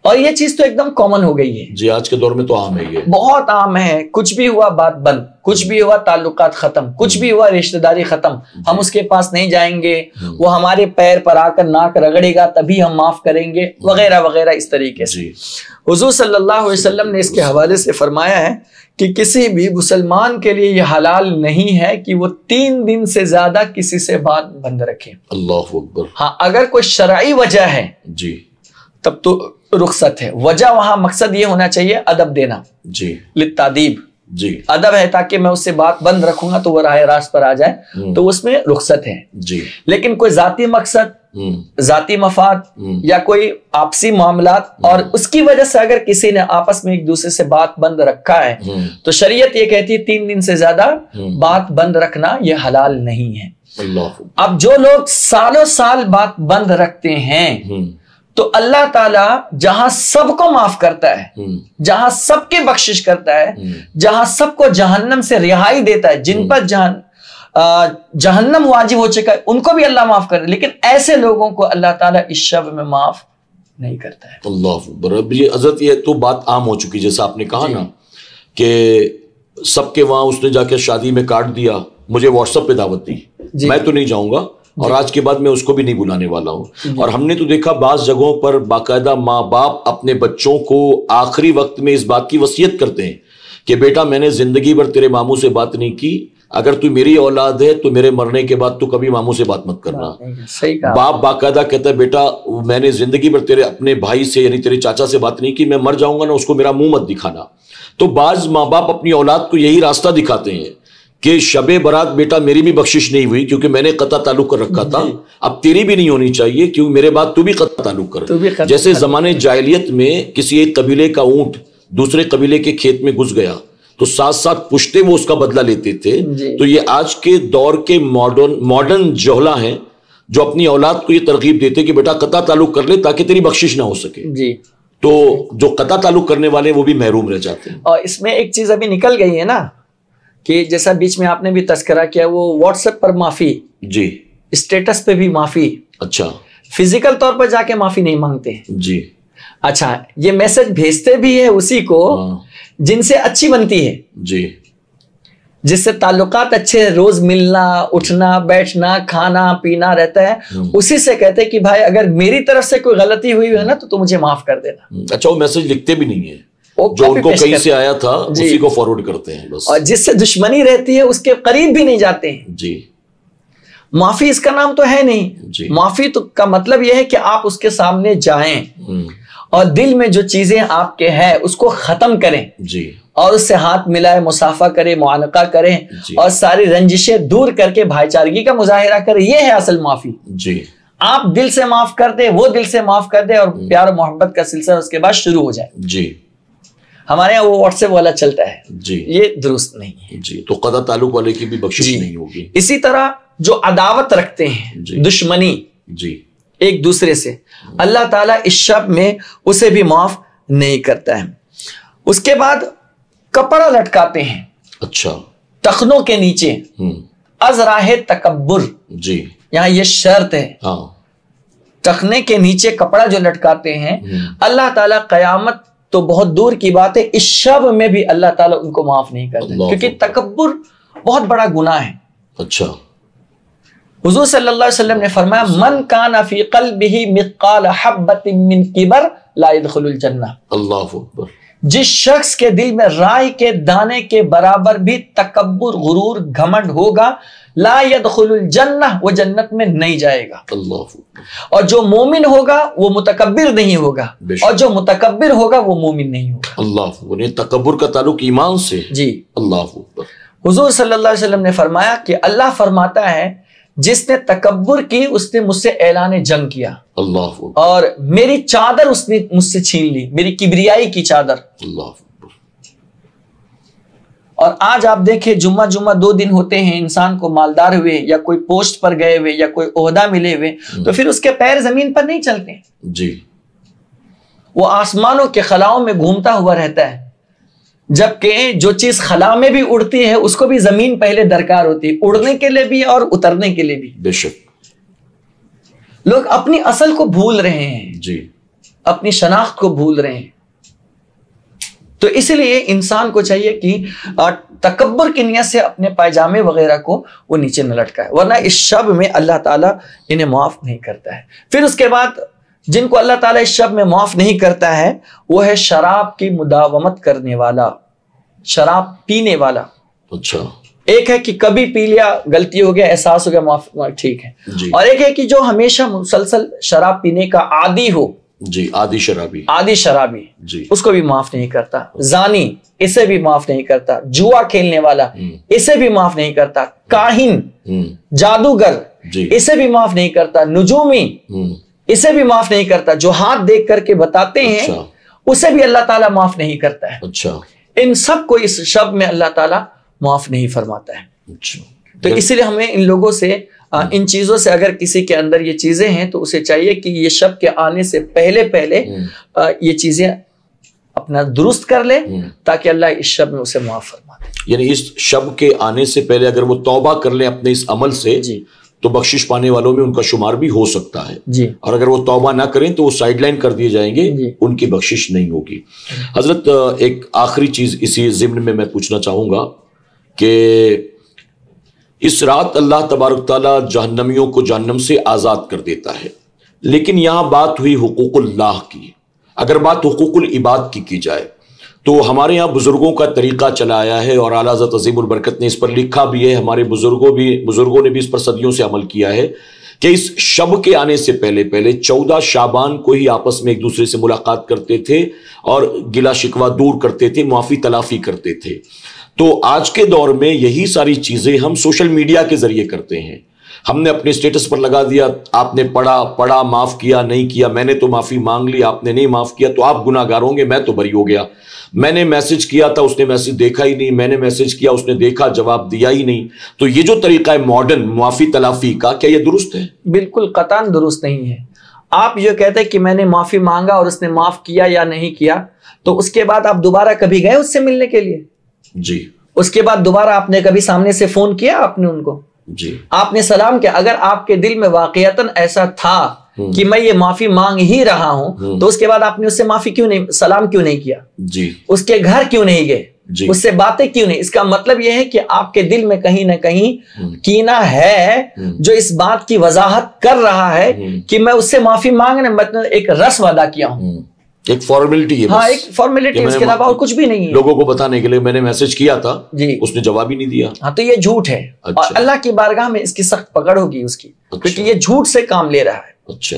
اور یہ چیز تو ایک دم کامن ہو گئی ہے، جی آج کے دور میں تو عام ہے یہ، بہت عام ہے، کچھ بھی ہوا بات بند، کچھ بھی ہوا تعلقات ختم، کچھ بھی ہوا رشتہ داری ختم، ہم اس کے پاس نہیں جائیں گے، وہ ہمارے پیر پر آ کر ناک رگڑے گا تبھی ہم معاف کریں گے، وغیرہ وغیرہ اس طریقے سے۔ جی حضور صلی اللہ علیہ وسلم نے اس کے حوالے سے فرمایا ہے کہ کسی بھی مسلمان کے لیے یہ حلال نہیں ہے کہ وہ 3 دن سے زیادہ کسی سے بات بند رکھے۔ اللہ اکبر، ہاں اگر کوئی شرعی وجہ ہے جی تب تو رخصت ہے، وجہ وہاں مقصد یہ ہونا چاہیے ادب دینا، جی للتادیب، جی ادب ہے تاکہ میں اس سے بات بند رکھوں گا تو وہ راہ راست پر آ جائے، تو اس میں رخصت ہے۔ جی لیکن کوئی ذاتی مقصد، ذاتی مفاد یا کوئی آپسی معاملات، اور اس کی وجہ سے اگر کسی نے آپس میں ایک دوسرے سے بات بند رکھا ہے تو شریعت یہ کہتی ہے 3 دن سے زیادہ بات بند رکھنا یہ حلال نہیں ہے۔ اللہ اب جو لوگ سالوں سال بات بند رکھتے ہیں تو اللہ تعالیٰ جہاں سب کو معاف کرتا ہے، جہاں سب کی بخشش کرتا ہے، جہاں سب کو جہنم سے رہائی دیتا ہے، جن پر جہنم واجب ہو چکا ہے ان کو بھی اللہ معاف کرے، لیکن ایسے لوگوں کو اللہ تعالیٰ اس شب میں معاف نہیں کرتا ہے۔ اللہ اکبر۔ اب یہ حضرت یہ تو بات عام ہو چکی، جیسا آپ نے کہا نا کہ سب کے وہاں اس نے جا کے شادی میں کاٹ دیا، مجھے واٹس ایپ پہ دعوت دی، میں تو نہیں جاؤں گا، اور آج کے بعد میں اس کو بھی نہیں بلانے والا ہوں۔ اور ہم نے تو دیکھا بعض جگہوں پر باقاعدہ ماں باپ اپنے بچوں کو آخری وقت میں اس بات کی وصیت کرتے ہیں کہ بیٹا میں نے زندگی بھر تیرے ماموں سے بات نہیں کی، اگر تو میری اولاد ہے تو میرے مرنے کے بعد تو کبھی ماموں سے بات مت کرنا۔ صحیح کہا۔ باپ باقاعدہ کہتا ہے بیٹا میں نے زندگی بھر تیرے اپنے بھائی سے یعنی تیرے چاچا سے بات نہیں کی، میں مر جاؤں گا نا اس کو میرا منہ مت دکھانا۔ تو بعض ماں باپ اپنی اولاد کو یہی راستہ دکھاتے ہیں کہ شب برات بیٹا میری بھی بخشش نہیں ہوئی کیونکہ میں نے قطع تعلق کر رکھا تھا، اب تیری بھی نہیں ہونی چاہیے کیونکہ میرے بعد تو بھی قطع تعلق کر۔ جیسے زمانے جاہلیت میں کسی ایک قبیلے کا اونٹ دوسرے قبیلے کے کھیت میں گھس گیا تو ساتھ ساتھ پشتے وہ اس کا بدلہ لیتے تھے، تو یہ آج کے دور کے ماڈرن جوہلا ہیں جو اپنی اولاد کو یہ ترغیب دیتے کہ بیٹا قطع تعلق کر لے تاکہ تیری بخشش نہ ہو سکے۔ جی تو جو قطع تعلق کرنے والے وہ بھی محروم رہ جاتے ہیں۔ اور اس میں ایک چیز ابھی نکل گئی ہے نا کہ جیسا بیچ میں آپ نے بھی تذکرہ کیا، وہ واٹس ایپ پر معافی، جی اسٹیٹس پہ بھی معافی، اچھا فزیکل طور پر جا کے معافی نہیں مانگتے ہیں۔ جی اچھا یہ میسج بھیجتے بھی ہے اسی کو جن سے اچھی بنتی ہے، جی جس سے تعلقات اچھے، روز ملنا اٹھنا بیٹھنا کھانا پینا رہتا ہے، اسی سے کہتے ہیں کہ بھائی اگر میری طرف سے کوئی غلطی ہوئی ہے نا تو مجھے معاف کر دینا۔ اچھا وہ میسج لکھتے بھی نہیں ہے، جو ان کو کہیں سے آیا تھا اسی کو فارورڈ کرتے ہیں بس، اور جس سے دشمنی رہتی ہے اس کے قریب بھی نہیں جاتے ہیں۔ جی معافی اس کا نام تو ہے نہیں، معافی تو کا مطلب یہ ہے کہ آپ اس کے سامنے جائیں اور دل میں جو چیزیں آپ کے ہیں اس کو ختم کریں، جی اور اس سے ہاتھ ملائے، مصافحہ کریں، معانقہ کریں، اور ساری رنجشیں دور کر کے بھائی چارگی کا مظاہرہ کریں، یہ ہے اصل معافی۔ جی آپ دل سے معاف کر دیں، وہ دل سے معاف کر دے، اور پیار و محبت کا سلسلہ اس کے بعد شروع ہو جائے۔ جی ہمارے یہاں وہ واٹس ایپ والا چلتا ہے، جی یہ درست نہیں ہے۔ جی تو قطع تعلق والے کی بھی بخشش نہیں ہوگی۔ اسی طرح جو عداوت رکھتے ہیں، دشمنی، جی ایک دوسرے سے، اللہ تعالیٰ اس شب میں اسے بھی معاف نہیں کرتا ہے۔ اس کے بعد کپڑا لٹکاتے ہیں، اچھا، ٹخنوں کے نیچے، از راہ تکبر، جی یہاں یہ شرط ہے، ہاں، ٹخنے کے نیچے کپڑا جو لٹکاتے ہیں، اللہ تعالیٰ قیامت تو بہت دور کی بات ہے، اس شب میں بھی اللہ تعالیٰ ان کو معاف نہیں کرتا، کیونکہ تکبر بہت بڑا گناہ ہے۔ اچھا، حضور صلی اللہ علیہ وسلم نے فرمایا من کان فی قلبہ مثقال حبۃ من کبر لا يدخل الجنہ، اللہ اکبر، جس شخص کے دل میں رائی کے دانے کے برابر بھی تکبر، غرور، گھمنڈ ہوگا، لا يدخل الجنہ، وہ جنت میں نہیں جائے گا۔ اللہ اکبر، اور جو مومن ہوگا وہ متکبر نہیں ہوگا، بے شک، اور جو متکبر ہوگا وہ مومن نہیں ہوگا۔ اللہ اکبر، یہ تکبر کا تعلق ایمان سے، جی، اللہ اکبر، حضور صلی اللہ علیہ وسلم نے فرمایا کہ اللہ فرماتا ہے جس نے تکبر کی اس نے مجھ سے اعلان جنگ کیا، اللہ اکبر، اور میری چادر اس نے مجھ سے چھین لی، میری کبریائی کی چادر۔ اللہ اکبر، اور آج آپ دیکھیں جمعہ 2 دن ہوتے ہیں انسان کو مالدار ہوئے یا کوئی پوسٹ پر گئے ہوئے یا کوئی عہدہ ملے ہوئے، تو پھر اس کے پیر زمین پر نہیں چلتے، جی، وہ آسمانوں کے خلاؤں میں گھومتا ہوا رہتا ہے، جبکہ جو چیز خلا میں بھی اڑتی ہے اس کو بھی زمین پہلے درکار ہوتی ہے، اڑنے کے لیے بھی اور اترنے کے لیے بھی۔ بے شک، لوگ اپنی اصل کو بھول رہے ہیں، جی، اپنی شناخت کو بھول رہے ہیں۔ تو اس لیے انسان کو چاہیے کہ تکبر کی نیت سے اپنے پائجامے وغیرہ کو وہ نیچے نہ لٹکائے، ورنہ اس شب میں اللہ تعالیٰ انہیں معاف نہیں کرتا ہے۔ پھر اس کے بعد جن کو اللہ تعالیٰ اس شب میں معاف نہیں کرتا ہے وہ ہے شراب کی مداومت کرنے والا، شراب پینے والا۔ اچھا، ایک ہے کہ کبھی پی لیا، غلطی ہو گیا، احساس ہو گیا، معاف، ٹھیک ہے، جی، اور ایک ہے کہ جو ہمیشہ مسلسل شراب پینے کا عادی ہو، جی، عادی شرابی، عادی شرابی، جی، اس کو بھی معاف نہیں کرتا۔ زانی، اسے بھی معاف نہیں کرتا۔ جوا کھیلنے والا، اسے بھی معاف نہیں کرتا۔ کاہن، جادوگر، جی، اسے بھی معاف نہیں کرتا۔ نجومی، اسے بھی معاف نہیں کرتا۔ جو ہاتھ دیکھ کر کے بتاتے ہیں اچھا، اسے بھی اللہ تعالیٰ معاف نہیں کرتا ہے۔ اچھا، ان سب کو اس شب میں اللہ تعالیٰ معاف نہیں فرماتا ہے۔ اچھا، تو اس لیے ہمیں ان لوگوں سے، ان چیزوں سے اگر کسی کے اندر یہ چیزیں ہیں تو اسے چاہیے کہ یہ شب کے آنے سے پہلے یہ چیزیں اپنا درست کر لے تاکہ اللہ اس شب میں اسے معاف فرما دے۔ یعنی اس شب کے آنے سے پہلے اگر وہ توبہ کر لیں اپنے اس عمل سے جی، تو بخشش پانے والوں میں ان کا شمار بھی ہو سکتا ہے، جی، اور اگر وہ توبہ نہ کریں تو وہ سائیڈ لائن کر دیے جائیں گے، جی، ان کی بخشش نہیں ہوگی۔ حضرت ایک آخری چیز اسی ضمن میں پوچھنا چاہوں گا کہ اس رات اللہ تبارک تعالیٰ جہنمیوں کو جہنم سے آزاد کر دیتا ہے، لیکن یہاں بات ہوئی حقوق اللہ کی۔ اگر بات حقوق العباد کی جائے تو ہمارے یہاں بزرگوں کا طریقہ چلا آیا ہے، اور اعلیٰ حضرت عظیم البرکت نے اس پر لکھا بھی ہے، ہمارے بزرگوں نے بھی اس پر صدیوں سے عمل کیا ہے کہ اس شب کے آنے سے پہلے 14 شعبان کو ہی آپس میں ایک دوسرے سے ملاقات کرتے تھے اور گلا شکوہ دور کرتے تھے، معافی تلافی کرتے تھے۔ تو آج کے دور میں یہی ساری چیزیں ہم سوشل میڈیا کے ذریعے کرتے ہیں۔ ہم نے اپنے سٹیٹس پر لگا دیا، آپ نے پڑھا، معاف کیا، نہیں کیا، میں نے تو معافی مانگ لی، آپ نے نہیں معاف کیا تو آپ گناہ گار ہوں گے، میں تو بری ہو گیا۔ میں نے میسج کیا تھا، اس نے میسج دیکھا ہی نہیں، میں نے میسج کیا، اس نے دیکھا، جواب دیا ہی نہیں۔ تو یہ جو طریقہ ہے ماڈرن معافی تلافی کا، کیا یہ درست ہے؟ بالکل قطعاً درست نہیں ہے۔ آپ یہ کہتے ہیں کہ میں نے معافی مانگا اور اس نے معاف کیا یا نہیں کیا، تو اس کے بعد آپ دوبارہ کبھی گئے اس سے ملنے کے لیے؟ جی، اس کے بعد دوبارہ آپ نے کبھی سامنے سے فون کیا آپ نے ان کو؟ جی، آپ نے سلام کیا؟ اگر آپ کے دل میں واقعتاً ایسا تھا کہ میں یہ معافی مانگ ہی رہا ہوں تو اس کے بعد آپ نے اس سے معافی کیوں نہیں، سلام کیوں نہیں کیا؟ جی، اس کے گھر کیوں نہیں گئے؟ جی، اس سے باتیں کیوں نہیں؟ اس کا مطلب یہ ہے کہ آپ کے دل میں کہیں نہ کہیں کینہ ہے جو اس بات کی وضاحت کر رہا ہے کہ میں اس سے معافی مانگنے مطلب ایک رسم ادا کیا ہوں، ایک فارمیلٹی ہے، ہاں ایک فارمیلٹی، اس کے علاوہ اور کچھ بھی نہیں ہے۔ لوگوں کو بتانے کے لیے میں نے میسج کیا تھا، جی، اس نے جواب ہی نہیں دیا۔ ہاں تو یہ جھوٹ ہے، اور اللہ کی بارگاہ میں اس کی سخت پکڑ ہوگی اس کی، کیونکہ یہ جھوٹ سے کام لے رہا ہے۔ اچھا،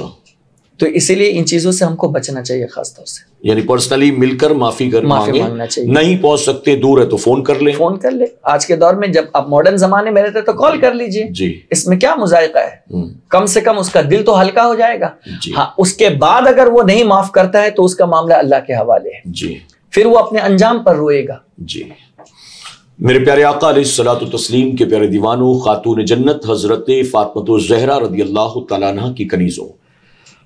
تو اسی لیے ان چیزوں سے ہم کو بچنا چاہیے خاص طور سے، یعنی پرسنلی مل کر معافی مانگنا چاہیے۔ نہیں پہنچ سکتے، دور ہے تو فون کر لیں، فون کر لے۔ آج کے دور میں جب آپ ماڈرن زمانے میں رہتے تو کال کر لیجئے، جی، اس میں کیا مذائقہ ہے؟ کم سے کم اس کا دل تو ہلکا ہو جائے گا۔ جی، ہاں اس کے بعد اگر وہ نہیں معاف کرتا ہے تو اس کا معاملہ اللہ کے حوالے ہے، جی، پھر وہ اپنے انجام پر روئے گا۔ جی۔ میرے پیارے آقا علیہ الصلوۃ والتسلیم کے پیارے دیوانوں، خاتون جنت حضرت فاطمہ الزہرا رضی اللہ تعالیٰ عنہ کی کنیزوں،